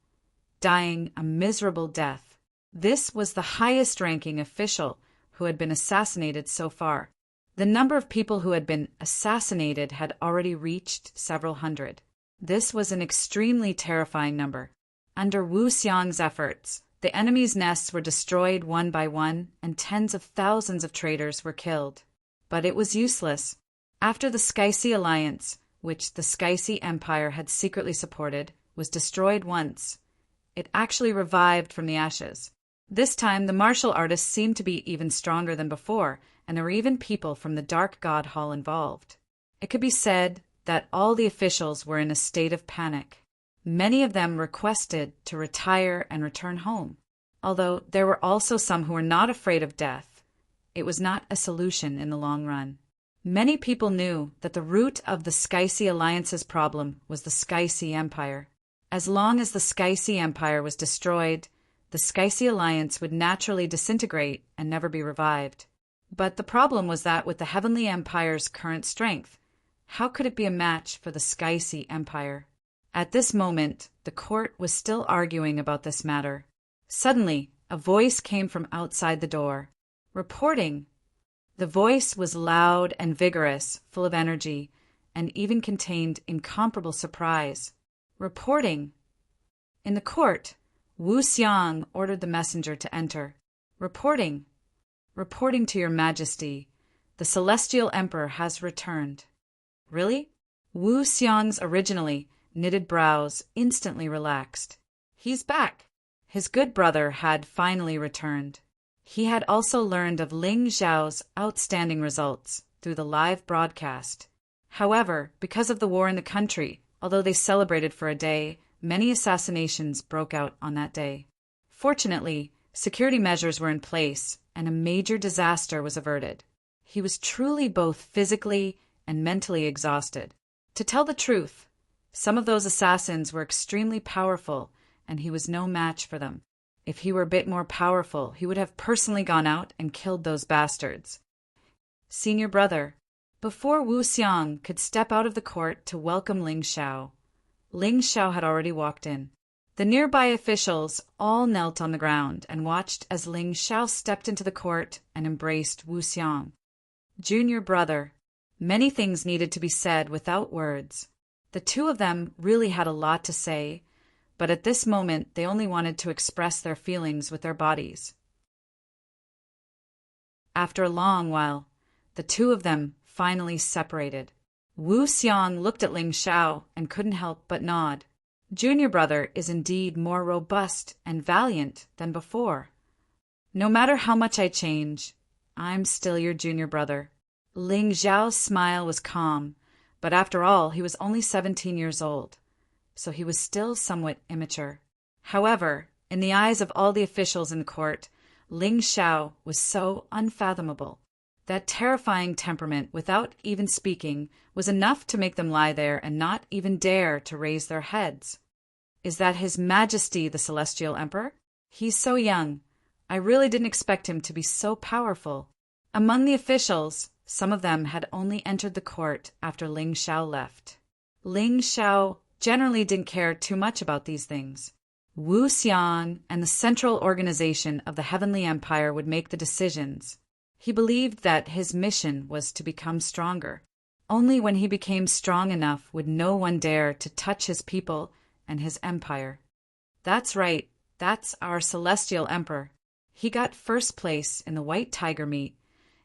Speaker 1: dying a miserable death. This was the highest-ranking official who had been assassinated so far. The number of people who had been assassinated had already reached several hundred. This was an extremely terrifying number. Under Wu Xiang's efforts, the enemy's nests were destroyed one by one, and tens of thousands of traitors were killed. But it was useless. After the Sky Sea Alliance, which the Sky Sea Empire had secretly supported, was destroyed once, it actually revived from the ashes. This time, the martial artists seemed to be even stronger than before, and there were even people from the Dark God Hall involved. It could be said that all the officials were in a state of panic. Many of them requested to retire and return home. Although there were also some who were not afraid of death, it was not a solution in the long run. Many people knew that the root of the Sky Sea Alliance's problem was the Sky Sea Empire. As long as the Sky Sea Empire was destroyed, the Sky Sea Alliance would naturally disintegrate and never be revived. But the problem was that with the Heavenly Empire's current strength, how could it be a match for the Sky Sea Empire? At this moment, the court was still arguing about this matter. Suddenly, a voice came from outside the door. Reporting. The voice was loud and vigorous, full of energy, and even contained incomparable surprise. Reporting. In the court, Wu Xiang ordered the messenger to enter. Reporting. Reporting to your majesty. The celestial emperor has returned. Really? Wu Xiang's originally knitted brows instantly relaxed. He's back. His good brother had finally returned. He had also learned of Ling Zhao's outstanding results through the live broadcast. However, because of the war in the country, although they celebrated for a day, many assassinations broke out on that day. Fortunately, security measures were in place, and a major disaster was averted. He was truly both physically and mentally exhausted. To tell the truth, some of those assassins were extremely powerful, and he was no match for them. If he were a bit more powerful, he would have personally gone out and killed those bastards. Senior brother. Before Wu Xiang could step out of the court to welcome Ling Xiao had already walked in. The nearby officials all knelt on the ground and watched as Ling Xiao stepped into the court and embraced Wu Xiang. Junior brother. Many things needed to be said without words. The two of them really had a lot to say, but at this moment they only wanted to express their feelings with their bodies. After a long while, the two of them finally separated. Wu Xiang looked at Ling Xiao and couldn't help but nod. Junior brother is indeed more robust and valiant than before. No matter how much I change, I'm still your junior brother. Ling Zhao's smile was calm, but after all, he was only 17 years old, so he was still somewhat immature. However, in the eyes of all the officials in the court, Ling Xiao was so unfathomable. That terrifying temperament, without even speaking, was enough to make them lie there and not even dare to raise their heads. Is that His Majesty the Celestial Emperor? He's so young. I really didn't expect him to be so powerful. Among the officials, some of them had only entered the court after Ling Xiao left. Ling Xiao generally didn't care too much about these things. Wu Xiang and the central organization of the Heavenly Empire would make the decisions. He believed that his mission was to become stronger. Only when he became strong enough would no one dare to touch his people and his empire. That's right, that's our Celestial Emperor. He got first place in the White Tiger meet,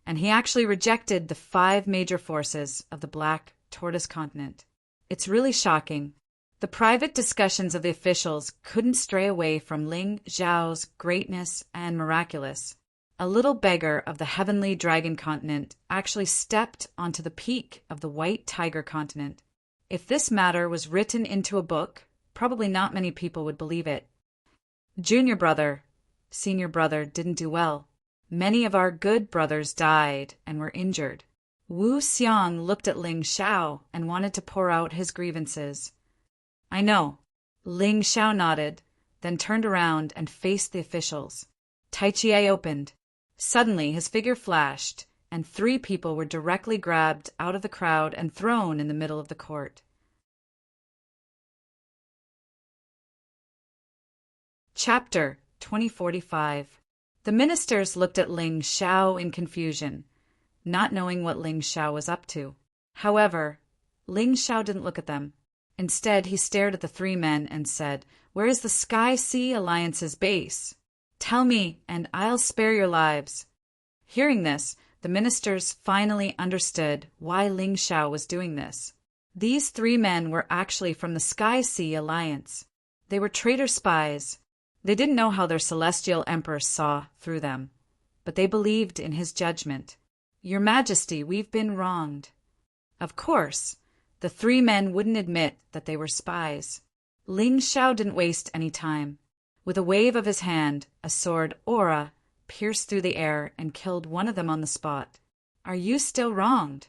Speaker 1: and he actually rejected the 5 major forces of the Black Tortoise continent. It's really shocking. The private discussions of the officials couldn't stray away from Ling Zhao's greatness and miraculous. A little beggar of the heavenly dragon continent actually stepped onto the peak of the White Tiger continent. If this matter was written into a book, probably not many people would believe it. Junior brother, senior brother didn't do well. Many of our good brothers died and were injured. Wu Xiang looked at Ling Xiao and wanted to pour out his grievances. I know. Ling Xiao nodded, then turned around and faced the officials. Tai Chi opened. Suddenly, his figure flashed, and 3 people were directly grabbed out of the crowd and thrown in the middle of the court. Chapter 2045. The ministers looked at Ling Xiao in confusion, not knowing what Ling Xiao was up to. However, Ling Xiao didn't look at them. Instead, he stared at the 3 men and said, "Where is the Sky-Sea Alliance's base? Tell me, and I'll spare your lives." Hearing this, the ministers finally understood why Ling Xiao was doing this. These 3 men were actually from the Sky-Sea Alliance. They were traitor spies. They didn't know how their celestial emperor saw through them, but they believed in his judgment. "Your Majesty, we've been wronged." Of course, the 3 men wouldn't admit that they were spies. Ling Xiao didn't waste any time. With a wave of his hand, a sword aura pierced through the air and killed one of them on the spot. "Are you still wronged?"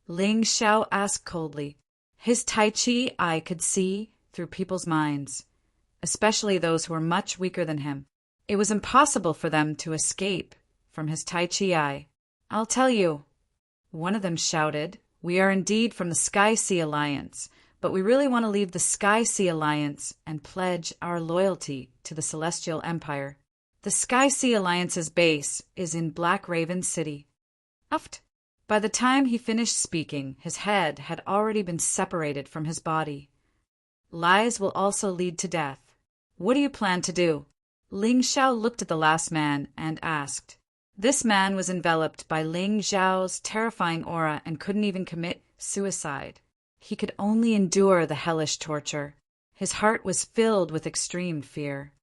Speaker 1: Ling Xiao asked coldly. His Tai Chi eye could see through people's minds, especially those who were much weaker than him. It was impossible for them to escape from his Tai Chi eye. "I'll tell you," one of them shouted. "We are indeed from the Sky-Sea Alliance, but we really want to leave the Sky-Sea Alliance and pledge our loyalty to the Celestial Empire." The The Sky-Sea Alliance's base is in Black Raven City. Uft. By the time he finished speaking, his head had already been separated from his body. Lies will also lead to death. What do you plan to do? Ling Xiao looked at the last man and asked. This man was enveloped by Ling Xiao's terrifying aura and couldn't even commit suicide. He could only endure the hellish torture. His heart was filled with extreme fear.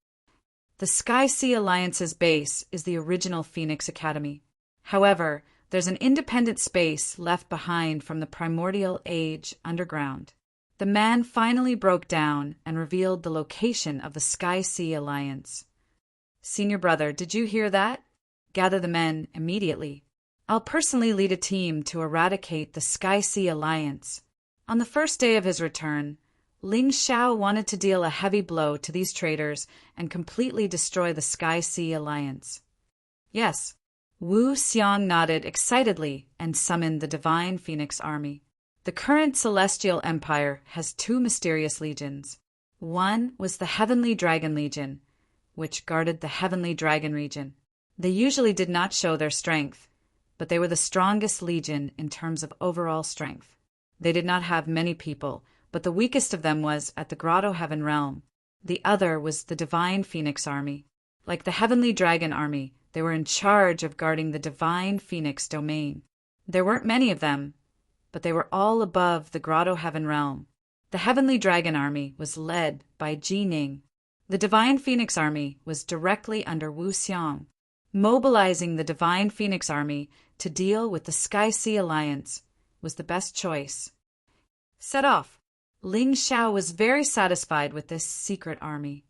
Speaker 1: The Sky-Sea Alliance's base is the original Phoenix Academy. However, there's an independent space left behind from the primordial age underground. The man finally broke down and revealed the location of the Sky-Sea Alliance. Senior brother, did you hear that? Gather the men immediately. I'll personally lead a team to eradicate the Sky-Sea Alliance. On the first day of his return, Ling Xiao wanted to deal a heavy blow to these traitors and completely destroy the Sky-Sea Alliance. Yes, Wu Xiang nodded excitedly and summoned the Divine Phoenix Army. The current Celestial Empire has two mysterious legions. One was the Heavenly Dragon Legion, which guarded the Heavenly Dragon region. They usually did not show their strength, but they were the strongest legion in terms of overall strength. They did not have many people, but the weakest of them was at the Grotto Heaven realm. The other was the Divine Phoenix Army. Like the Heavenly Dragon Army, they were in charge of guarding the Divine Phoenix domain. There weren't many of them, but they were all above the Grotto Heaven realm. The Heavenly Dragon Army was led by Ji Ning. The Divine Phoenix Army was directly under Wu Xiang. Mobilizing the Divine Phoenix Army to deal with the Sky-Sea Alliance was the best choice. Set off. Ling Xiao was very satisfied with this secret army.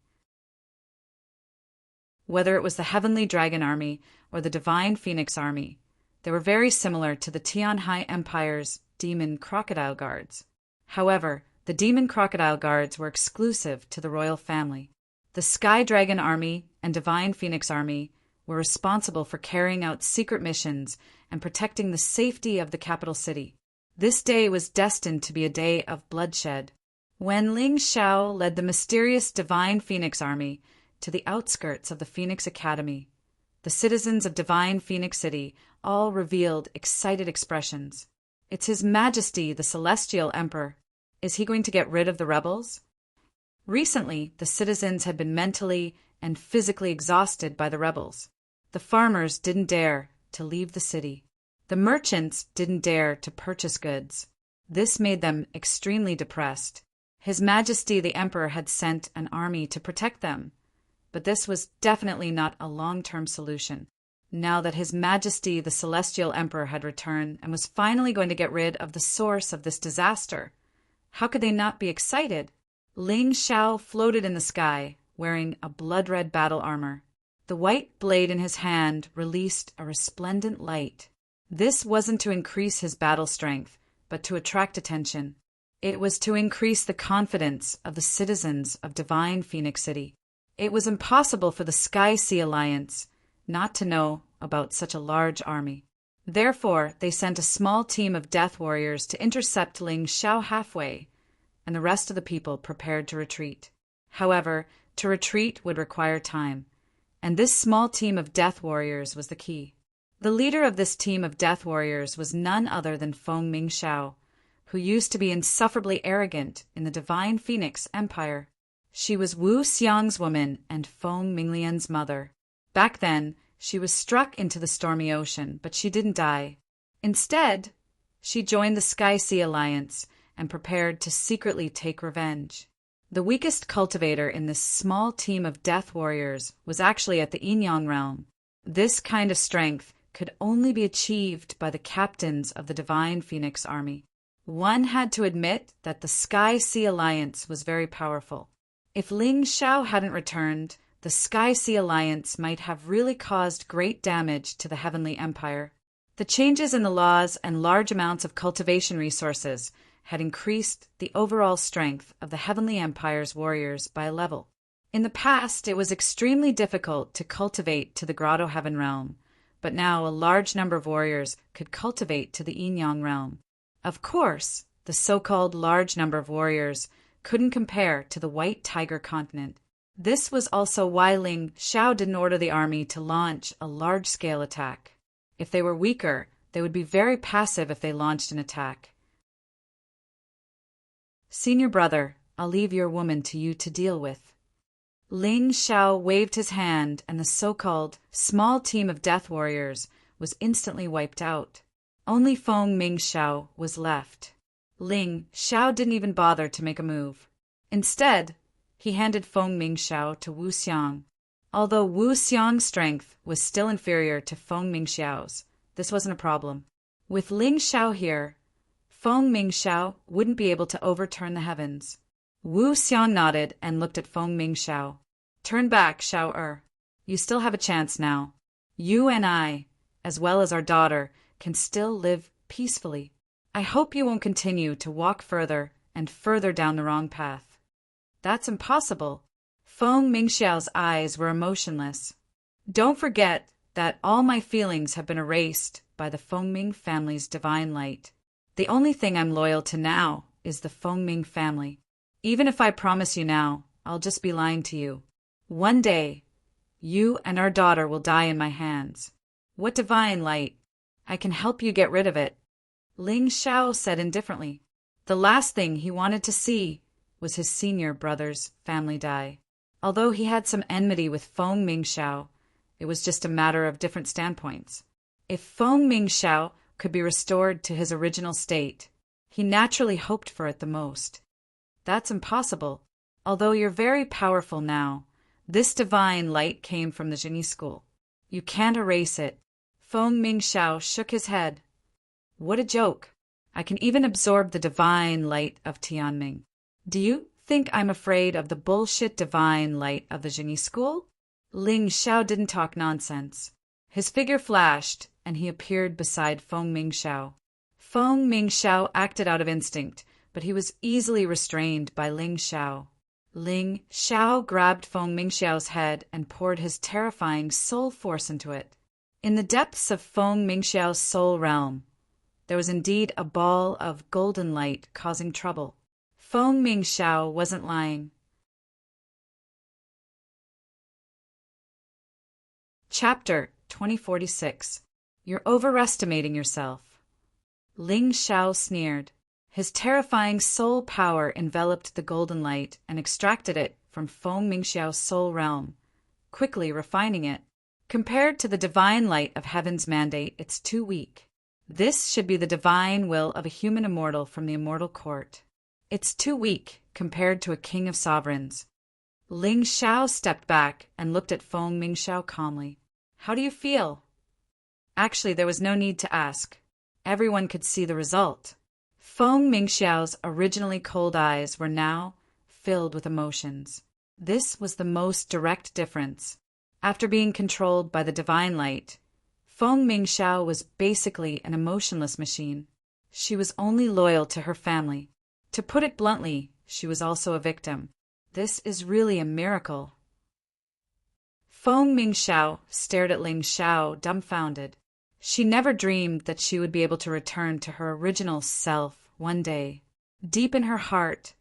Speaker 1: Whether it was the Heavenly Dragon Army or the Divine Phoenix Army, they were very similar to the Tianhai Empire's Demon Crocodile Guards. However, the Demon Crocodile Guards were exclusive to the royal family. The Sky Dragon Army and Divine Phoenix Army were responsible for carrying out secret missions and protecting the safety of the capital city. This day was destined to be a day of bloodshed. When Ling Xiao led the mysterious Divine Phoenix Army to the outskirts of the Phoenix Academy, the citizens of Divine Phoenix City all revealed excited expressions. It's His Majesty, the Celestial Emperor. Is he going to get rid of the rebels? Recently, the citizens had been mentally and physically exhausted by the rebels. The farmers didn't dare to leave the city. The merchants didn't dare to purchase goods. This made them extremely depressed. His Majesty the Emperor had sent an army to protect them, but this was definitely not a long-term solution. Now that His Majesty the Celestial Emperor had returned and was finally going to get rid of the source of this disaster, how could they not be excited? Ling Xiao floated in the sky, wearing a blood-red battle armor. The white blade in his hand released a resplendent light. This wasn't to increase his battle strength, but to attract attention. It was to increase the confidence of the citizens of Divine Phoenix City. It was impossible for the Sky-Sea Alliance not to know about such a large army. Therefore, they sent a small team of death warriors to intercept Ling Xiao halfway, and the rest of the people prepared to retreat. However, to retreat would require time, and this small team of death warriors was the key. The leader of this team of death warriors was none other than Feng Mingxiao, who used to be insufferably arrogant in the Divine Phoenix Empire. She was Wu Xiang's woman and Feng Minglian's mother. Back then, she was struck into the stormy ocean, but she didn't die. Instead, she joined the Sky-Sea Alliance and prepared to secretly take revenge. The weakest cultivator in this small team of death warriors was actually at the Yinyang realm. This kind of strength could only be achieved by the captains of the Divine Phoenix Army. One had to admit that the Sky-Sea Alliance was very powerful. If Ling Xiao hadn't returned, the Sky-Sea Alliance might have really caused great damage to the Heavenly Empire. The changes in the laws and large amounts of cultivation resources had increased the overall strength of the Heavenly Empire's warriors by a level. In the past, it was extremely difficult to cultivate to the Grotto Heaven realm, but now a large number of warriors could cultivate to the Yinyang realm. Of course, the so-called large number of warriors couldn't compare to the White Tiger continent. This was also why Ling Xiao didn't order the army to launch a large-scale attack. If they were weaker, they would be very passive if they launched an attack. Senior brother, I'll leave your woman to you to deal with. Ling Xiao waved his hand, and the so-called small team of death warriors was instantly wiped out. Only Feng Mingxiao was left. Ling Xiao didn't even bother to make a move. Instead, he handed Feng Mingxiao to Wu Xiang. Although Wu Xiang's strength was still inferior to Feng Mingxiao's, this wasn't a problem. With Ling Xiao here, Feng Mingxiao wouldn't be able to overturn the heavens. Wu Xiang nodded and looked at Feng Mingxiao. Turn back, Xiao. You still have a chance now. You and I, as well as our daughter, can still live peacefully. I hope you won't continue to walk further and further down the wrong path. That's impossible. Feng Mingxiao's eyes were emotionless. Don't forget that all my feelings have been erased by the Feng Ming family's divine light. The only thing I'm loyal to now is the Feng Ming family. Even if I promise you now, I'll just be lying to you. One day, you and our daughter will die in my hands. What divine light? I can help you get rid of it. Ling Xiao said indifferently. The last thing he wanted to see was his senior brother's family die. Although he had some enmity with Feng Mingxiao, it was just a matter of different standpoints. If Feng Mingxiao could be restored to his original state, he naturally hoped for it the most. That's impossible. Although you're very powerful now, this divine light came from the genie school. You can't erase it. Feng Mingxiao shook his head. What a joke. I can even absorb the divine light of Tianming. Do you think I'm afraid of the bullshit divine light of the genie school? Ling Xiao didn't talk nonsense. His figure flashed, and he appeared beside Feng Mingxiao. Feng Mingxiao acted out of instinct, but he was easily restrained by Ling Xiao. Ling Xiao grabbed Feng Mingxiao's head and poured his terrifying soul force into it. In the depths of Feng Mingxiao's soul realm, there was indeed a ball of golden light causing trouble. Feng Mingxiao wasn't lying. Chapter 2046. You're overestimating yourself. Ling Xiao sneered. His terrifying soul power enveloped the golden light and extracted it from Feng Mingxiao's soul realm, quickly refining it. Compared to the divine light of heaven's mandate, it's too weak. This should be the divine will of a human immortal from the immortal court. It's too weak compared to a king of sovereigns. Ling Xiao stepped back and looked at Feng Mingxiao calmly. How do you feel? Actually, there was no need to ask. Everyone could see the result. Feng Mingxiao's originally cold eyes were now filled with emotions. This was the most direct difference. After being controlled by the divine light, Feng Mingxiao was basically an emotionless machine. She was only loyal to her family. To put it bluntly, she was also a victim. This is really a miracle. Feng Mingxiao stared at Ling Xiao, dumbfounded. She never dreamed that she would be able to return to her original self one day. Deep in her heart,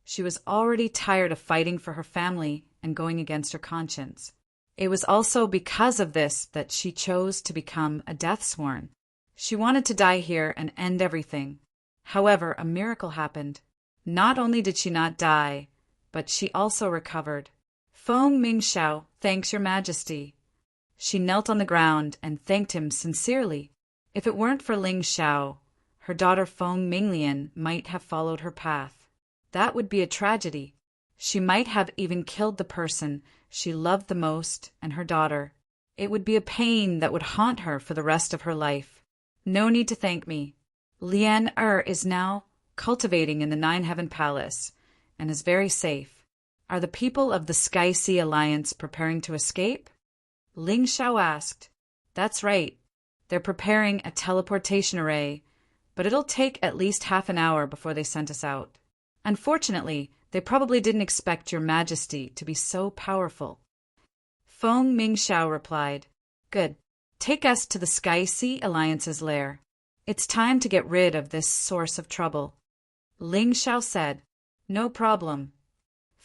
Speaker 1: she was already tired of fighting for her family and going against her conscience. It was also because of this that she chose to become a deathsworn. She wanted to die here and end everything. However, a miracle happened. Not only did she not die, but she also recovered. Feng Mingxiao, thanks your majesty. She knelt on the ground and thanked him sincerely. If it weren't for Ling Xiao, her daughter Feng Minglian might have followed her path. That would be a tragedy. She might have even killed the person she loved the most and her daughter. It would be a pain that would haunt her for the rest of her life. No need to thank me. Lian is now cultivating in the Nine Heaven Palace and is very safe. Are the people of the Sky Sea Alliance preparing to escape? Ling Xiao asked. That's right. They're preparing a teleportation array, but it'll take at least half an hour before they send us out. Unfortunately, they probably didn't expect your majesty to be so powerful. Feng Mingxiao replied. Good. Take us to the Sky Sea Alliance's lair. It's time to get rid of this source of trouble. Ling Xiao said. No problem.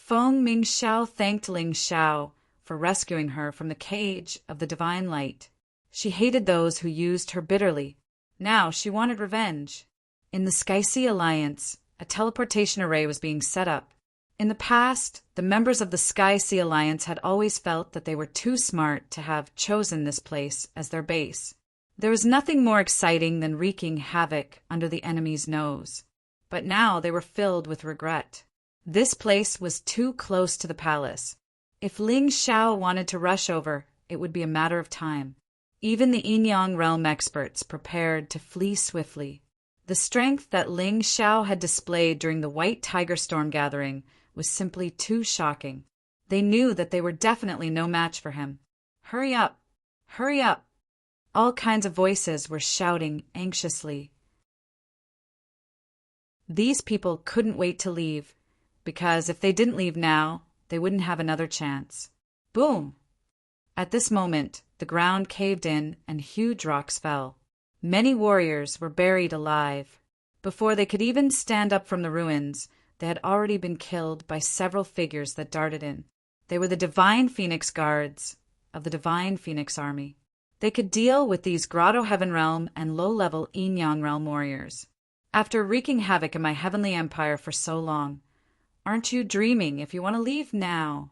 Speaker 1: Feng Mingxiao thanked Ling Xiao for rescuing her from the cage of the divine light. She hated those who used her bitterly. Now she wanted revenge. In the Sky Sea Alliance, a teleportation array was being set up. In the past, the members of the Sky Sea Alliance had always felt that they were too smart to have chosen this place as their base. There was nothing more exciting than wreaking havoc under the enemy's nose. But now they were filled with regret. This place was too close to the palace. If Ling Xiao wanted to rush over, it would be a matter of time. Even the Yin-Yang realm experts prepared to flee swiftly. The strength that Ling Xiao had displayed during the White Tiger Storm gathering was simply too shocking. They knew that they were definitely no match for him. Hurry up! Hurry up! All kinds of voices were shouting anxiously. These people couldn't wait to leave, because if they didn't leave now, they wouldn't have another chance. Boom! At this moment, the ground caved in and huge rocks fell. Many warriors were buried alive. Before they could even stand up from the ruins, they had already been killed by several figures that darted in. They were the Divine Phoenix Guards of the Divine Phoenix Army. They could deal with these Grotto Heaven Realm and low-level Yin-Yang Realm warriors. After wreaking havoc in my heavenly empire for so long, aren't you dreaming if you want to leave now?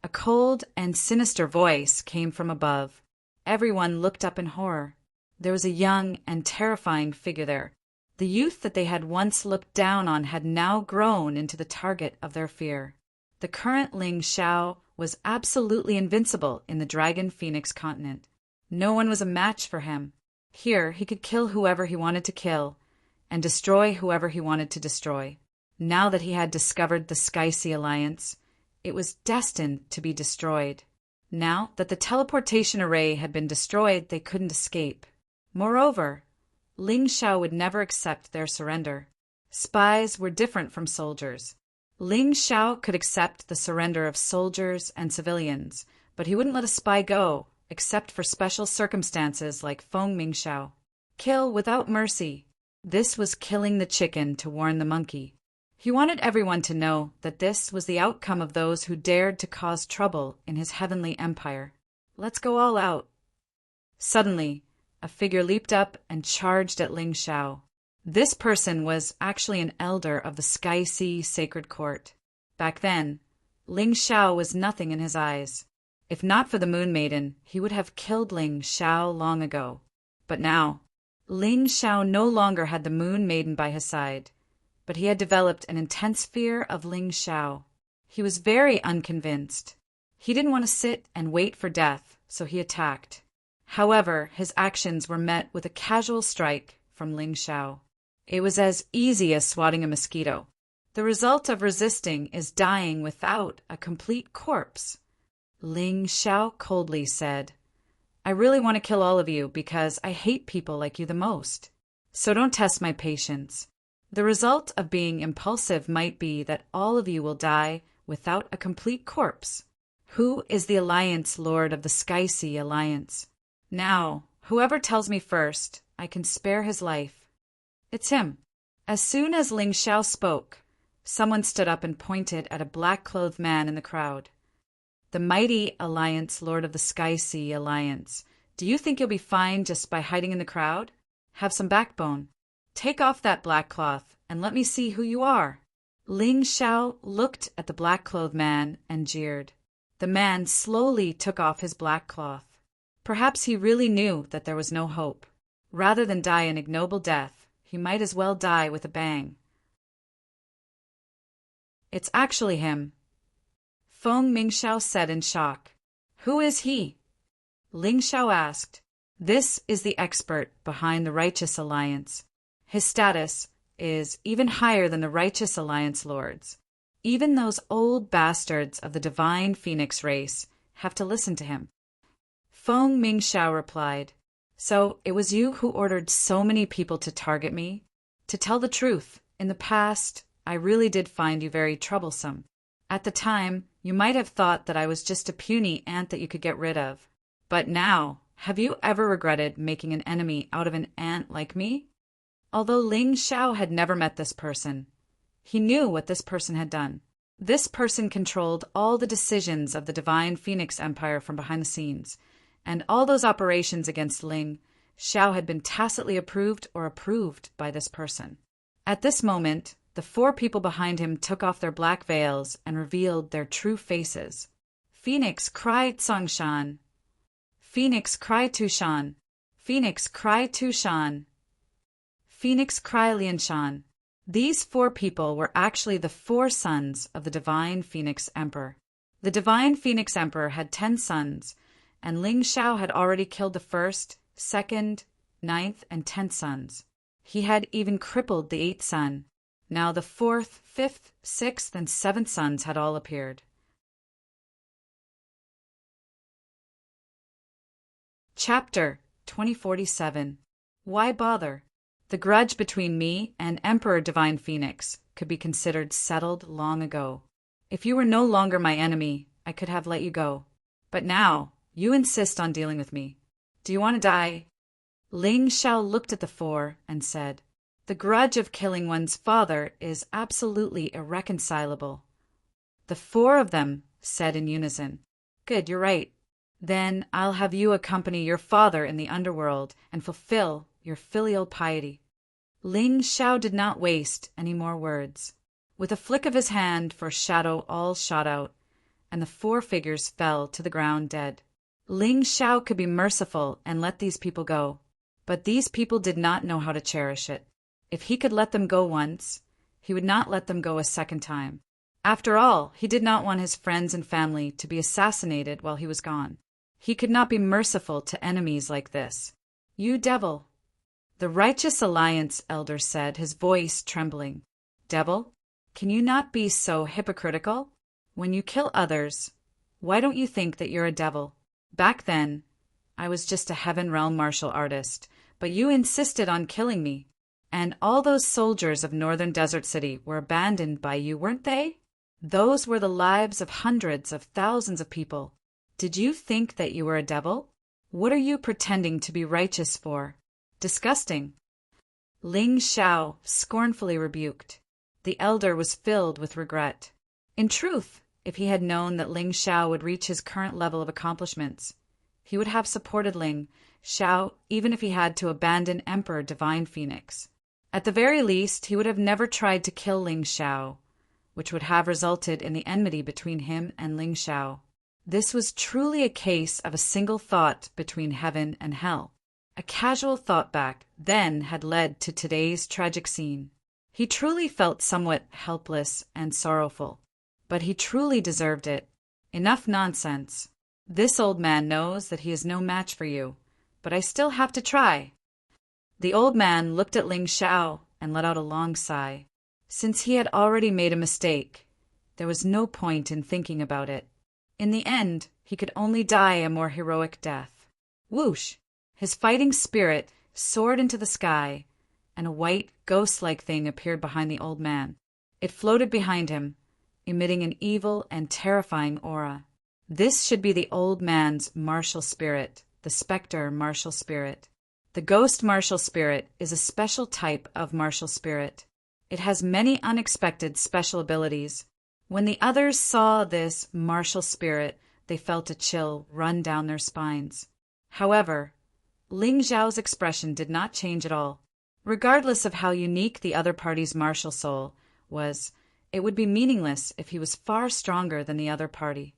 Speaker 1: A cold and sinister voice came from above. Everyone looked up in horror. There was a young and terrifying figure there. The youth that they had once looked down on had now grown into the target of their fear. The current Ling Xiao was absolutely invincible in the Dragon Phoenix continent. No one was a match for him. Here he could kill whoever he wanted to kill, and destroy whoever he wanted to destroy. Now that he had discovered the Sky Sea Alliance, it was destined to be destroyed. Now that the teleportation array had been destroyed, they couldn't escape. Moreover, Ling Xiao would never accept their surrender. Spies were different from soldiers. Ling Xiao could accept the surrender of soldiers and civilians, but he wouldn't let a spy go, except for special circumstances like Feng Mingxiao. Kill without mercy. This was killing the chicken to warn the monkey. He wanted everyone to know that this was the outcome of those who dared to cause trouble in his heavenly empire. Let's go all out. Suddenly, a figure leaped up and charged at Ling Xiao. This person was actually an elder of the Sky Sea Sacred Court. Back then, Ling Xiao was nothing in his eyes. If not for the Moon Maiden, he would have killed Ling Xiao long ago. But now, Ling Xiao no longer had the Moon Maiden by his side, but he had developed an intense fear of Ling Xiao. He was very unconvinced. He didn't want to sit and wait for death, so he attacked. However, his actions were met with a casual strike from Ling Xiao. It was as easy as swatting a mosquito. The result of resisting is dying without a complete corpse. Ling Xiao coldly said, I really want to kill all of you because I hate people like you the most. So don't test my patience. The result of being impulsive might be that all of you will die without a complete corpse. Who is the Alliance Lord of the Sky Sea Alliance? Now, whoever tells me first, I can spare his life. It's him. As soon as Ling Xiao spoke, someone stood up and pointed at a black-clothed man in the crowd. The mighty Alliance Lord of the Sky Sea Alliance. Do you think you'll be fine just by hiding in the crowd? Have some backbone. Take off that black cloth and let me see who you are. Ling Xiao looked at the black-clothed man and jeered. The man slowly took off his black cloth. Perhaps he really knew that there was no hope. Rather than die an ignoble death, he might as well die with a bang. It's actually him, Feng Mingxiao said in shock. Who is he? Ling Xiao asked. This is the expert behind the Righteous Alliance. His status is even higher than the Righteous Alliance lords. Even those old bastards of the Divine Phoenix race have to listen to him. Feng Mingxiao replied, So it was you who ordered so many people to target me? To tell the truth, in the past, I really did find you very troublesome. At the time, you might have thought that I was just a puny ant that you could get rid of. But now, have you ever regretted making an enemy out of an ant like me? Although Ling Xiao had never met this person, he knew what this person had done. This person controlled all the decisions of the Divine Phoenix Empire from behind the scenes, and all those operations against Ling Xiao had been tacitly approved or approved by this person. At this moment, the four people behind him took off their black veils and revealed their true faces. Phoenix Cry Tsongshan. Phoenix Cry Tushan. Phoenix Cry Tushan. Phoenix Cry Lianshan. These four people were actually the four sons of the Divine Phoenix Emperor. The Divine Phoenix Emperor had 10 sons, and Ling Xiao had already killed the first, second, 9th, and 10th sons. He had even crippled the 8th son. Now the 4th, 5th, 6th, and 7th sons had all appeared. Chapter 2047. Why bother? The grudge between me and Emperor Divine Phoenix could be considered settled long ago. If you were no longer my enemy, I could have let you go. But now, you insist on dealing with me. Do you want to die? Ling Xiao looked at the four and said, "The grudge of killing one's father is absolutely irreconcilable." The four of them said in unison, "Good, you're right. Then I'll have you accompany your father in the underworld and fulfill your filial piety." Ling Xiao did not waste any more words. With a flick of his hand for shadow, all shot out, and the four figures fell to the ground dead. Ling Xiao could be merciful and let these people go, but these people did not know how to cherish it. If he could let them go once, he would not let them go a second time. After all, he did not want his friends and family to be assassinated while he was gone. He could not be merciful to enemies like this. "You devil!" The Righteous Alliance elder said, his voice trembling. "Devil? Can you not be so hypocritical? When you kill others, why don't you think that you're a devil? Back then, I was just a Heaven Realm martial artist, but you insisted on killing me. And all those soldiers of Northern Desert City were abandoned by you, weren't they? Those were the lives of hundreds of thousands of people. Did you think that you were a devil? What are you pretending to be righteous for? Disgusting." Ling Xiao scornfully rebuked. The elder was filled with regret. In truth, if he had known that Ling Xiao would reach his current level of accomplishments, he would have supported Ling Xiao even if he had to abandon Emperor Divine Phoenix. At the very least, he would have never tried to kill Ling Xiao, which would have resulted in the enmity between him and Ling Xiao. This was truly a case of a single thought between heaven and hell. A casual thought back then had led to today's tragic scene. He truly felt somewhat helpless and sorrowful, but he truly deserved it. Enough nonsense. This old man knows that he is no match for you, but I still have to try. The old man looked at Ling Xiao and let out a long sigh. Since he had already made a mistake, there was no point in thinking about it. In the end, he could only die a more heroic death. Whoosh! His fighting spirit soared into the sky, and a white, ghost-like thing appeared behind the old man. It floated behind him, emitting an evil and terrifying aura. This should be the old man's martial spirit, the specter martial spirit. The ghost martial spirit is a special type of martial spirit. It has many unexpected special abilities. When the others saw this martial spirit, they felt a chill run down their spines. However, Ling Xiao's expression did not change at all. Regardless of how unique the other party's martial soul was, it would be meaningless if he was far stronger than the other party.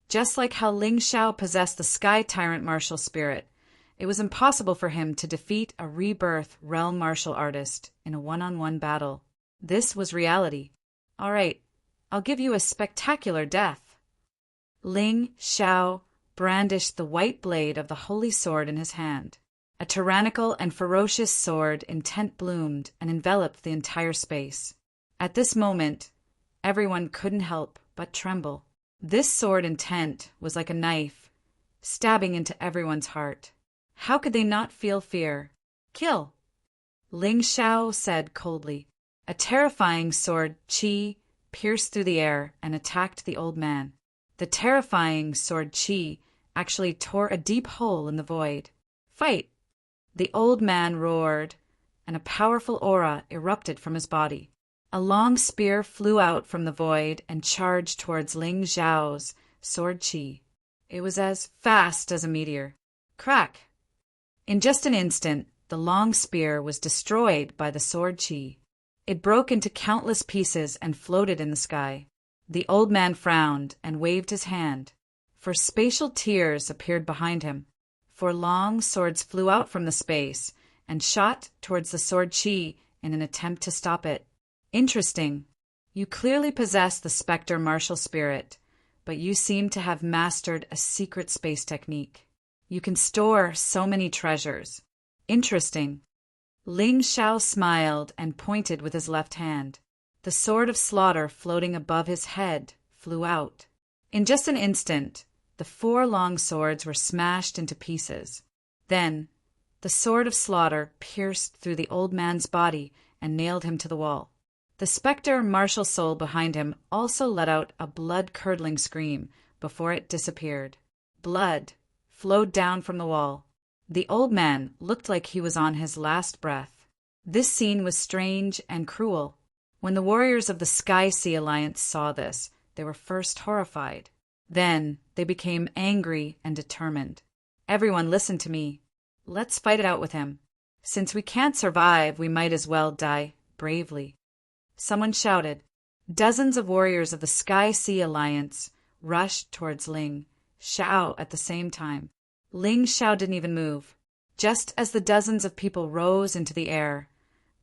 Speaker 1: Just like how Ling Xiao possessed the Sky Tyrant martial spirit, it was impossible for him to defeat a rebirth realm martial artist in a one-on-one battle. This was reality. All right, I'll give you a spectacular death. Ling Xiao brandished the white blade of the holy sword in his hand. A tyrannical and ferocious sword intent bloomed and enveloped the entire space. At this moment, everyone couldn't help but tremble. This sword intent was like a knife, stabbing into everyone's heart. How could they not feel fear? "Kill!" Ling Xiao said coldly. A terrifying sword qi pierced through the air and attacked the old man. The terrifying sword qi actually tore a deep hole in the void. "Fight!" The old man roared, and a powerful aura erupted from his body. A long spear flew out from the void and charged towards Ling Xiao's sword chi. It was as fast as a meteor. Crack! In just an instant, the long spear was destroyed by the sword chi. It broke into countless pieces and floated in the sky. The old man frowned and waved his hand, for spatial tiers appeared behind him. 4 long swords flew out from the space and shot towards the sword chi in an attempt to stop it. Interesting. You clearly possess the Spectre martial spirit, but you seem to have mastered a secret space technique. You can store so many treasures. Interesting. Ling Xiao smiled and pointed with his left hand. The sword of slaughter floating above his head flew out. In just an instant, the 4 long swords were smashed into pieces. Then, the sword of slaughter pierced through the old man's body and nailed him to the wall. The spectre martial soul behind him also let out a blood-curdling scream before it disappeared. Blood flowed down from the wall. The old man looked like he was on his last breath. This scene was strange and cruel. When the warriors of the Sky Sea Alliance saw this, they were first horrified. Then they became angry and determined. Everyone, listen to me. Let's fight it out with him. Since we can't survive, we might as well die bravely. Someone shouted. Dozens of warriors of the Sky Sea Alliance rushed towards Ling Xiao at the same time. Ling Xiao didn't even move. Just as the dozens of people rose into the air,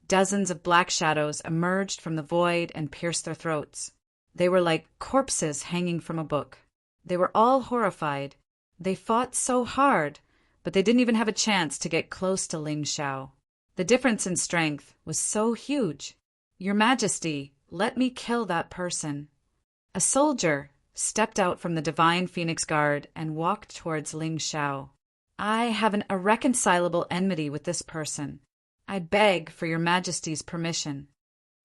Speaker 1: dozens of black shadows emerged from the void and pierced their throats. They were like corpses hanging from a book. They were all horrified. They fought so hard, but they didn't even have a chance to get close to Ling Xiao. The difference in strength was so huge. Your Majesty, let me kill that person. A soldier stepped out from the Divine Phoenix Guard and walked towards Ling Xiao. I have an irreconcilable enmity with this person. I beg for your Majesty's permission.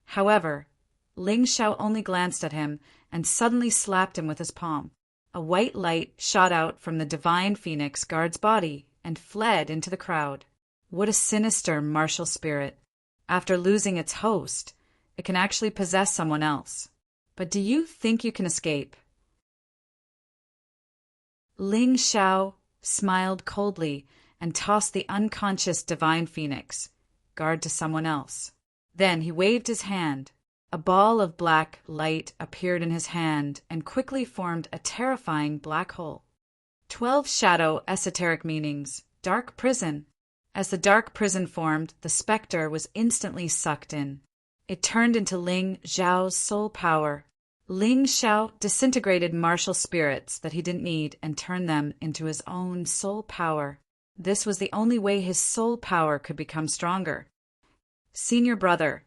Speaker 1: However, Ling Xiao only glanced at him and suddenly slapped him with his palm. A white light shot out from the Divine Phoenix Guard's body and fled into the crowd. What a sinister martial spirit. After losing its host, it can actually possess someone else. But do you think you can escape? Ling Xiao smiled coldly and tossed the unconscious Divine Phoenix Guard to someone else. Then he waved his hand. A ball of black light appeared in his hand and quickly formed a terrifying black hole. 12 shadow esoteric meanings. Dark prison. As the dark prison formed, the spectre was instantly sucked in. It turned into Ling Xiao's soul power. Ling Xiao disintegrated martial spirits that he didn't need and turned them into his own soul power. This was the only way his soul power could become stronger. Senior brother,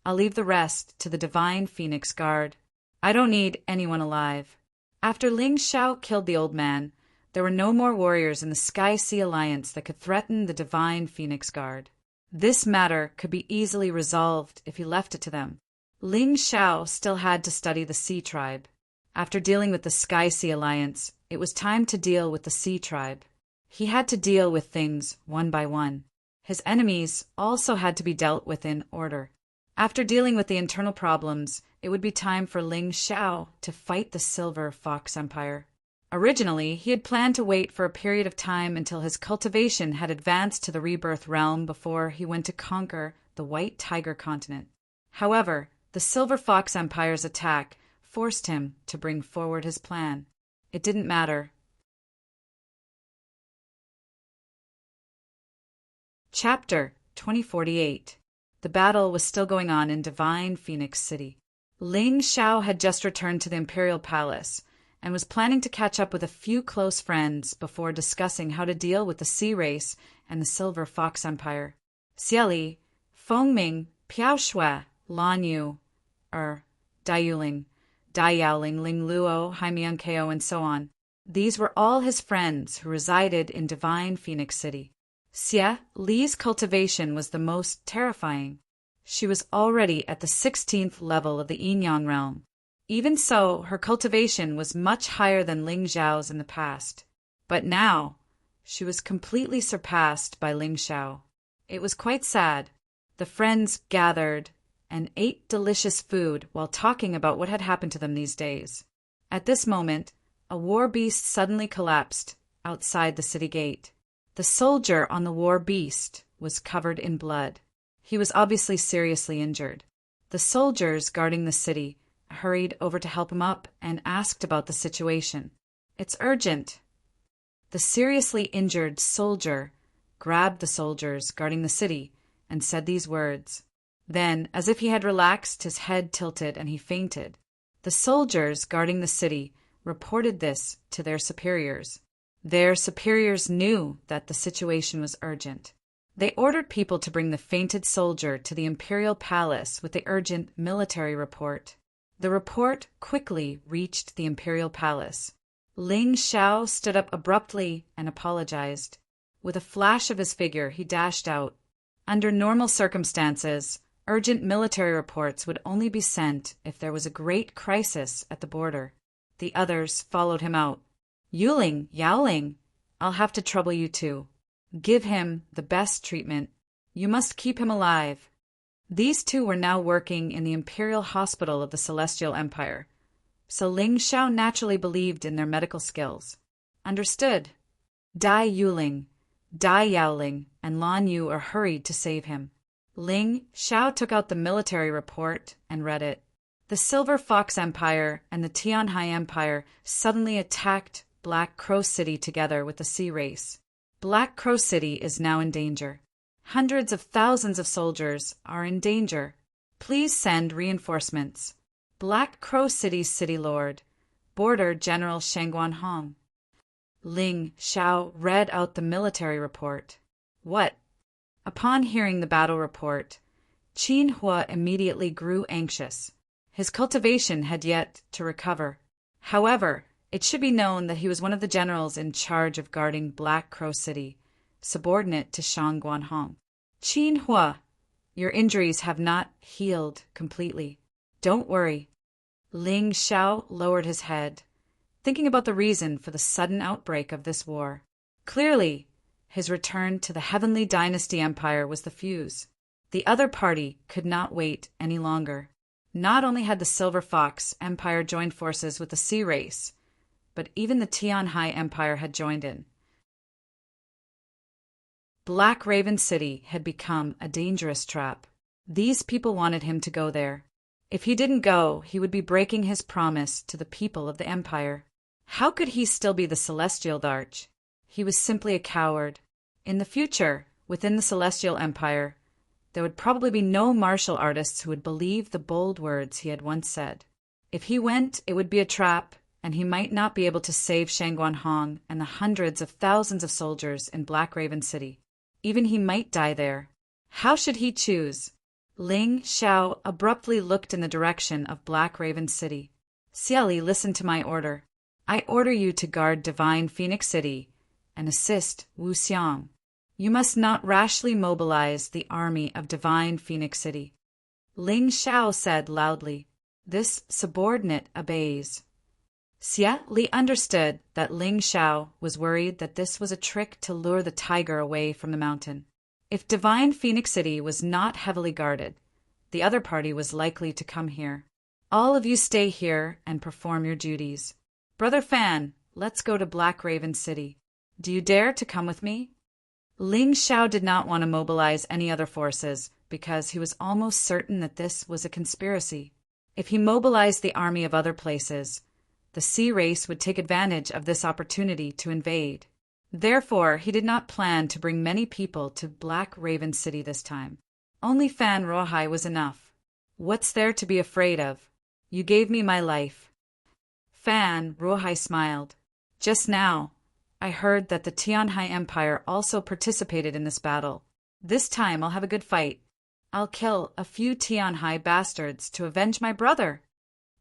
Speaker 1: I'll leave the rest to the Divine Phoenix Guard. I don't need anyone alive. After Ling Xiao killed the old man, there were no more warriors in the Sky Sea Alliance that could threaten the Divine Phoenix Guard. This matter could be easily resolved if he left it to them. Ling Xiao still had to study the Sea Tribe. After dealing with the Sky Sea Alliance, it was time to deal with the Sea Tribe. He had to deal with things one by one. His enemies also had to be dealt with in order. After dealing with the internal problems, it would be time for Ling Xiao to fight the Silver Fox Empire. Originally, he had planned to wait for a period of time until his cultivation had advanced to the Rebirth realm before he went to conquer the White Tiger continent. However, the Silver Fox Empire's attack forced him to bring forward his plan. It didn't matter. Chapter 2048. The battle was still going on in Divine Phoenix City. Ling Xiao had just returned to the Imperial Palace and was planning to catch up with a few close friends before discussing how to deal with the Sea Race and the Silver Fox Empire. Xieli, Fengming, Piao Shui, Lan Yu, Dai Yuling, Dai Yaoling, Ling Luo, Haimian Ko, and so on. These were all his friends who resided in Divine Phoenix City. Xie Li's cultivation was the most terrifying. She was already at the 16th level of the Yin-Yang realm. Even so, her cultivation was much higher than Ling Xiao's in the past. But now, she was completely surpassed by Ling Xiao. It was quite sad. The friends gathered and ate delicious food while talking about what had happened to them these days. At this moment, a war beast suddenly collapsed outside the city gate. The soldier on the war beast was covered in blood. He was obviously seriously injured. The soldiers guarding the city hurried over to help him up and asked about the situation. "It's urgent." The seriously injured soldier grabbed the soldiers guarding the city and said these words. Then, as if he had relaxed, his head tilted and he fainted. The soldiers guarding the city reported this to their superiors. Their superiors knew that the situation was urgent. They ordered people to bring the fainted soldier to the imperial palace with the urgent military report. The report quickly reached the imperial palace. Ling Shao stood up abruptly and apologized. With a flash of his figure, he dashed out. Under normal circumstances, urgent military reports would only be sent if there was a great crisis at the border. The others followed him out. "Yuling, Yaoling, I'll have to trouble you too. Give him the best treatment. You must keep him alive." These two were now working in the Imperial Hospital of the Celestial Empire, so Ling Shao naturally believed in their medical skills. "Understood." Dai Yuling, Dai Yaoling, and Lan Yu are hurried to save him. Ling Shao took out the military report and read it. The Silver Fox Empire and the Tianhai Empire suddenly attacked Black Crow City together with the Sea Race. Black Crow City is now in danger. Hundreds of thousands of soldiers are in danger. Please send reinforcements. Black Crow City's City Lord, Border General Shangguan Hong. Ling Shao read out the military report. "What?" Upon hearing the battle report, Qin Hua immediately grew anxious. His cultivation had yet to recover. However, it should be known that he was one of the generals in charge of guarding Black Crow City, subordinate to Shangguan Hong. "Qin Hua, your injuries have not healed completely. Don't worry." Ling Shao lowered his head, thinking about the reason for the sudden outbreak of this war. Clearly, his return to the Heavenly Dynasty Empire was the fuse. The other party could not wait any longer. Not only had the Silver Fox Empire joined forces with the Sea Race, but even the Tianhai Empire had joined in. Black Raven City had become a dangerous trap. These people wanted him to go there. If he didn't go, he would be breaking his promise to the people of the Empire. How could he still be the Celestial Darch? He was simply a coward. In the future, within the Celestial Empire, there would probably be no martial artists who would believe the bold words he had once said. If he went, it would be a trap, and he might not be able to save Shangguan Hong and the hundreds of thousands of soldiers in Black Raven City. Even he might die there. How should he choose? Ling Shao abruptly looked in the direction of Black Raven City. "Xiali, listen to my order. I order you to guard Divine Phoenix City and assist Wu Xiang. You must not rashly mobilize the army of Divine Phoenix City." Ling Shao said loudly. This subordinate obeys. Xia Li understood that Ling Shao was worried that this was a trick to lure the tiger away from the mountain. If Divine Phoenix City was not heavily guarded, the other party was likely to come here. "All of you stay here and perform your duties. Brother Fan, let's go to Black Raven City. Do you dare to come with me?" Ling Shao did not want to mobilize any other forces because he was almost certain that this was a conspiracy. If he mobilized the army of other places, the Sea Race would take advantage of this opportunity to invade. Therefore, he did not plan to bring many people to Black Raven City this time. Only Fan Rohai was enough. "What's there to be afraid of? You gave me my life." Fan Rohai smiled. "Just now, I heard that the Tianhai Empire also participated in this battle. This time I'll have a good fight. I'll kill a few Tianhai bastards to avenge my brother."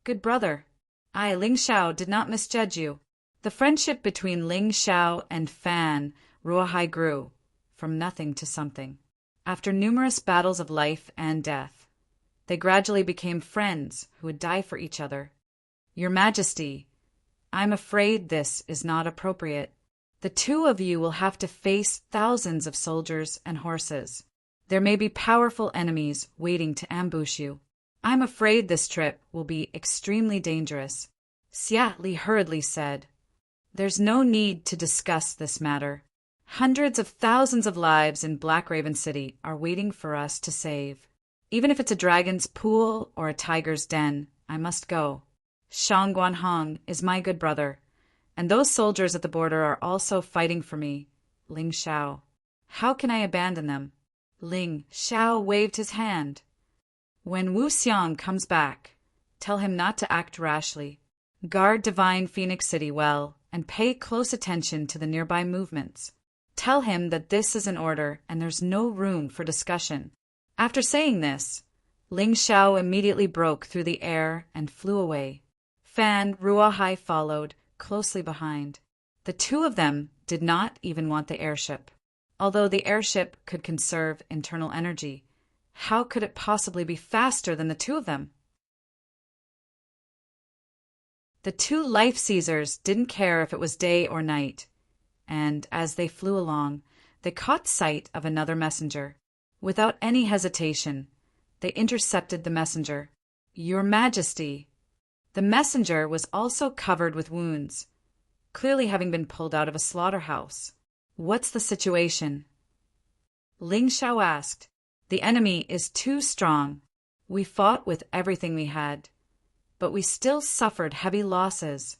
Speaker 1: "Good brother. I, Ling Shao, did not misjudge you." The friendship between Ling Shao and Fan Ruohai grew from nothing to something. After numerous battles of life and death, they gradually became friends who would die for each other. "Your Majesty, I'm afraid this is not appropriate. The two of you will have to face thousands of soldiers and horses. There may be powerful enemies waiting to ambush you. I'm afraid this trip will be extremely dangerous. Xia Li hurriedly said. There's no need to discuss this matter. Hundreds of thousands of lives in Black Raven City are waiting for us to save. Even if it's a dragon's pool or a tiger's den, I must go. Shang Guanhong is my good brother, and those soldiers at the border are also fighting for me, Ling Xiao. How can I abandon them? Ling Xiao waved his hand. When Wu Xiang comes back, tell him not to act rashly. Guard Divine Phoenix City well and pay close attention to the nearby movements. Tell him that this is an order and there's no room for discussion. After saying this, Ling Xiao immediately broke through the air and flew away. Fan Ruohai followed, closely behind. The two of them did not even want the airship. Although the airship could conserve internal energy, how could it possibly be faster than the two of them? The two life seizers didn't care if it was day or night, and as they flew along, they caught sight of another messenger. Without any hesitation, they intercepted the messenger. Your Majesty! The messenger was also covered with wounds, clearly having been pulled out of a slaughterhouse. What's the situation? Ling Xiao asked. The enemy is too strong. We fought with everything we had, but we still suffered heavy losses.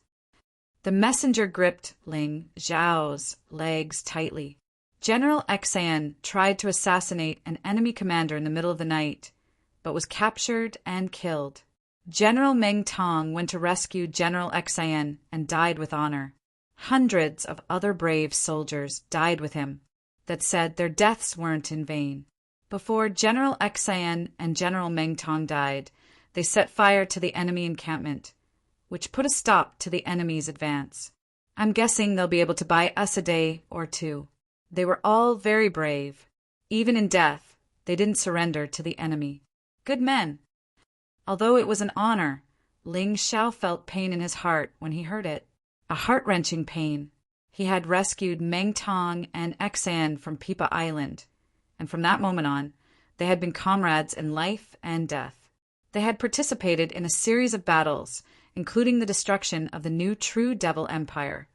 Speaker 1: The messenger gripped Ling Xiao's legs tightly. General Xan tried to assassinate an enemy commander in the middle of the night, but was captured and killed. General Meng Tong went to rescue General Xan and died with honor. Hundreds of other brave soldiers died with him that said their deaths weren't in vain. Before General Xan and General Meng Tong died, they set fire to the enemy encampment, which put a stop to the enemy's advance. I'm guessing they'll be able to buy us a day or two. They were all very brave. Even in death, they didn't surrender to the enemy. Good men. Although it was an honor, Ling Xiao felt pain in his heart when he heard it. A heart-wrenching pain. He had rescued Meng Tong and Xan from Pipa Island, and from that moment on, they had been comrades in life and death. They had participated in a series of battles, including the destruction of the new True Devil Empire,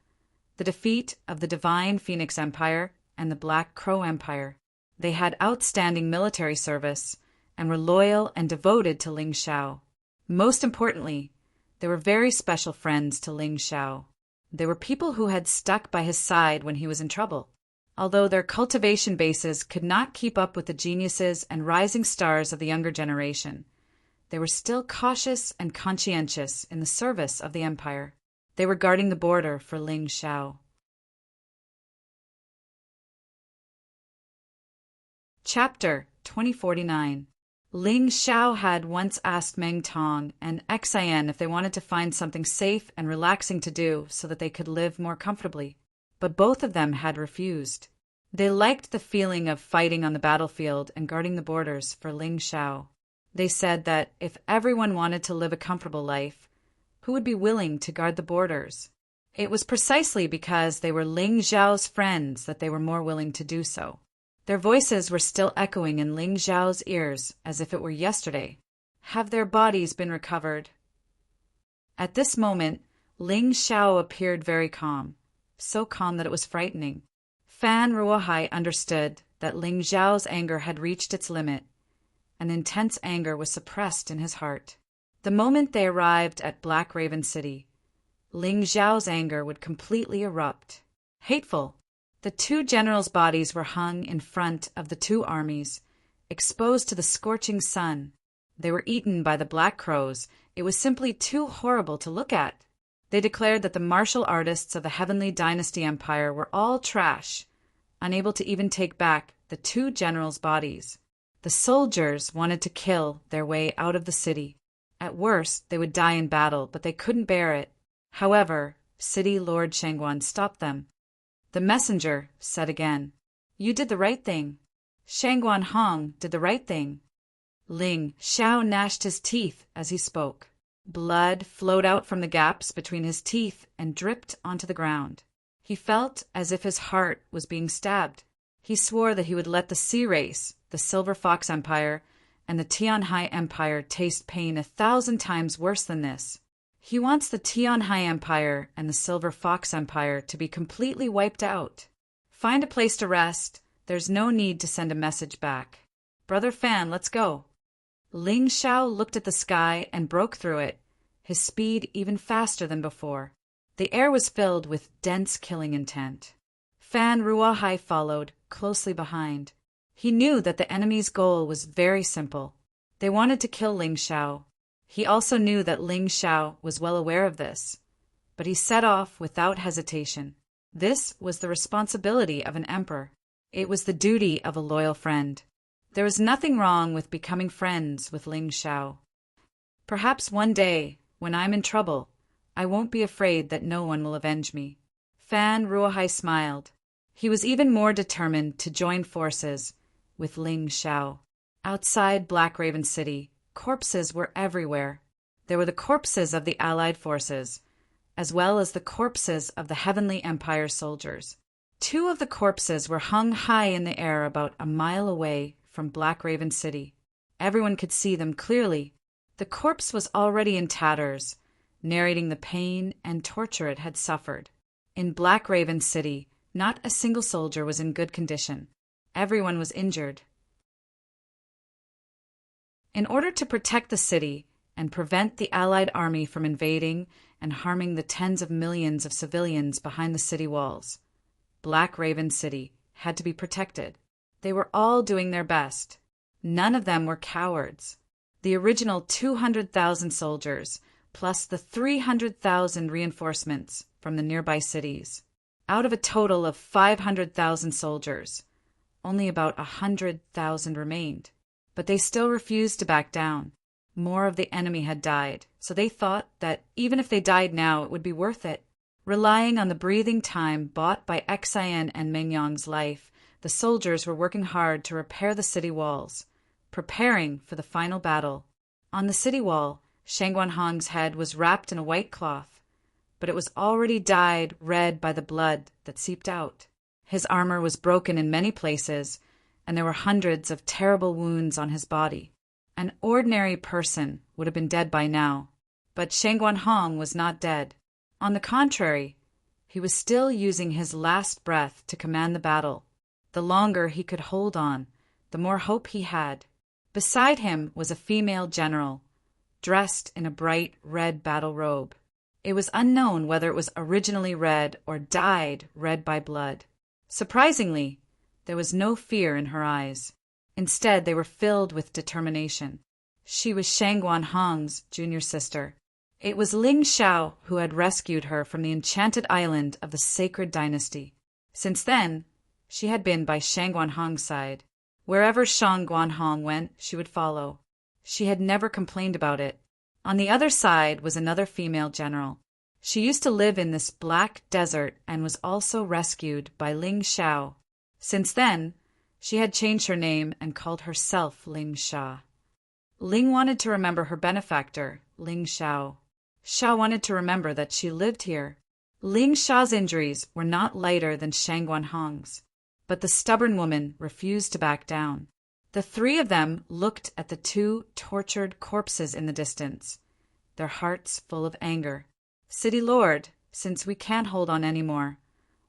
Speaker 1: the defeat of the Divine Phoenix Empire, and the Black Crow Empire. They had outstanding military service and were loyal and devoted to Ling Xiao. Most importantly, they were very special friends to Ling Xiao. They were people who had stuck by his side when he was in trouble. Although their cultivation bases could not keep up with the geniuses and rising stars of the younger generation, they were still cautious and conscientious in the service of the empire. They were guarding the border for Ling Xiao. Chapter 2049. Ling Xiao had once asked Meng Tong and Xan if they wanted to find something safe and relaxing to do so that they could live more comfortably, but both of them had refused. They liked the feeling of fighting on the battlefield and guarding the borders for Ling Xiao. They said that if everyone wanted to live a comfortable life, who would be willing to guard the borders? It was precisely because they were Ling Xiao's friends that they were more willing to do so. Their voices were still echoing in Ling Xiao's ears as if it were yesterday. Have their bodies been recovered? At this moment, Ling Xiao appeared very calm, so calm that it was frightening. Fan Ruohai understood that Ling Xiao's anger had reached its limit. An intense anger was suppressed in his heart. The moment they arrived at Black Raven City, Ling Xiao's anger would completely erupt. Hateful. The two generals' bodies were hung in front of the two armies, exposed to the scorching sun. They were eaten by the Black Crows. It was simply too horrible to look at. They declared that the martial artists of the Heavenly Dynasty Empire were all trash, unable to even take back the two generals' bodies. The soldiers wanted to kill their way out of the city. At worst, they would die in battle, but they couldn't bear it. However, City Lord Shangguan stopped them. The messenger said again, "You did the right thing. Shangguan Hong did the right thing." Ling Xiao gnashed his teeth as he spoke. Blood flowed out from the gaps between his teeth and dripped onto the ground. He felt as if his heart was being stabbed. He swore that he would let the Sea Race, the Silver Fox Empire, and the Tianhai Empire taste pain 1,000 times worse than this. He wants the Tianhai Empire and the Silver Fox Empire to be completely wiped out. Find a place to rest. There's no need to send a message back. Brother Fan, let's go. Ling Shao looked at the sky and broke through it, his speed even faster than before. The air was filled with dense killing intent. Fan Ruahai followed, closely behind. He knew that the enemy's goal was very simple. They wanted to kill Ling Shao. He also knew that Ling Shao was well aware of this, but he set off without hesitation. This was the responsibility of an emperor. It was the duty of a loyal friend. There was nothing wrong with becoming friends with Ling Shao. Perhaps one day, when I'm in trouble, I won't be afraid that no one will avenge me. Fan Ruahai smiled. He was even more determined to join forces with Ling Shao. Outside Black Raven City, corpses were everywhere. There were the corpses of the Allied forces, as well as the corpses of the Heavenly Empire soldiers. 2 of the corpses were hung high in the air about a mile away from Black Raven City. Everyone could see them clearly. The corpse was already in tatters, narrating the pain and torture it had suffered. In Black Raven City, not a single soldier was in good condition. Everyone was injured. In order to protect the city and prevent the Allied army from invading and harming the tens of millions of civilians behind the city walls, Black Raven City had to be protected. They were all doing their best. None of them were cowards. The original 200,000 soldiers, plus the 300,000 reinforcements from the nearby cities. Out of a total of 500,000 soldiers, only about 100,000 remained. But they still refused to back down. More of the enemy had died, so they thought that even if they died now, it would be worth it. Relying on the breathing time bought by Xian and Mengyong's life, the soldiers were working hard to repair the city walls, preparing for the final battle. On the city wall, Shangguanhong's head was wrapped in a white cloth, but it was already dyed red by the blood that seeped out. His armor was broken in many places, and there were hundreds of terrible wounds on his body. An ordinary person would have been dead by now, but Shangguanhong was not dead. On the contrary, he was still using his last breath to command the battle. The longer he could hold on, the more hope he had. Beside him was a female general, dressed in a bright red battle robe. It was unknown whether it was originally red or dyed red by blood. Surprisingly, there was no fear in her eyes. Instead, they were filled with determination. She was Shangguanhong's junior sister. It was Ling Shao who had rescued her from the enchanted island of the sacred dynasty. Since then, she had been by Shangguanhong's side. Wherever Shangguanhong went, she would follow. She had never complained about it. On the other side was another female general. She used to live in this black desert and was also rescued by Ling Shao. Since then, she had changed her name and called herself Ling Sha. Ling wanted to remember her benefactor, Ling Shao. Sha wanted to remember that she lived here. Ling Sha's injuries were not lighter than Shangguanhong's, but the stubborn woman refused to back down. The 3 of them looked at the 2 tortured corpses in the distance, their hearts full of anger. City Lord, since we can't hold on anymore,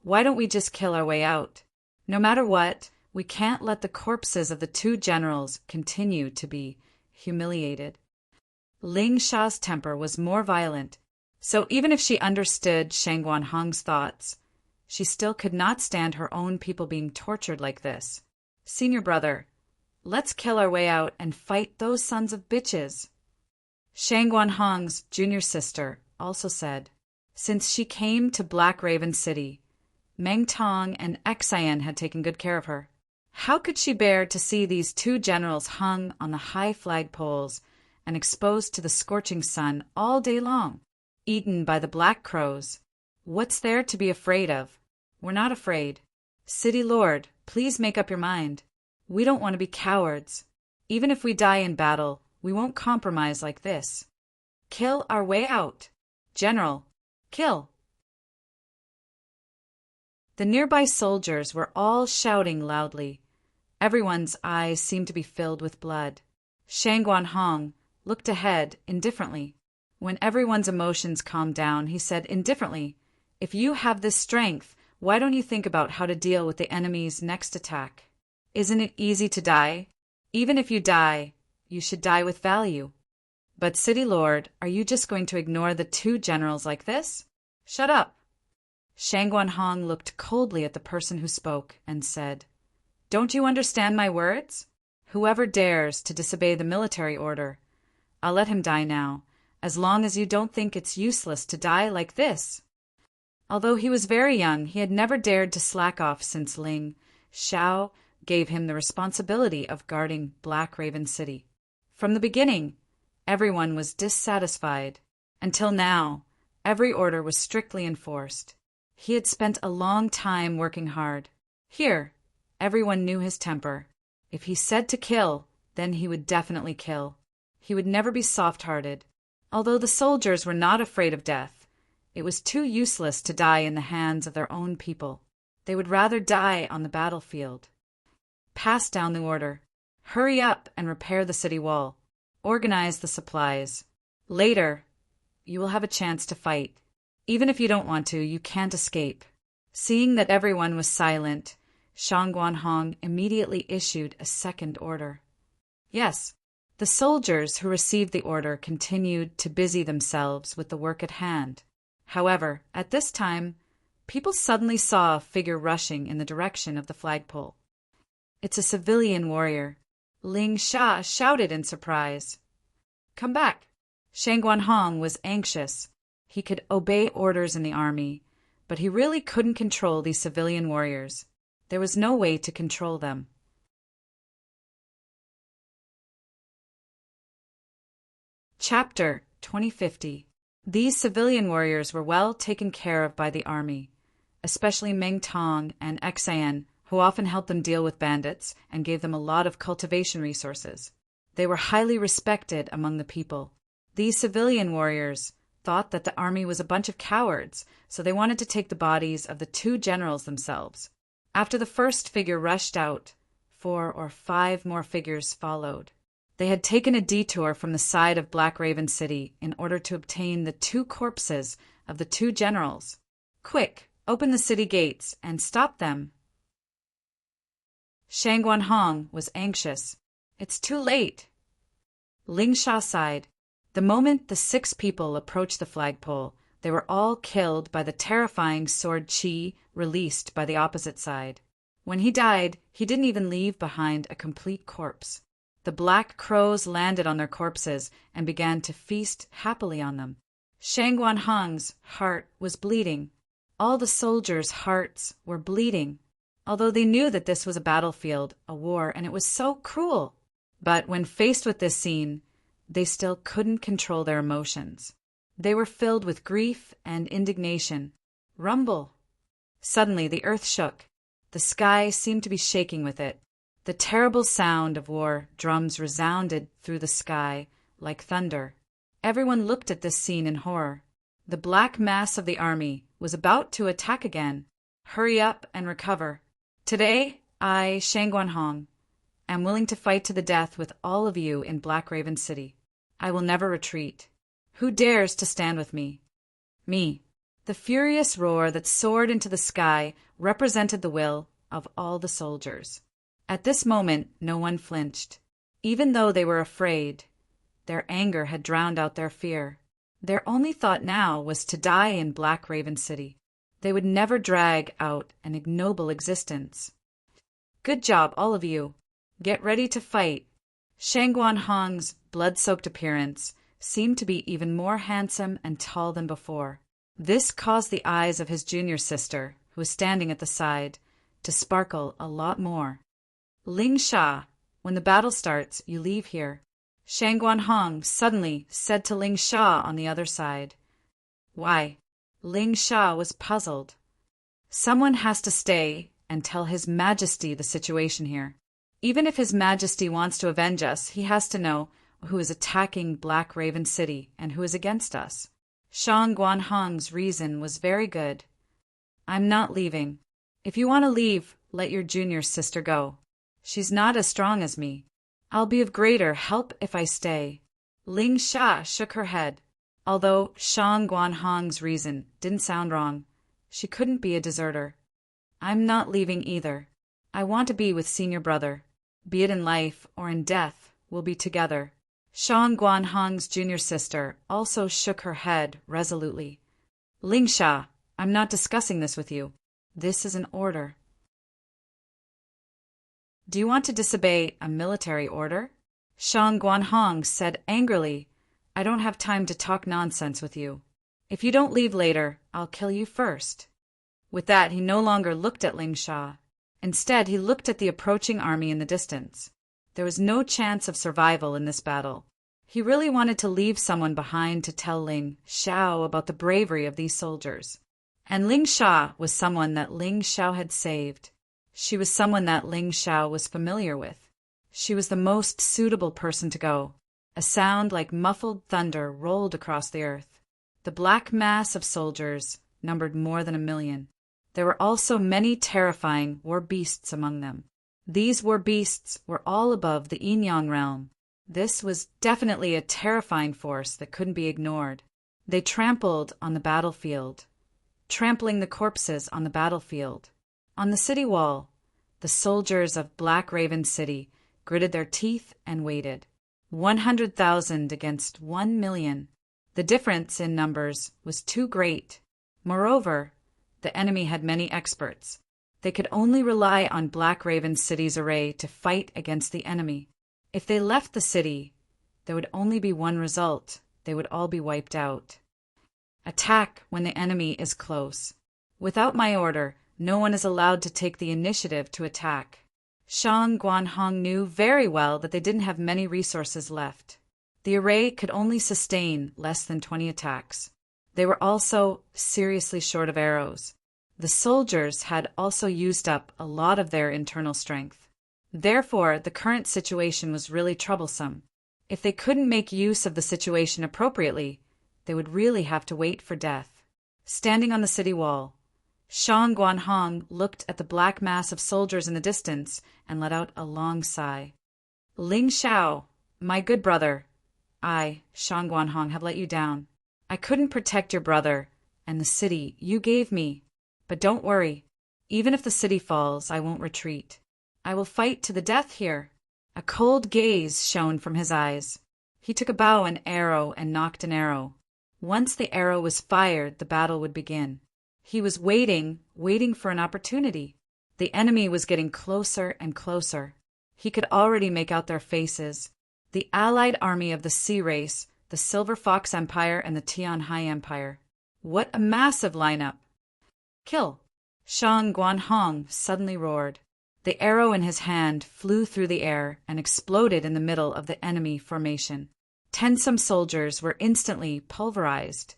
Speaker 1: why don't we just kill our way out? No matter what, we can't let the corpses of the 2 generals continue to be humiliated. Ling Sha's temper was more violent, so even if she understood Shangguanhong's thoughts, she still could not stand her own people being tortured like this. Senior brother, let's kill our way out and fight those sons of bitches. Shangguanhong's junior sister also said, since she came to Black Raven City, Meng Tong and Xian had taken good care of her. How could she bear to see these 2 generals hung on the high flagpoles and exposed to the scorching sun all day long, eaten by the black crows? What's there to be afraid of? We're not afraid. City Lord, please make up your mind. We don't want to be cowards. Even if we die in battle, we won't compromise like this. Kill our way out. General, kill. The nearby soldiers were all shouting loudly. Everyone's eyes seemed to be filled with blood. Shang Guanhong looked ahead indifferently. When everyone's emotions calmed down, he said indifferently, "If you have this strength, why don't you think about how to deal with the enemy's next attack? Isn't it easy to die? Even if you die, you should die with value. But, City Lord, are you just going to ignore the two generals like this? Shut up." Shang Guanhong looked coldly at the person who spoke and said, "Don't you understand my words? Whoever dares to disobey the military order, I'll let him die now, as long as you don't think it's useless to die like this." Although he was very young, he had never dared to slack off since Ling Shao gave him the responsibility of guarding Black Raven City. From the beginning, everyone was dissatisfied. Until now, every order was strictly enforced. He had spent a long time working hard. Here, everyone knew his temper. If he said to kill, then he would definitely kill. He would never be soft-hearted. Although the soldiers were not afraid of death, it was too useless to die in the hands of their own people. They would rather die on the battlefield. Pass down the order. Hurry up and repair the city wall. Organize the supplies. Later, you will have a chance to fight. Even if you don't want to, you can't escape. Seeing that everyone was silent, Shang Guanhong immediately issued a second order. Yes, the soldiers who received the order continued to busy themselves with the work at hand. However, at this time, people suddenly saw a figure rushing in the direction of the flagpole. "It's a civilian warrior," Ling Sha shouted in surprise. "Come back." Shang Guanhong was anxious. He could obey orders in the army, but he really couldn't control these civilian warriors. There was no way to control them. Chapter 2050. These civilian warriors were well taken care of by the army, especially Meng Tong and Xian, who often helped them deal with bandits and gave them a lot of cultivation resources. They were highly respected among the people. These civilian warriors thought that the army was a bunch of cowards, so they wanted to take the bodies of the two generals themselves. After the first figure rushed out, 4 or 5 more figures followed. They had taken a detour from the side of Black Raven City in order to obtain the 2 corpses of the 2 generals. "Quick, open the city gates and stop them." Shang Guanhong was anxious. "It's too late." Ling Sha sighed. The moment the 6 people approached the flagpole, they were all killed by the terrifying sword Qi released by the opposite side. When he died, he didn't even leave behind a complete corpse. The black crows landed on their corpses and began to feast happily on them. Shang Guanhong's heart was bleeding. All the soldiers' hearts were bleeding, although they knew that this was a battlefield, a war, and it was so cruel. But when faced with this scene, they still couldn't control their emotions. They were filled with grief and indignation. Rumble! Suddenly the earth shook. The sky seemed to be shaking with it. The terrible sound of war drums resounded through the sky like thunder. Everyone looked at this scene in horror. The black mass of the army was about to attack again. Hurry up and recover. Today, I, Shang Guanhong, am willing to fight to the death with all of you in Black Raven City. I will never retreat. Who dares to stand with me? Me. The furious roar that soared into the sky represented the will of all the soldiers. At this moment, no one flinched. Even though they were afraid, their anger had drowned out their fear. Their only thought now was to die in Black Raven City. They would never drag out an ignoble existence. Good job, all of you. Get ready to fight. Shang Guanhong's blood-soaked appearance seemed to be even more handsome and tall than before. This caused the eyes of his junior sister, who was standing at the side, to sparkle a lot more. Ling Sha, when the battle starts, you leave here. Shang Guanhong suddenly said to Ling Sha on the other side. Why? Ling Sha was puzzled. Someone has to stay and tell His Majesty the situation here. Even if His Majesty wants to avenge us, he has to know who is attacking Black Raven City and who is against us. Shang Guanhong's reason was very good. I'm not leaving. If you want to leave, let your junior sister go. She's not as strong as me. I'll be of greater help if I stay. Ling Sha shook her head. Although Shang Guanhong's reason didn't sound wrong, she couldn't be a deserter. I'm not leaving either. I want to be with senior brother. Be it in life or in death, we'll be together. Shang Guanhong's junior sister also shook her head resolutely. Ling Sha, I'm not discussing this with you. This is an order. Do you want to disobey a military order? Shang Guanhong said angrily. I don't have time to talk nonsense with you. If you don't leave later, I'll kill you first. With that, he no longer looked at Ling Sha. Instead, he looked at the approaching army in the distance. There was no chance of survival in this battle. He really wanted to leave someone behind to tell Ling Xiao about the bravery of these soldiers. And Ling Sha was someone that Ling Xiao had saved. She was someone that Ling Xiao was familiar with. She was the most suitable person to go. A sound like muffled thunder rolled across the earth. The black mass of soldiers numbered more than 1 million. There were also many terrifying war beasts among them. These war beasts were all above the Yin-Yang realm. This was definitely a terrifying force that couldn't be ignored. They trampled on the battlefield, trampling the corpses on the battlefield. On the city wall, the soldiers of Black Raven City gritted their teeth and waited. 100,000 against 1 million. The difference in numbers was too great. Moreover, the enemy had many experts. They could only rely on Black Raven City's array to fight against the enemy. If they left the city, there would only be one result. They would all be wiped out. Attack when the enemy is close. Without my order, no one is allowed to take the initiative to attack. Shang Guanhong knew very well that they didn't have many resources left. The array could only sustain less than 20 attacks. They were also seriously short of arrows. The soldiers had also used up a lot of their internal strength. Therefore, the current situation was really troublesome. If they couldn't make use of the situation appropriately, they would really have to wait for death. Standing on the city wall, Shang Guanhong looked at the black mass of soldiers in the distance and let out a long sigh. Ling Xiao, my good brother, I, Shang Guanhong, have let you down. I couldn't protect your brother and the city you gave me. But don't worry. Even if the city falls, I won't retreat. I will fight to the death here. A cold gaze shone from his eyes. He took a bow and arrow and nocked an arrow. Once the arrow was fired, the battle would begin. He was waiting for an opportunity. The enemy was getting closer and closer. He could already make out their faces. The allied army of the Sea Race, the Silver Fox Empire, and the Tianhai Empire. What a massive lineup! Kill! Shang Guanhong suddenly roared. The arrow in his hand flew through the air and exploded in the middle of the enemy formation. Tensome soldiers were instantly pulverized.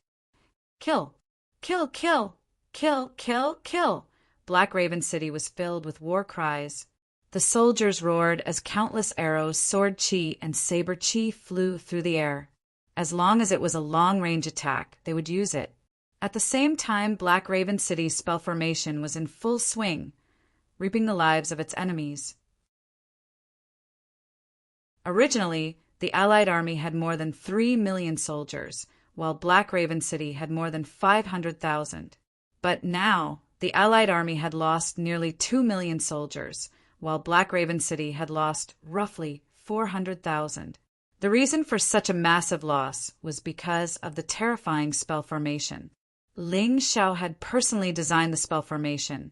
Speaker 1: Kill! Kill! Kill! Kill! Kill! Kill! Black Raven City was filled with war cries. The soldiers roared as countless arrows, sword chi, and saber chi flew through the air. As long as it was a long-range attack, they would use it. At the same time, Black Raven City's spell formation was in full swing, reaping the lives of its enemies. Originally, the Allied army had more than 3 million soldiers, while Black Raven City had more than 500,000. But now, the Allied army had lost nearly 2 million soldiers, while Black Raven City had lost roughly 400,000. The reason for such a massive loss was because of the terrifying spell formation. Ling Xiao had personally designed the spell formation,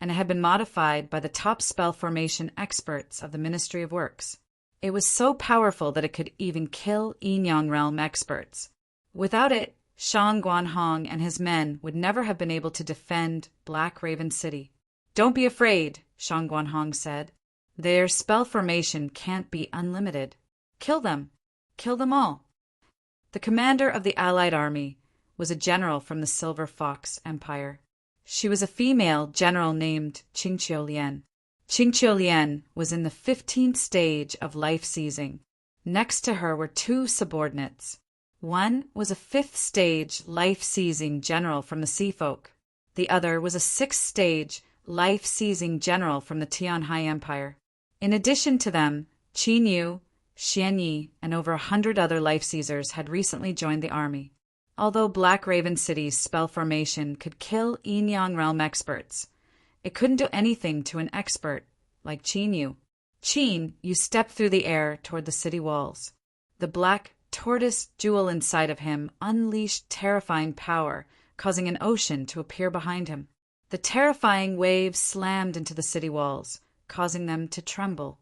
Speaker 1: and it had been modified by the top spell formation experts of the Ministry of Works. It was so powerful that it could even kill Yin-Yang realm experts. Without it, Shang Guanhong and his men would never have been able to defend Black Raven City. Don't be afraid, Shang Guanhong said. Their spell formation can't be unlimited. Kill them. Kill them all. The commander of the Allied army was a general from the Silver Fox Empire. She was a female general named Qingqiu Lian. Qingqiu Lian was in the 15th stage of life seizing. Next to her were 2 subordinates. One was a 5th stage life seizing general from the Sea Folk. The other was a 6th stage life-seizing general from the Tianhai Empire. In addition to them, Qin Yu, Xian Yi, and over 100 other life-seizers had recently joined the army. Although Black Raven City's spell formation could kill Yin-Yang realm experts, it couldn't do anything to an expert like Qin Yu. Qin Yu stepped through the air toward the city walls. The black tortoise jewel inside of him unleashed terrifying power, causing an ocean to appear behind him. The terrifying waves slammed into the city walls, causing them to tremble.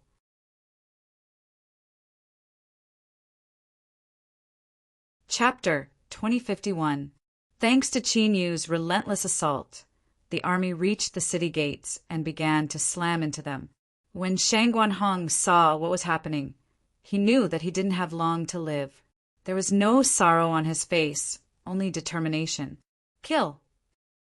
Speaker 1: Chapter 2051. Thanks to Qin Yu's relentless assault, the army reached the city gates and began to slam into them. When Shang Guanhong saw what was happening, he knew that he didn't have long to live. There was no sorrow on his face, only determination. Kill!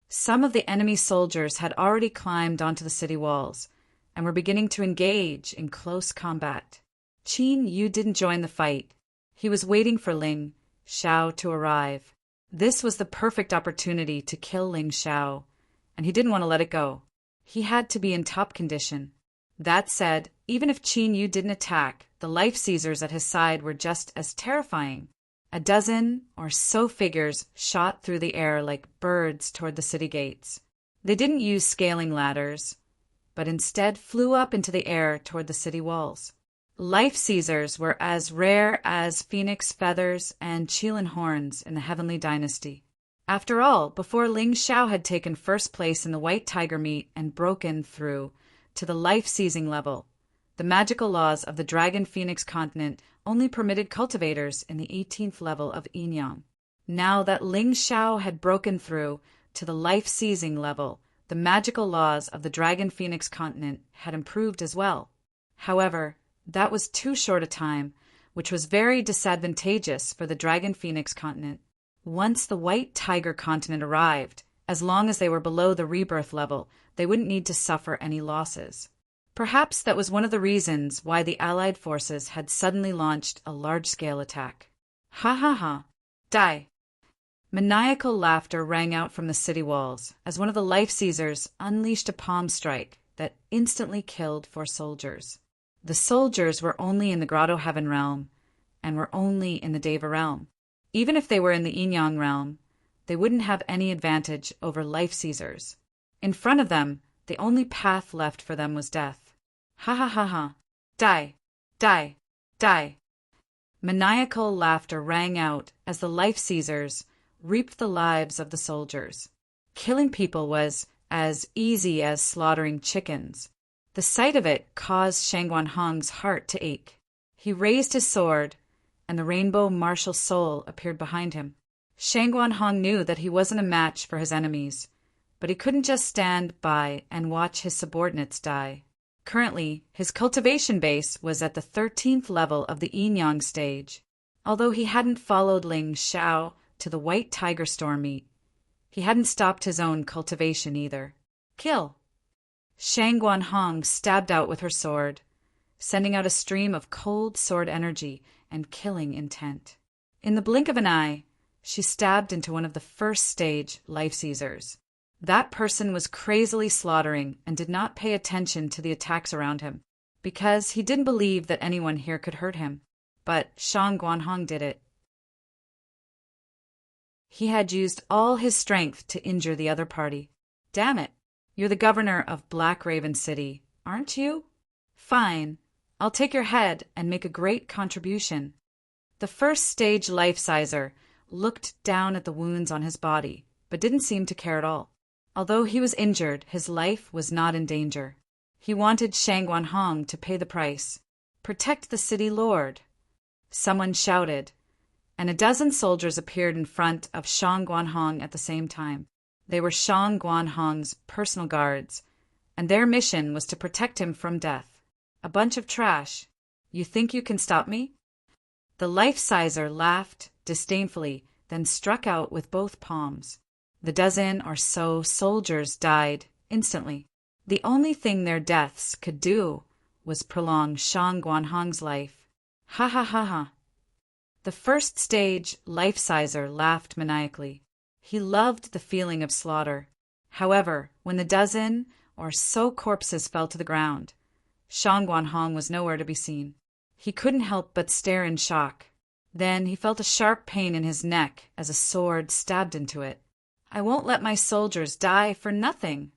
Speaker 1: Some of the enemy soldiers had already climbed onto the city walls and were beginning to engage in close combat. Qin Yu didn't join the fight. He was waiting for Ling Xiao to arrive. This was the perfect opportunity to kill Ling Xiao, and he didn't want to let it go. He had to be in top condition. That said, even if Qin Yu didn't attack, the life-seizers at his side were just as terrifying. A dozen or so figures shot through the air like birds toward the city gates. They didn't use scaling ladders, but instead flew up into the air toward the city walls. Life-seizers were as rare as phoenix feathers and Qilin horns in the Heavenly Dynasty. After all, before Ling Xiao had taken first place in the White Tiger meet and broken through to the life-seizing level, the magical laws of the Dragon Phoenix continent only permitted cultivators in the 18th level of Yin-Yang. Now that Ling Xiao had broken through to the life-seizing level, the magical laws of the Dragon Phoenix continent had improved as well. However, that was too short a time, which was very disadvantageous for the Dragon Phoenix continent. Once the White Tiger continent arrived, as long as they were below the rebirth level, they wouldn't need to suffer any losses. Perhaps that was one of the reasons why the Allied forces had suddenly launched a large-scale attack. Ha ha ha! Die! Maniacal laughter rang out from the city walls as one of the life-seizers unleashed a palm strike that instantly killed 4 soldiers. The soldiers were only in the Grotto Heaven realm and were only in the Deva realm. Even if they were in the Yin-Yang realm, they wouldn't have any advantage over life-seizers. In front of them, the only path left for them was death. Ha ha ha ha! Die! Die! Die! Maniacal laughter rang out as the life-seizers reaped the lives of the soldiers. Killing people was as easy as slaughtering chickens. The sight of it caused Shang Guanhong's heart to ache. He raised his sword, and the rainbow martial soul appeared behind him. Shang Guanhong knew that he wasn't a match for his enemies, but he couldn't just stand by and watch his subordinates die. Currently, his cultivation base was at the 13th level of the Yin-Yang stage. Although he hadn't followed Ling Xiao to the White Tiger store meet, he hadn't stopped his own cultivation either. Kill! Shang Guanhong stabbed out with her sword, sending out a stream of cold sword energy and killing intent. In the blink of an eye, she stabbed into one of the first stage life-seizers. That person was crazily slaughtering and did not pay attention to the attacks around him, because he didn't believe that anyone here could hurt him. But Shang Guanhong did it. He had used all his strength to injure the other party. Damn it! You're the governor of Black Raven City, aren't you? Fine. I'll take your head and make a great contribution. The first stage life-sizer looked down at the wounds on his body, but didn't seem to care at all. Although he was injured, his life was not in danger. He wanted Shang Guanhong to pay the price. Protect the city lord! Someone shouted, and a dozen soldiers appeared in front of Shang Guanhong at the same time. They were Shang Guanhong's personal guards, and their mission was to protect him from death. A bunch of trash. You think you can stop me? The life-sizer laughed disdainfully, then struck out with both palms. The dozen or so soldiers died instantly. The only thing their deaths could do was prolong Shang Guanhong's life. Ha ha ha ha! The first stage life-sizer laughed maniacally. He loved the feeling of slaughter. However, when the dozen or so corpses fell to the ground. Shang Guanhong was nowhere to be seen. He couldn't help but stare in shock. Then he felt a sharp pain in his neck as a sword stabbed into it. "I won't let my soldiers die for nothing."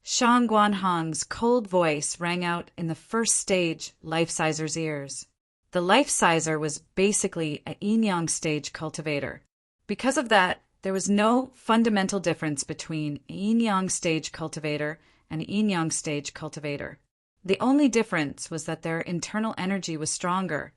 Speaker 1: Shang Guanhong's cold voice rang out in the first stage life-sizer's ears. The life-sizer was basically a yin-yang stage cultivator. Because of that, there was no fundamental difference between a yin-yang stage cultivator and a yin-yang stage cultivator. The only difference was that their internal energy was stronger,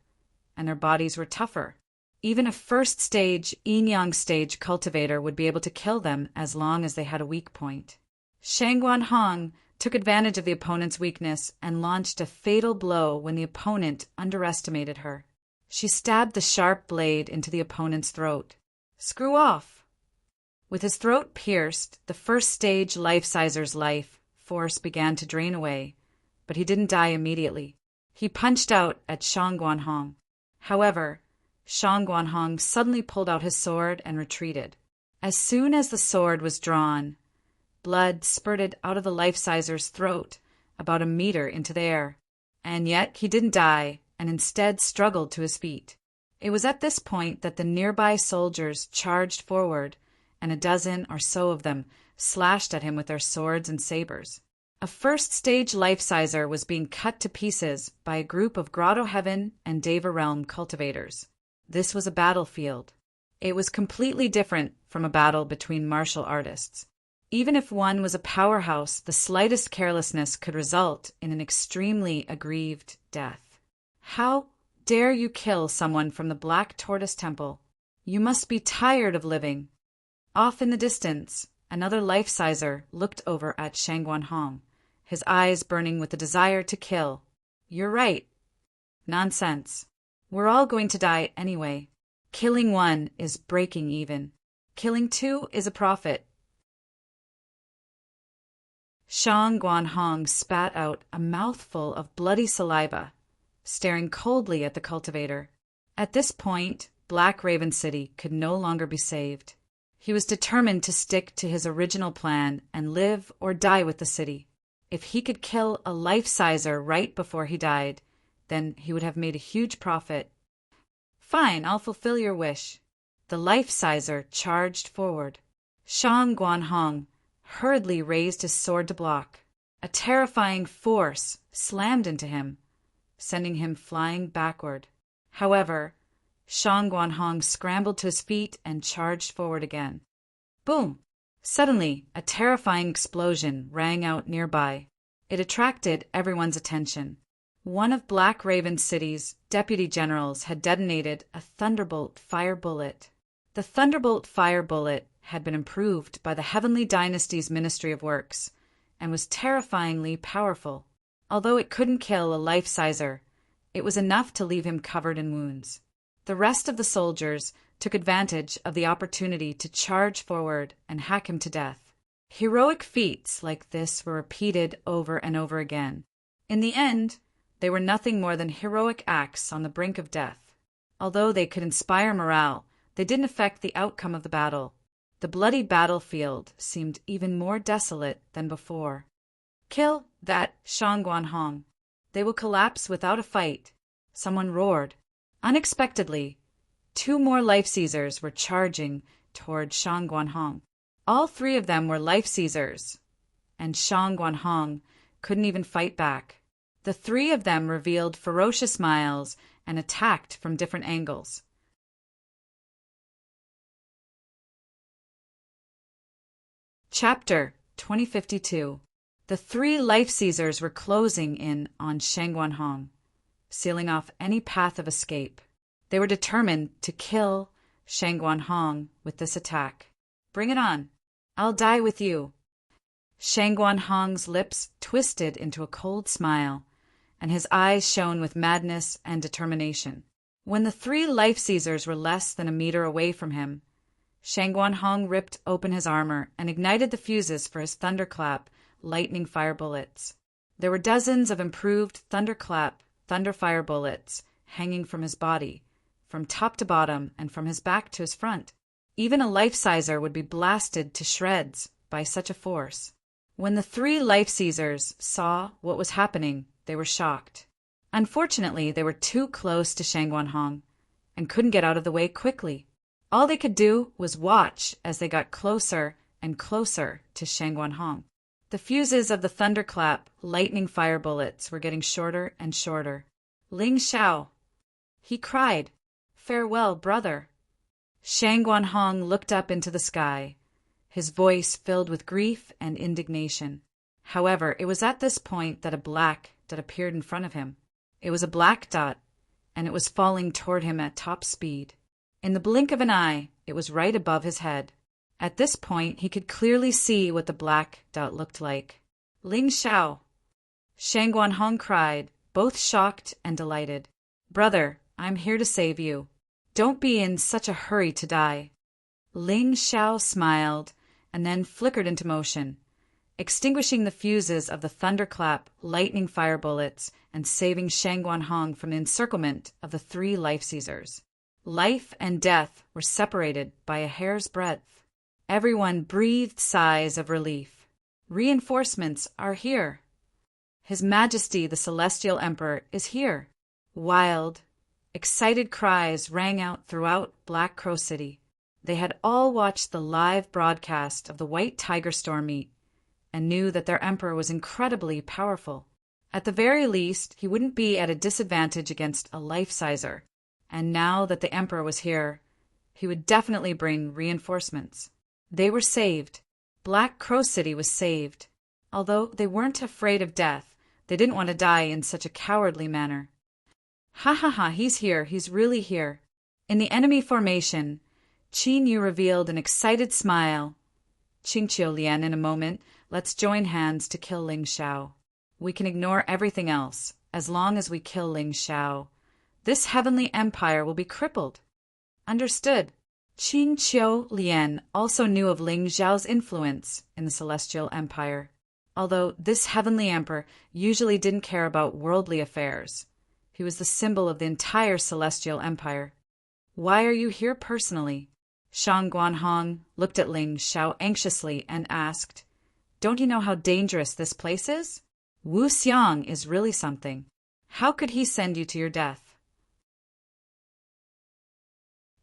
Speaker 1: and their bodies were tougher. Even a first-stage yin-yang stage cultivator would be able to kill them as long as they had a weak point. Shang Guanhong took advantage of the opponent's weakness and launched a fatal blow when the opponent underestimated her. She stabbed the sharp blade into the opponent's throat. "Screw off!" With his throat pierced, the first-stage life-sizer's life force began to drain away, but he didn't die immediately. He punched out at Shang Guanhong. However, Shang Guanhong suddenly pulled out his sword and retreated. As soon as the sword was drawn, blood spurted out of the life-sizer's throat about a meter into the air. And yet he didn't die, and instead struggled to his feet. It was at this point that the nearby soldiers charged forward, and a dozen or so of them slashed at him with their swords and sabers. A first-stage life-sizer was being cut to pieces by a group of Grotto Heaven and Deva Realm cultivators. This was a battlefield. It was completely different from a battle between martial artists. Even if one was a powerhouse, the slightest carelessness could result in an extremely aggrieved death. "How dare you kill someone from the Black Tortoise Temple? You must be tired of living." Off in the distance, another life-sizer looked over at Shang Guanhong, his eyes burning with the desire to kill. "You're right." "Nonsense. We're all going to die anyway. Killing one is breaking even. Killing two is a profit." Shang Guanhong spat out a mouthful of bloody saliva, staring coldly at the cultivator. At this point, Black Raven City could no longer be saved. He was determined to stick to his original plan and live or die with the city. If he could kill a life-sizer right before he died, then he would have made a huge profit. "Fine, I'll fulfill your wish." The life-sizer charged forward. Shang Guanhong hurriedly raised his sword to block. A terrifying force slammed into him, sending him flying backward. However, Shang Guanhong scrambled to his feet and charged forward again. Boom! Suddenly, a terrifying explosion rang out nearby. It attracted everyone's attention. One of Black Raven City's deputy generals had detonated a Thunderbolt fire bullet. The Thunderbolt fire bullet had been improved by the Heavenly Dynasty's Ministry of Works and was terrifyingly powerful. Although it couldn't kill a life-sizer, it was enough to leave him covered in wounds. The rest of the soldiers took advantage of the opportunity to charge forward and hack him to death. Heroic feats like this were repeated over and over again. In the end, they were nothing more than heroic acts on the brink of death. Although they could inspire morale, they didn't affect the outcome of the battle. The bloody battlefield seemed even more desolate than before. "Kill that Shang Guanhong. They will collapse without a fight," someone roared. Unexpectedly, 2 more life-seizers were charging toward Shang Guanhong. All 3 of them were life-seizers, and Shang Guanhong couldn't even fight back. The 3 of them revealed ferocious smiles and attacked from different angles. Chapter 2052. The 3 life-seizers were closing in on Shang Guanhong, sealing off any path of escape. They were determined to kill Shang Guanhong with this attack. "Bring it on. I'll die with you." Shang Guanhong's lips twisted into a cold smile, and his eyes shone with madness and determination. When the 3 life-seizers were less than a meter away from him, Shang Guanhong ripped open his armor and ignited the fuses for his thunderclap lightning fire bullets. There were dozens of improved thunderclap thunderfire bullets hanging from his body, from top to bottom and from his back to his front. Even a life-sizer would be blasted to shreds by such a force. When the three life-seizers saw what was happening, they were shocked. Unfortunately, they were too close to Shangguanhong and couldn't get out of the way quickly. All they could do was watch as they got closer and closer to Shangguanhong. The fuses of the thunderclap, lightning fire bullets were getting shorter and shorter. Ling Xiao, he cried, "Farewell, brother." Shangguanhong looked up into the sky, his voice filled with grief and indignation. However, it was at this point that a black dot appeared in front of him. It was a black dot, and it was falling toward him at top speed. In the blink of an eye, it was right above his head. At this point, he could clearly see what the black dot looked like. "Ling Xiao!" Shangguanhong cried, both shocked and delighted. "Brother, I'm here to save you. Don't be in such a hurry to die." Ling Xiao smiled and then flickered into motion, extinguishing the fuses of the thunderclap, lightning fire bullets, and saving Shangguanhong from the encirclement of the three life-seizers. Life and death were separated by a hair's breadth. Everyone breathed sighs of relief. Reinforcements are here. His Majesty the Celestial Emperor is here. Wild, excited cries rang out throughout Black Crow City. They had all watched the live broadcast of the White Tiger Storm meet and knew that their emperor was incredibly powerful. At the very least, he wouldn't be at a disadvantage against a life-sizer. And now that the emperor was here, he would definitely bring reinforcements. They were saved. Black Crow City was saved. Although they weren't afraid of death, they didn't want to die in such a cowardly manner. "Ha ha ha, he's here, he's really here." In the enemy formation, Qin Yu revealed an excited smile. "Qingqiu Lian, in a moment, let's join hands to kill Ling Xiao. We can ignore everything else, as long as we kill Ling Xiao. This heavenly empire will be crippled." "Understood." Qingqiu Lian also knew of Ling Xiao's influence in the Celestial Empire, although this heavenly emperor usually didn't care about worldly affairs. He was the symbol of the entire Celestial Empire. "Why are you here personally?" Shangguanhong looked at Ling Xiao anxiously and asked, "Don't you know how dangerous this place is? Wu Xiang is really something. How could he send you to your death?"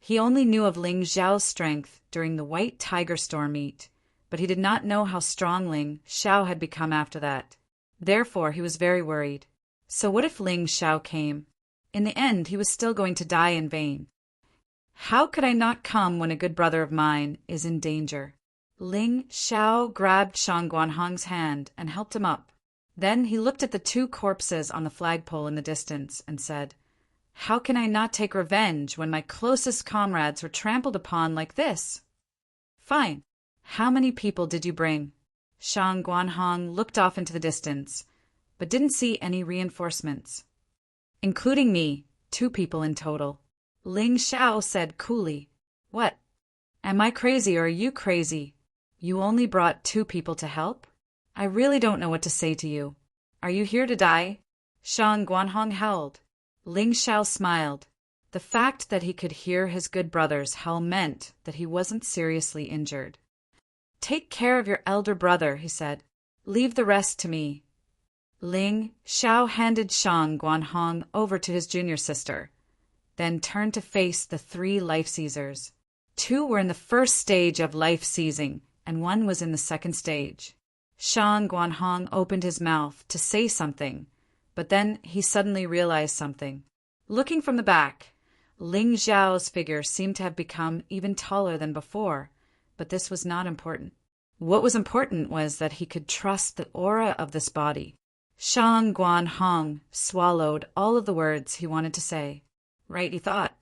Speaker 1: He only knew of Ling Xiao's strength during the White Tiger Storm meet, but he did not know how strong Ling Xiao had become after that. Therefore, he was very worried. So what if Ling Xiao came? In the end, he was still going to die in vain. "How could I not come when a good brother of mine is in danger?" Ling Xiao grabbed Shangguanhong's hand and helped him up. Then he looked at the two corpses on the flagpole in the distance and said, "How can I not take revenge when my closest comrades were trampled upon like this?" "Fine. How many people did you bring?" Shangguanhong looked off into the distance, but didn't see any reinforcements. "Including me, 2 people in total." Ling Xiao said coolly, "What? Am I crazy or are you crazy? You only brought 2 people to help? I really don't know what to say to you. Are you here to die?" Shangguanhong howled. Ling Xiao smiled. The fact that he could hear his good brothers howl meant that he wasn't seriously injured. "Take care of your elder brother," he said. "Leave the rest to me." Ling Xiao handed Shangguanhong over to his junior sister, then turned to face the 3 life-seizers. 2 were in the first stage of life-seizing, and 1 was in the second stage. Shangguanhong opened his mouth to say something, but then he suddenly realized something. Looking from the back, Ling Xiao's figure seemed to have become even taller than before, but this was not important. What was important was that he could trust the aura of this body. Shangguanhong swallowed all of the words he wanted to say. Right, he thought.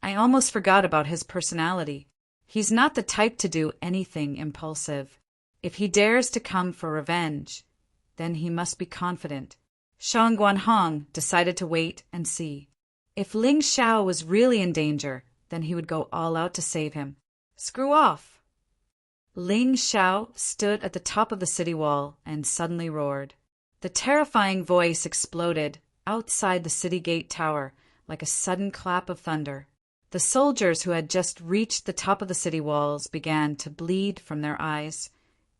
Speaker 1: I almost forgot about his personality. He's not the type to do anything impulsive. If he dares to come for revenge, then he must be confident. Shangguanhong decided to wait and see. If Ling Xiao was really in danger, then he would go all out to save him. Screw off! Ling Xiao stood at the top of the city wall and suddenly roared. The terrifying voice exploded outside the city gate tower like a sudden clap of thunder. The soldiers who had just reached the top of the city walls began to bleed from their eyes.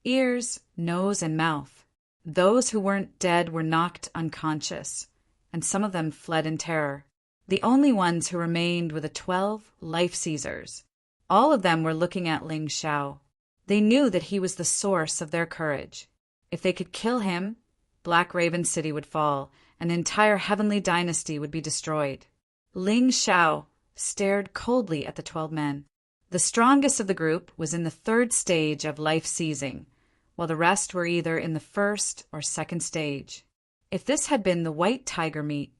Speaker 1: ears, nose, and mouth. Those who weren't dead were knocked unconscious, and some of them fled in terror. The only ones who remained were the 12 life-seizers. All of them were looking at Ling Xiao. They knew that he was the source of their courage. If they could kill him, Black Raven City would fall, and an entire heavenly dynasty would be destroyed. Ling Xiao stared coldly at the 12 men. The strongest of the group was in the 3rd stage of life-seizing, while the rest were either in the 1st or 2nd stage. If this had been the white tiger meat,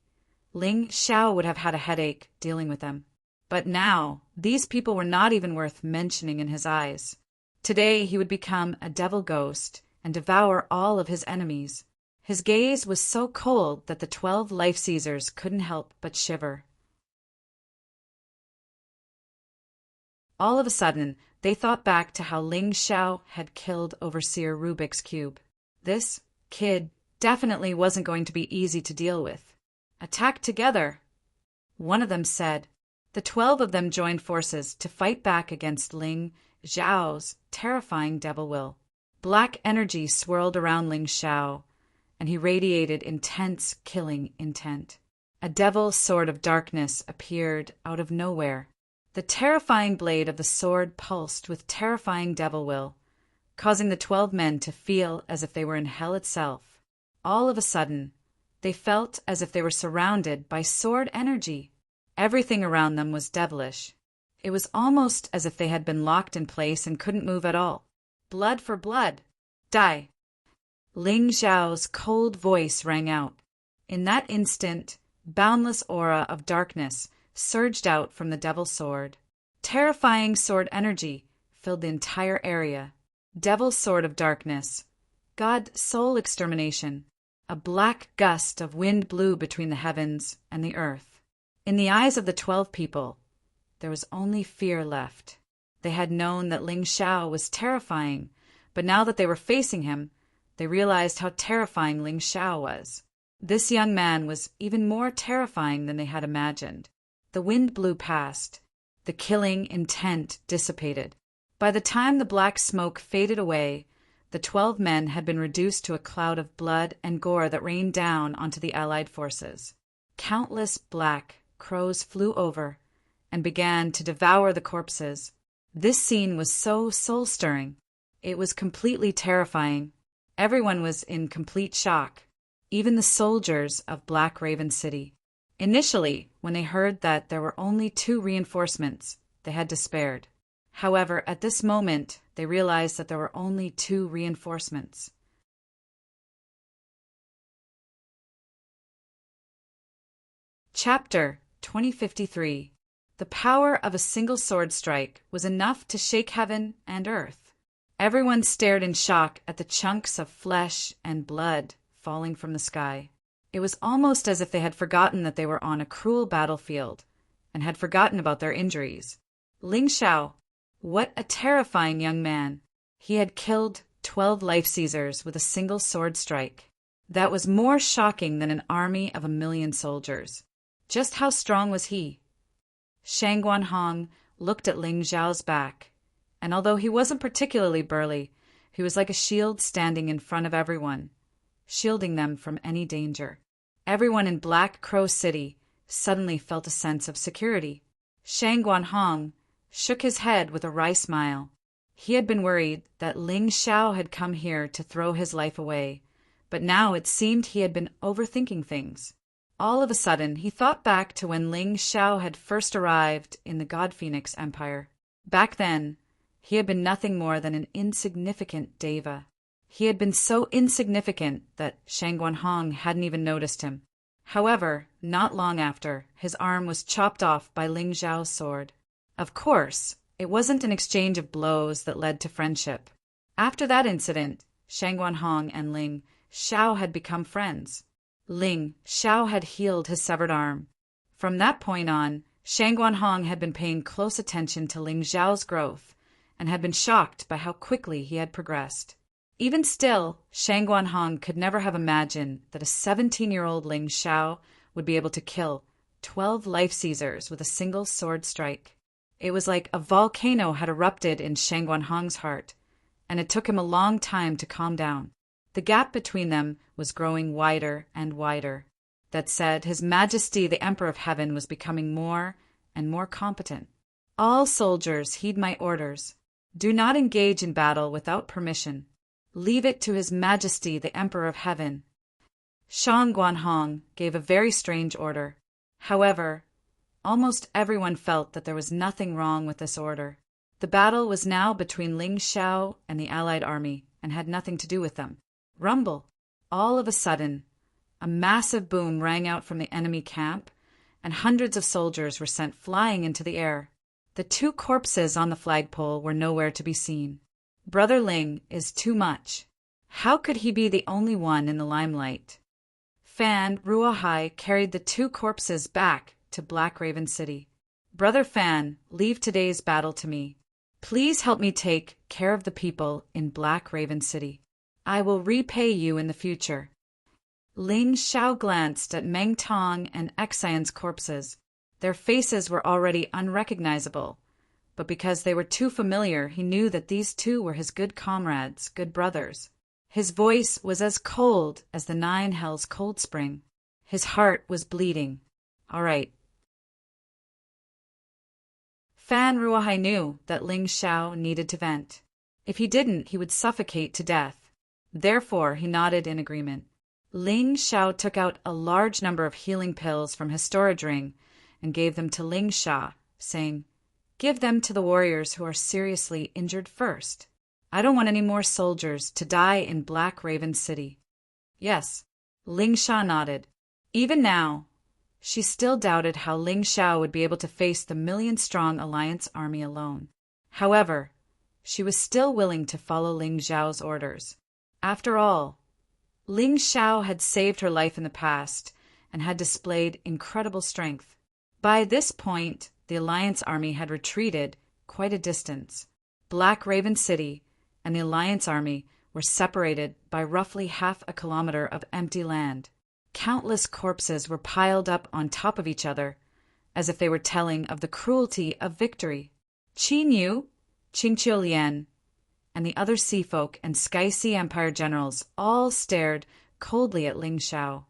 Speaker 1: Ling Xiao would have had a headache dealing with them. But now, these people were not even worth mentioning in his eyes. Today he would become a devil ghost and devour all of his enemies. His gaze was so cold that the 12 life-seizers couldn't help but shiver. All of a sudden, they thought back to how Ling Xiao had killed Overseer Rubik's Cube. This kid definitely wasn't going to be easy to deal with. Attack together, one of them said. The 12 of them joined forces to fight back against Ling Xiao's terrifying devil will. Black energy swirled around Ling Xiao, and he radiated intense killing intent. A devil sword of darkness appeared out of nowhere. The terrifying blade of the sword pulsed with terrifying devil will, causing the 12 men to feel as if they were in hell itself. All of a sudden, they felt as if they were surrounded by sword energy. Everything around them was devilish. It was almost as if they had been locked in place and couldn't move at all. Blood for blood. Die. Ling Xiao's cold voice rang out. In that instant, boundless aura of darkness surged out from the devil's sword. Terrifying sword energy filled the entire area. Devil's sword of darkness. God soul extermination. A black gust of wind blew between the heavens and the earth. In the eyes of the 12 people, there was only fear left. They had known that Ling Xiao was terrifying, but now that they were facing him, they realized how terrifying Ling Xiao was. This young man was even more terrifying than they had imagined. The wind blew past. The killing intent dissipated. By the time the black smoke faded away, the 12 men had been reduced to a cloud of blood and gore that rained down onto the Allied forces. Countless black crows flew over and began to devour the corpses. This scene was so soul-stirring. It was completely terrifying. Everyone was in complete shock, even the soldiers of Black Raven City. Initially, when they heard that there were only 2 reinforcements, they had despaired. However, at this moment, they realized that there were only 2 reinforcements. Chapter 2053. The power of a single sword strike was enough to shake heaven and earth. Everyone stared in shock at the chunks of flesh and blood falling from the sky. It was almost as if they had forgotten that they were on a cruel battlefield and had forgotten about their injuries. Ling Xiao, what a terrifying young man. He had killed 12 life-seizers with a single sword strike. That was more shocking than an army of 1,000,000 soldiers. Just how strong was he? Shang Guanhong looked at Ling Xiao's back, and although he wasn't particularly burly, he was like a shield standing in front of everyone, shielding them from any danger. Everyone in Black Crow City suddenly felt a sense of security. Shang Guanhong shook his head with a wry smile. He had been worried that Ling Xiao had come here to throw his life away, but now it seemed he had been overthinking things. All of a sudden, he thought back to when Ling Xiao had first arrived in the God Phoenix Empire. Back then, he had been nothing more than an insignificant deva. He had been so insignificant that Shang Guanhong hadn't even noticed him. However, not long after, his arm was chopped off by Ling Xiao's sword. Of course, it wasn't an exchange of blows that led to friendship. After that incident, Shang Guanhong and Ling Xiao had become friends. Ling Xiao had healed his severed arm. From that point on, Shang Guanhong had been paying close attention to Ling Xiao's growth and had been shocked by how quickly he had progressed. Even still, Shang Guanhong could never have imagined that a 17-year-old Ling Xiao would be able to kill 12 life-seizers with a single sword strike. It was like a volcano had erupted in Shang Guanhong's heart, and it took him a long time to calm down. The gap between them was growing wider and wider. That said, His Majesty the Emperor of Heaven was becoming more and more competent. All soldiers heed my orders. Do not engage in battle without permission. Leave it to His Majesty the Emperor of Heaven. Shang Guanhong gave a very strange order. However, almost everyone felt that there was nothing wrong with this order. The battle was now between Ling Xiao and the allied army and had nothing to do with them. Rumble! All of a sudden, a massive boom rang out from the enemy camp, and hundreds of soldiers were sent flying into the air. The two corpses on the flagpole were nowhere to be seen. Brother Ling is too much. How could he be the only one in the limelight? Fan Ruohai carried the two corpses back to Black Raven City. Brother Fan, leave today's battle to me. Please help me take care of the people in Black Raven City. I will repay you in the future. Ling Xiao glanced at Meng Tong and Xian's corpses. Their faces were already unrecognizable, but because they were too familiar, he knew that these two were his good comrades, good brothers. His voice was as cold as the 9 hells cold spring. His heart was bleeding. All right. Fan Ruohai knew that Ling Xiao needed to vent. If he didn't, he would suffocate to death. Therefore, he nodded in agreement. Ling Xiao took out a large number of healing pills from his storage ring and gave them to Ling Xia, saying, "Give them to the warriors who are seriously injured first. I don't want any more soldiers to die in Black Raven City." Yes, Ling Xia nodded. Even now, she still doubted how Ling Xiao would be able to face the million-strong alliance army alone. However, she was still willing to follow Ling Xiao's orders. After all, Ling Xiao had saved her life in the past and had displayed incredible strength. By this point, the alliance army had retreated quite a distance. Black Raven City and the alliance army were separated by roughly half a kilometer of empty land. Countless corpses were piled up on top of each other, as if they were telling of the cruelty of victory. Qin Yu, Qingqiu Lian, and the other sea folk and Sky Sea Empire generals all stared coldly at Ling Xiao.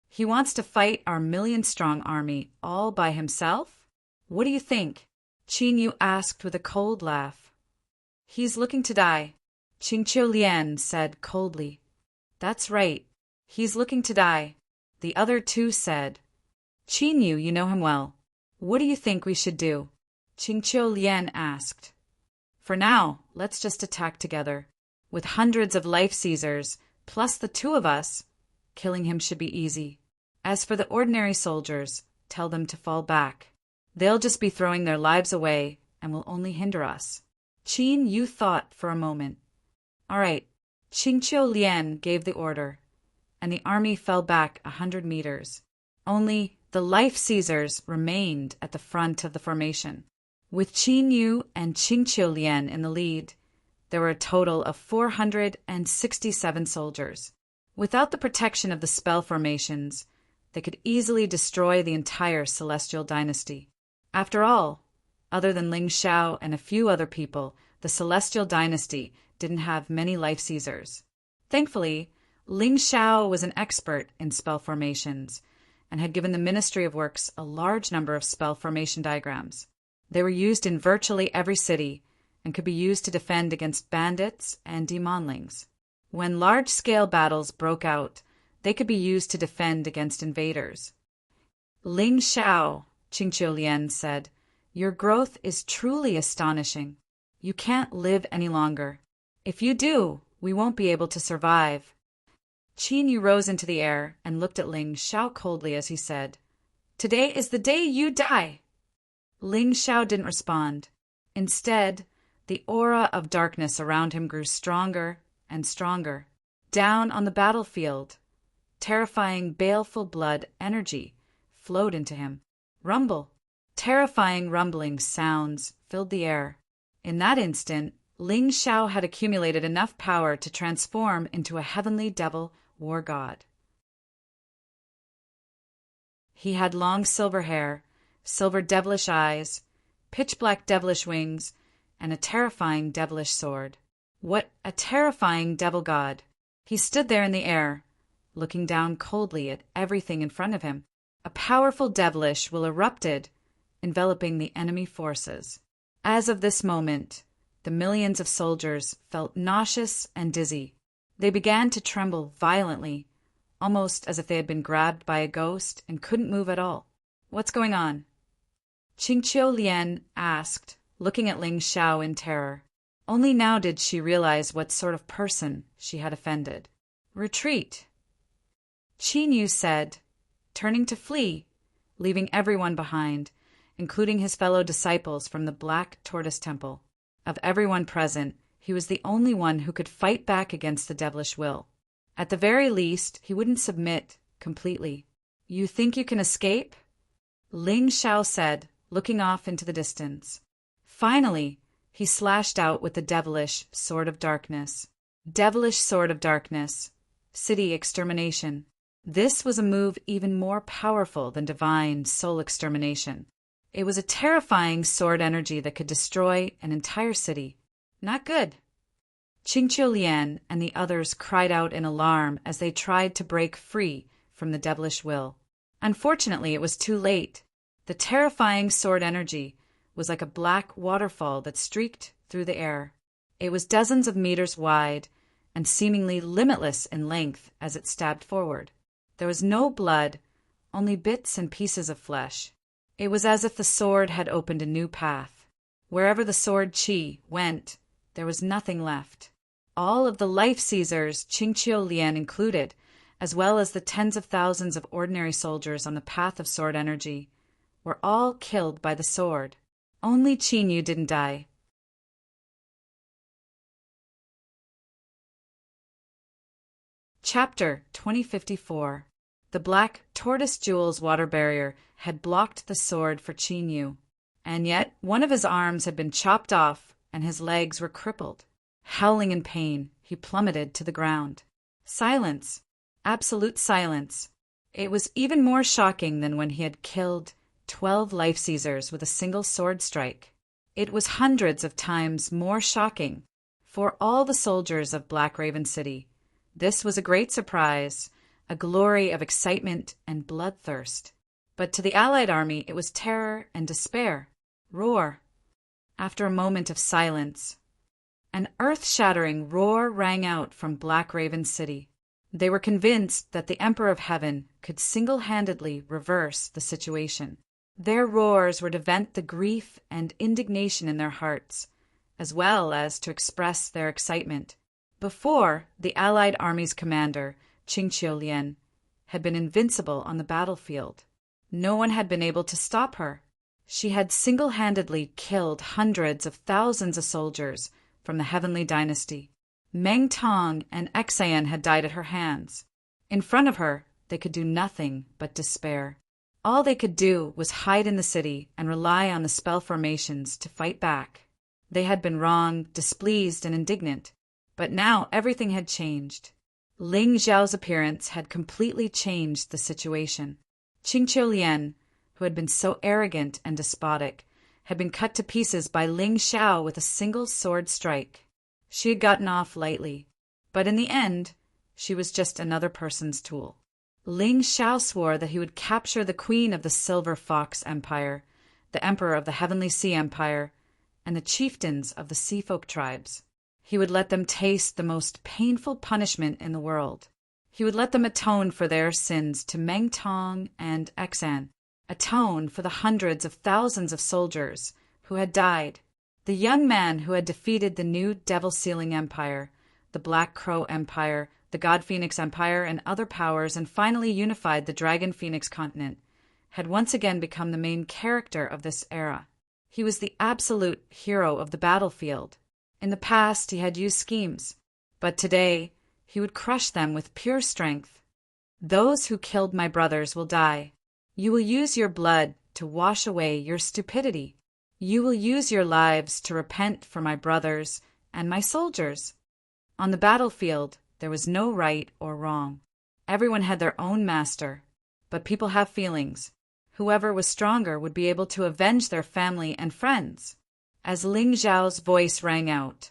Speaker 1: He wants to fight our million-strong army all by himself? What do you think? Qin Yu asked with a cold laugh. He's looking to die, Qingqiu Lian said coldly. That's right. He's looking to die, the other two said. Qin Yu, you know him well. What do you think we should do? Qingqiu Lian asked. For now, let's just attack together. With hundreds of life seizers, plus the two of us, killing him should be easy. As for the ordinary soldiers, tell them to fall back. They'll just be throwing their lives away and will only hinder us. Qin Yu thought for a moment. All right, Qingqiu Lian gave the order, and the army fell back 100 meters. Only the life seizers remained at the front of the formation. With Qin Yu and Qingqiu Lian in the lead, there were a total of 467 soldiers. Without the protection of the spell formations, they could easily destroy the entire Celestial Dynasty. After all, other than Ling Xiao and a few other people, the Celestial Dynasty didn't have many life seizers. Thankfully, Ling Xiao was an expert in spell formations and had given the Ministry of Works a large number of spell formation diagrams. They were used in virtually every city and could be used to defend against bandits and demonlings. When large-scale battles broke out, they could be used to defend against invaders. Ling Xiao, Qingqiu Lian said, your growth is truly astonishing. You can't live any longer. If you do, we won't be able to survive. Qin Yu rose into the air and looked at Ling Xiao coldly as he said, Today is the day you die. Ling Xiao didn't respond. Instead, the aura of darkness around him grew stronger and stronger. Down on the battlefield, terrifying, baleful blood energy flowed into him. Rumble. Terrifying rumbling sounds filled the air. In that instant, Ling Xiao had accumulated enough power to transform into a heavenly devil war god. He had long silver hair, silver devilish eyes, pitch-black devilish wings, and a terrifying devilish sword. What a terrifying devil god! He stood there in the air, looking down coldly at everything in front of him. A powerful devilish will erupted, enveloping the enemy forces. As of this moment, the millions of soldiers felt nauseous and dizzy. They began to tremble violently, almost as if they had been grabbed by a ghost and couldn't move at all. "What's going on?" Qingqiu Lian asked, looking at Ling Xiao in terror. Only now did she realize what sort of person she had offended. "Retreat," Qin Yu said, turning to flee, leaving everyone behind, including his fellow disciples from the Black Tortoise Temple. Of everyone present, he was the only one who could fight back against the devilish will. At the very least, he wouldn't submit completely. "You think you can escape?" Ling Xiao said, looking off into the distance. Finally, he slashed out with the devilish Sword of Darkness. Devilish Sword of Darkness. City extermination. This was a move even more powerful than divine soul extermination. It was a terrifying sword energy that could destroy an entire city. Not good. Qingqiu Lian and the others cried out in alarm as they tried to break free from the devilish will. Unfortunately, it was too late. The terrifying sword energy was like a black waterfall that streaked through the air. It was dozens of meters wide and seemingly limitless in length as it stabbed forward. There was no blood, only bits and pieces of flesh. It was as if the sword had opened a new path. Wherever the sword qi went, there was nothing left. All of the life-seizers, Qingqiu Lian included, as well as the tens of thousands of ordinary soldiers on the path of sword energy, were all killed by the sword. Only Qin Yu didn't die. Chapter 2054. The Black Tortoise Jewel's water barrier had blocked the sword for Qin Yu, and yet one of his arms had been chopped off and his legs were crippled. Howling in pain, he plummeted to the ground. Silence. Absolute silence. It was even more shocking than when he had killed 12 life-seizers with a single sword strike. It was hundreds of times more shocking for all the soldiers of Black Raven City. This was a great surprise, a glory of excitement and bloodthirst. But to the Allied army it was terror and despair. Roar. After a moment of silence, an earth-shattering roar rang out from Black Raven City. They were convinced that the Emperor of Heaven could single-handedly reverse the situation. Their roars were to vent the grief and indignation in their hearts, as well as to express their excitement. Before, the Allied army's commander, Qingqiu Lian, had been invincible on the battlefield. No one had been able to stop her. She had single-handedly killed hundreds of thousands of soldiers from the Heavenly Dynasty. Meng Tong and Xan had died at her hands. In front of her, they could do nothing but despair. All they could do was hide in the city and rely on the spell formations to fight back. They had been wrong, displeased, and indignant, but now everything had changed. Ling Xiao's appearance had completely changed the situation. Qingqiu Lian, who had been so arrogant and despotic, had been cut to pieces by Ling Xiao with a single sword strike. She had gotten off lightly, but in the end, she was just another person's tool. Ling Xiao swore that he would capture the queen of the Silver Fox Empire, the emperor of the Heavenly Sea Empire, and the chieftains of the Sea Folk tribes. He would let them taste the most painful punishment in the world. He would let them atone for their sins to Meng Tong and Xan, atone for the hundreds of thousands of soldiers who had died. The young man who had defeated the new Devil Sealing Empire, the Black Crow Empire, the God Phoenix Empire, and other powers, and finally unified the Dragon Phoenix continent, had once again become the main character of this era. He was the absolute hero of the battlefield. In the past, he had used schemes, but today he would crush them with pure strength. "Those who killed my brothers will die. You will use your blood to wash away your stupidity. You will use your lives to repent for my brothers and my soldiers." On the battlefield, there was no right or wrong. Everyone had their own master, but people have feelings. Whoever was stronger would be able to avenge their family and friends. As Ling Zhao's voice rang out,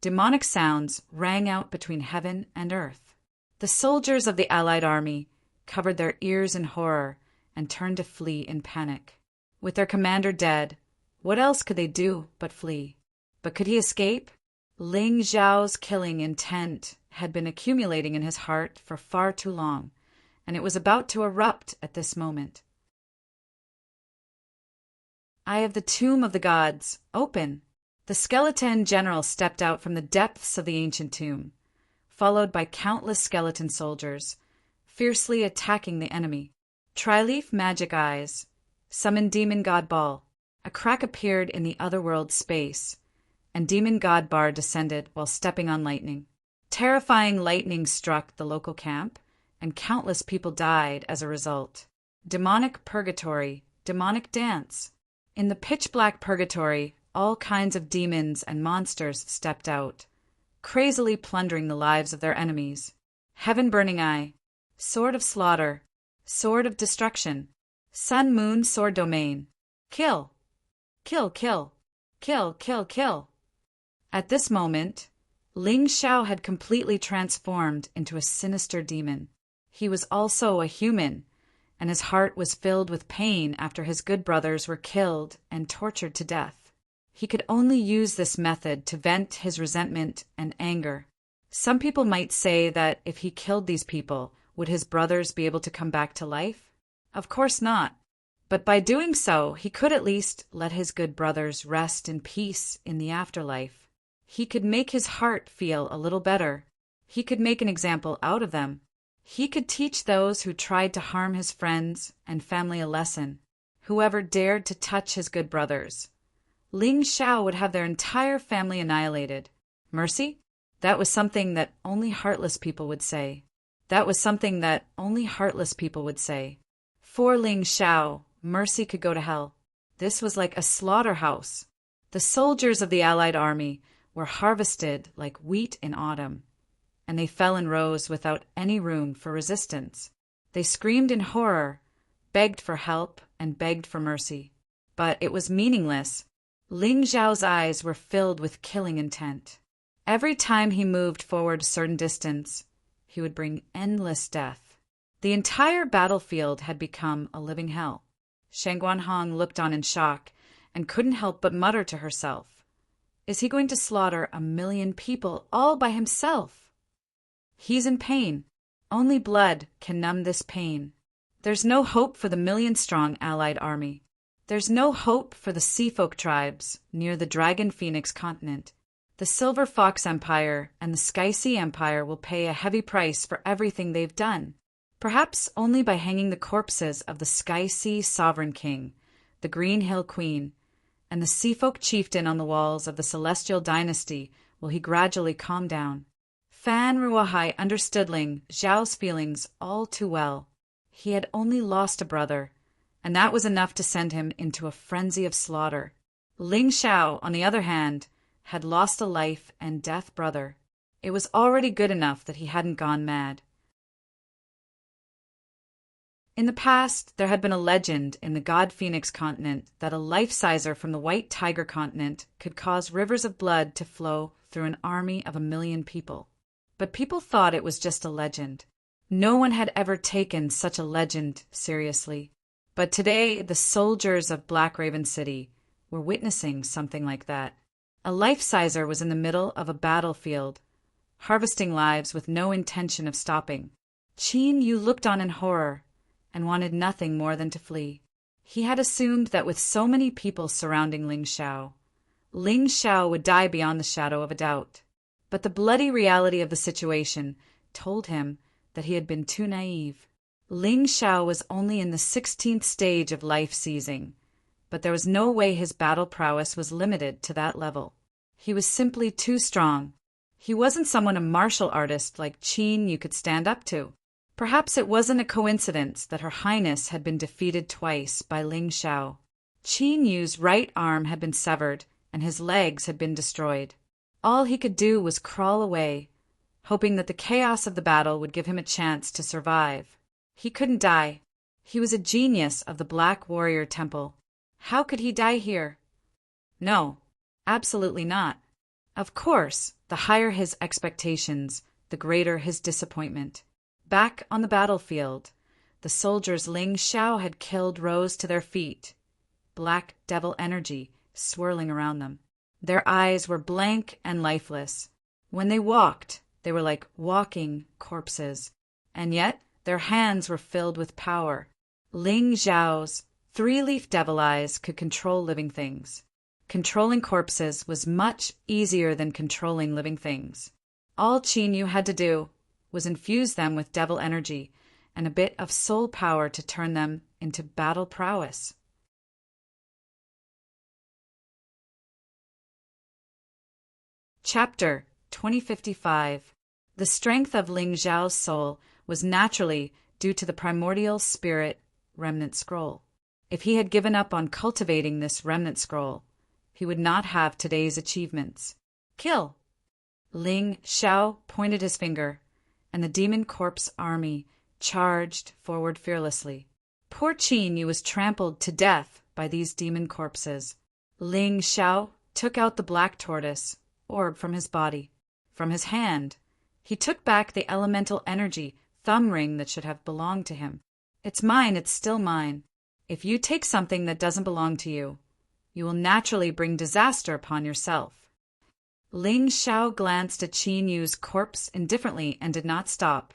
Speaker 1: Demonic sounds rang out between heaven and earth. The soldiers of the allied army covered their ears in horror and turned to flee in panic. With their commander dead, what else could they do but flee? But could he escape? Ling Xiao's killing intent had been accumulating in his heart for far too long, and it was about to erupt at this moment. "Eye of the tomb of the gods, open!" The skeleton general stepped out from the depths of the ancient tomb, followed by countless skeleton soldiers, fiercely attacking the enemy. Tri-leaf magic eyes, summon demon god Ball. A crack appeared in the otherworld space, and demon god Bar descended while stepping on lightning. Terrifying lightning struck the local camp, and countless people died as a result. Demonic purgatory, demonic dance. In the pitch-black purgatory, all kinds of demons and monsters stepped out, crazily plundering the lives of their enemies. Heaven Burning Eye, Sword of Slaughter, Sword of Destruction, Sun Moon Sword Domain. Kill! Kill, kill, kill, kill, kill. At this moment, Ling Xiao had completely transformed into a sinister demon. He was also a human, and his heart was filled with pain after his good brothers were killed and tortured to death. He could only use this method to vent his resentment and anger. Some people might say that if he killed these people, would his brothers be able to come back to life? Of course not. But by doing so, he could at least let his good brothers rest in peace in the afterlife. He could make his heart feel a little better. He could make an example out of them. He could teach those who tried to harm his friends and family a lesson. Whoever dared to touch his good brothers, Ling Xiao would have their entire family annihilated. Mercy? That was something that only heartless people would say. That was something that only heartless people would say. For Ling Xiao, mercy could go to hell. This was like a slaughterhouse. The soldiers of the allied army were harvested like wheat in autumn, and they fell in rows without any room for resistance. They screamed in horror, begged for help, and begged for mercy. But it was meaningless. Ling Xiao's eyes were filled with killing intent. Every time he moved forward a certain distance, he would bring endless death. The entire battlefield had become a living hell. Shen Guanhong looked on in shock and couldn't help but mutter to herself, "Is he going to slaughter 1,000,000 people all by himself? He's in pain. Only blood can numb this pain. There's no hope for the million-strong allied army. There's no hope for the Sea Folk tribes near the Dragon Phoenix continent. The Silver Fox Empire and the Sky Sea Empire will pay a heavy price for everything they've done. Perhaps only by hanging the corpses of the Sky Sea Sovereign King, the Green Hill Queen, and the Sea Folk chieftain on the walls of the Celestial Dynasty will he gradually calm down." Fan Ruohai understood Ling Xiao's feelings all too well. He had only lost a brother, and that was enough to send him into a frenzy of slaughter. Ling Xiao, on the other hand, had lost a life and death brother. It was already good enough that he hadn't gone mad. In the past, there had been a legend in the God Phoenix continent that a life-sizer from the White Tiger continent could cause rivers of blood to flow through an army of 1,000,000 people. But people thought it was just a legend. No one had ever taken such a legend seriously. But today, the soldiers of Black Raven City were witnessing something like that. A life-sizer was in the middle of a battlefield, harvesting lives with no intention of stopping. Qin Yu looked on in horror and wanted nothing more than to flee. He had assumed that with so many people surrounding Ling Xiao would die beyond the shadow of a doubt. But the bloody reality of the situation told him that he had been too naive. Ling Xiao was only in the 16th stage of life seizing, but there was no way his battle prowess was limited to that level. He was simply too strong. He wasn't someone a martial artist like Qin Yu could stand up to. Perhaps it wasn't a coincidence that Her Highness had been defeated twice by Ling Xiao. Qin Yu's right arm had been severed, and his legs had been destroyed. All he could do was crawl away, hoping that the chaos of the battle would give him a chance to survive. He couldn't die. He was a genius of the Black Warrior Temple. How could he die here? No, absolutely not. Of course, the higher his expectations, the greater his disappointment. Back on the battlefield, the soldiers Ling Xiao had killed rose to their feet, black devil energy swirling around them. Their eyes were blank and lifeless. When they walked, they were like walking corpses, and yet their hands were filled with power. Ling Xiao's three-leaf devil eyes could control living things. Controlling corpses was much easier than controlling living things. All Qin Yu had to do was infuse them with devil energy and a bit of soul power to turn them into battle prowess. Chapter 2055. The strength of Ling Xiao's soul was naturally due to the primordial spirit remnant scroll. If he had given up on cultivating this remnant scroll, he would not have today's achievements. Kill! Ling Xiao pointed his finger, and the demon corpse army charged forward fearlessly. Poor Qin Yu was trampled to death by these demon corpses. Ling Xiao took out the black tortoise orb from his body. From his hand, he took back the elemental energy thumb ring that should have belonged to him. It's mine, it's still mine. If you take something that doesn't belong to you, you will naturally bring disaster upon yourself. Ling Xiao glanced at Qin Yu's corpse indifferently and did not stop.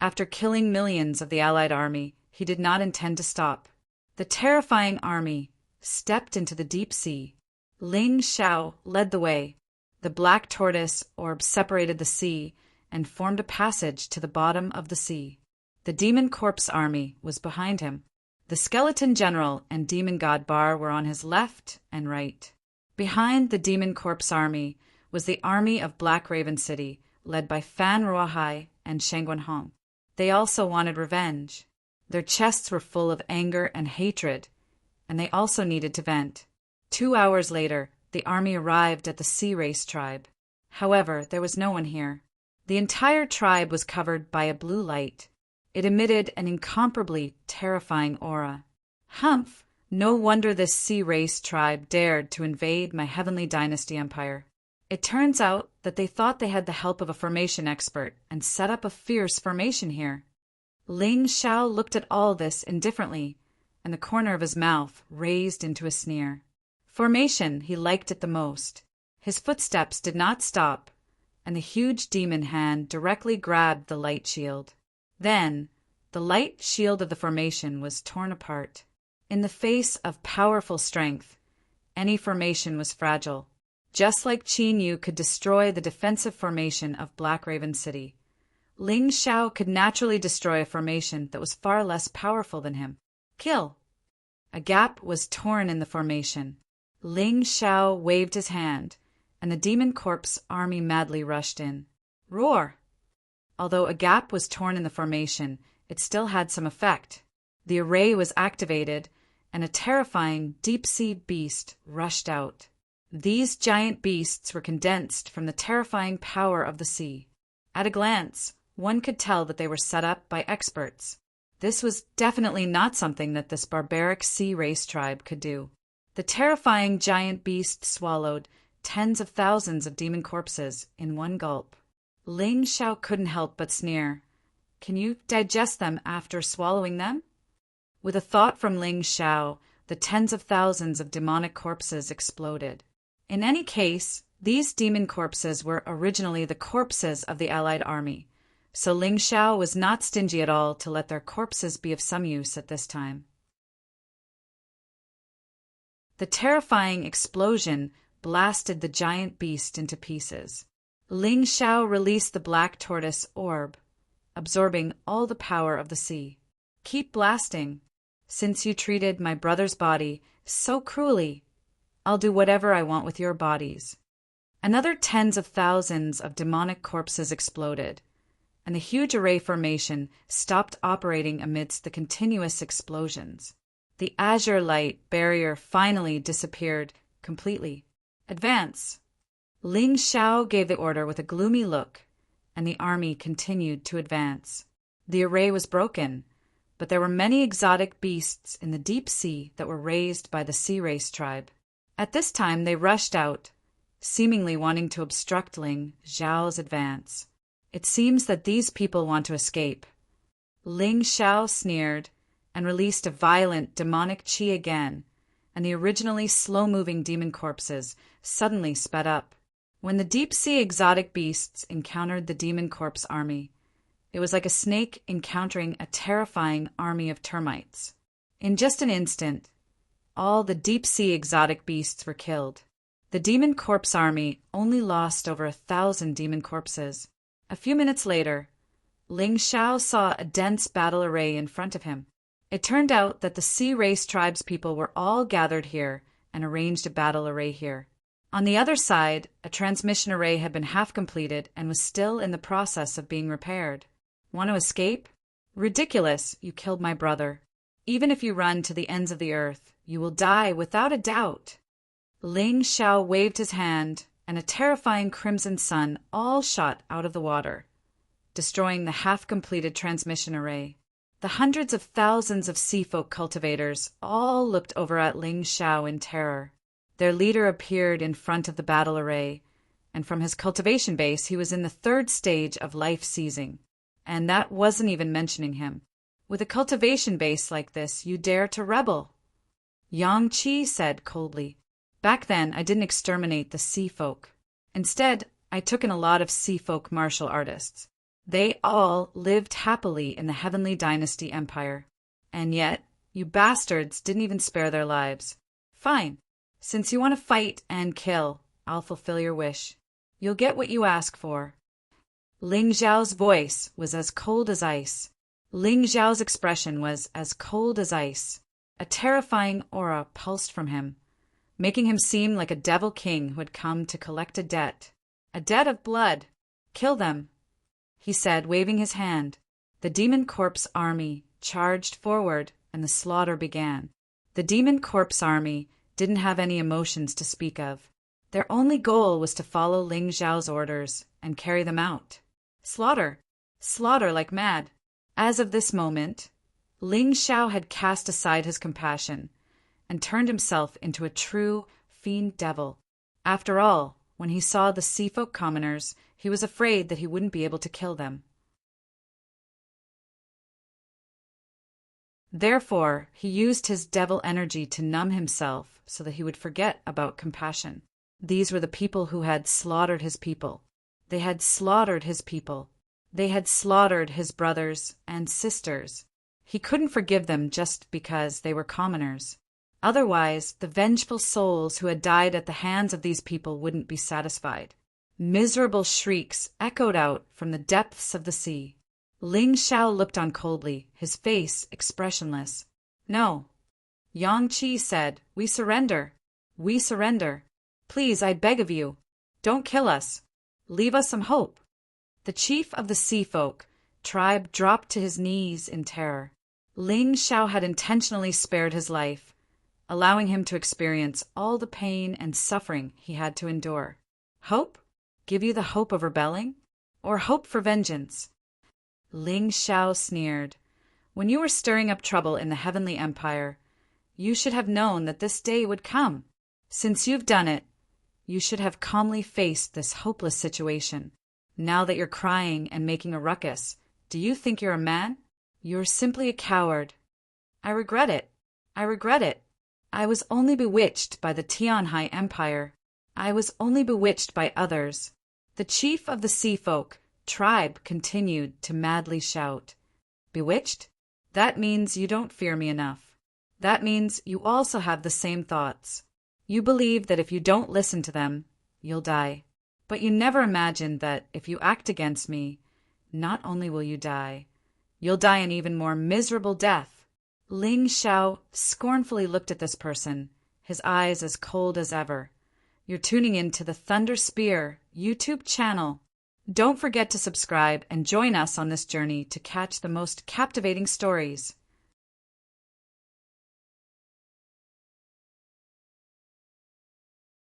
Speaker 1: After killing millions of the allied army, he did not intend to stop. The terrifying army stepped into the deep sea. Ling Xiao led the way. The black tortoise orb separated the sea and formed a passage to the bottom of the sea. The demon corpse army was behind him. The skeleton general and demon god Bar were on his left and right. Behind the demon corpse army was the army of Black Raven City, led by Fan Ruohai and Shangguan Hong. They also wanted revenge. Their chests were full of anger and hatred, and they also needed to vent. 2 hours later, the army arrived at the Sea Race tribe. However, there was no one here. The entire tribe was covered by a blue light. It emitted an incomparably terrifying aura. Humph! No wonder this Sea Race tribe dared to invade my Heavenly Dynasty empire. It turns out that they thought they had the help of a formation expert and set up a fierce formation here. Ling Xiao looked at all this indifferently, and the corner of his mouth raised into a sneer. Formation he liked it the most. His footsteps did not stop, and the huge demon hand directly grabbed the light shield. Then, the light shield of the formation was torn apart. In the face of powerful strength, any formation was fragile. Just like Qin Yu could destroy the defensive formation of Black Raven City, Ling Xiao could naturally destroy a formation that was far less powerful than him. Kill! A gap was torn in the formation. Ling Xiao waved his hand, and the demon corpse army madly rushed in. Roar! Although a gap was torn in the formation, it still had some effect. The array was activated, and a terrifying deep-sea beast rushed out. These giant beasts were condensed from the terrifying power of the sea. At a glance, one could tell that they were set up by experts. This was definitely not something that this barbaric Sea Race tribe could do. The terrifying giant beast swallowed tens of thousands of demon corpses in one gulp. Ling Xiao couldn't help but sneer. Can you digest them after swallowing them? With a thought from Ling Xiao, the tens of thousands of demonic corpses exploded. In any case, these demon corpses were originally the corpses of the allied army, so Ling Xiao was not stingy at all to let their corpses be of some use at this time. The terrifying explosion blasted the giant beast into pieces. Ling Xiao released the black tortoise orb, absorbing all the power of the sea. Keep blasting. Since you treated my brother's body so cruelly, I'll do whatever I want with your bodies. Another tens of thousands of demonic corpses exploded, and the huge array formation stopped operating amidst the continuous explosions. The azure light barrier finally disappeared completely. Advance! Ling Xiao gave the order with a gloomy look, and the army continued to advance. The array was broken, but there were many exotic beasts in the deep sea that were raised by the Sea Race tribe. At this time they rushed out, seemingly wanting to obstruct Ling Xiao's advance. It seems that these people want to escape. Ling Xiao sneered and released a violent demonic qi again, and the originally slow-moving demon corpses suddenly sped up. When the deep-sea exotic beasts encountered the demon corpse army, it was like a snake encountering a terrifying army of termites. In just an instant, all the deep-sea exotic beasts were killed. The demon corpse army only lost over 1,000 demon corpses. A few minutes later, Ling Xiao saw a dense battle array in front of him. It turned out that the Sea Race tribespeople were all gathered here and arranged a battle array here. On the other side, a transmission array had been half completed and was still in the process of being repaired. Want to escape? Ridiculous, you killed my brother. Even if you run to the ends of the earth, you will die without a doubt. Ling Xiao waved his hand, and a terrifying crimson sun all shot out of the water, destroying the half-completed transmission array. The hundreds of thousands of seafolk cultivators all looked over at Ling Xiao in terror. Their leader appeared in front of the battle array, and from his cultivation base he was in the third stage of life seizing. And that wasn't even mentioning him. With a cultivation base like this, you dare to rebel? Yang Qi said coldly. Back then, I didn't exterminate the sea folk. Instead, I took in a lot of sea folk martial artists. They all lived happily in the Heavenly Dynasty Empire. And yet, you bastards didn't even spare their lives. Fine. Since you want to fight and kill, I'll fulfill your wish. You'll get what you ask for. Ling Xiao's voice was as cold as ice. Ling Xiao's expression was as cold as ice. A terrifying aura pulsed from him, making him seem like a devil king who had come to collect a debt of blood. Kill them, he said, waving his hand. The demon corpse army charged forward, and the slaughter began. The demon corpse army didn't have any emotions to speak of. Their only goal was to follow Ling Xiao's orders and carry them out. Slaughter. Slaughter like mad. As of this moment, Ling Xiao had cast aside his compassion and turned himself into a true fiend devil. After all, when he saw the seafolk commoners, he was afraid that he wouldn't be able to kill them. Therefore, he used his devil energy to numb himself so that he would forget about compassion. These were the people who had slaughtered his people. They had slaughtered his people. They had slaughtered his brothers and sisters. He couldn't forgive them just because they were commoners. Otherwise, the vengeful souls who had died at the hands of these people wouldn't be satisfied. Miserable shrieks echoed out from the depths of the sea. Ling Xiao looked on coldly, his face expressionless. No. Yang Qi said, "We surrender. We surrender. Please, I beg of you, don't kill us. Leave us some hope." The chief of the sea folk tribe dropped to his knees in terror. Ling Xiao had intentionally spared his life, allowing him to experience all the pain and suffering he had to endure. Hope? Give you the hope of rebelling? Or hope for vengeance? Ling Xiao sneered. When you were stirring up trouble in the Heavenly Empire, you should have known that this day would come. Since you've done it, you should have calmly faced this hopeless situation. Now that you're crying and making a ruckus, do you think you're a man? You're simply a coward. I regret it. I regret it. I was only bewitched by the Tianhai Empire. I was only bewitched by others. The chief of the sea folk tribe continued to madly shout. Bewitched? That means you don't fear me enough. That means you also have the same thoughts. You believe that if you don't listen to them, you'll die. But you never imagined that if you act against me, not only will you die, you'll die an even more miserable death. Ling Xiao scornfully looked at this person, his eyes as cold as ever. You're tuning in to the Thunder Spear YouTube channel. Don't forget to subscribe and join us on this journey to catch the most captivating stories.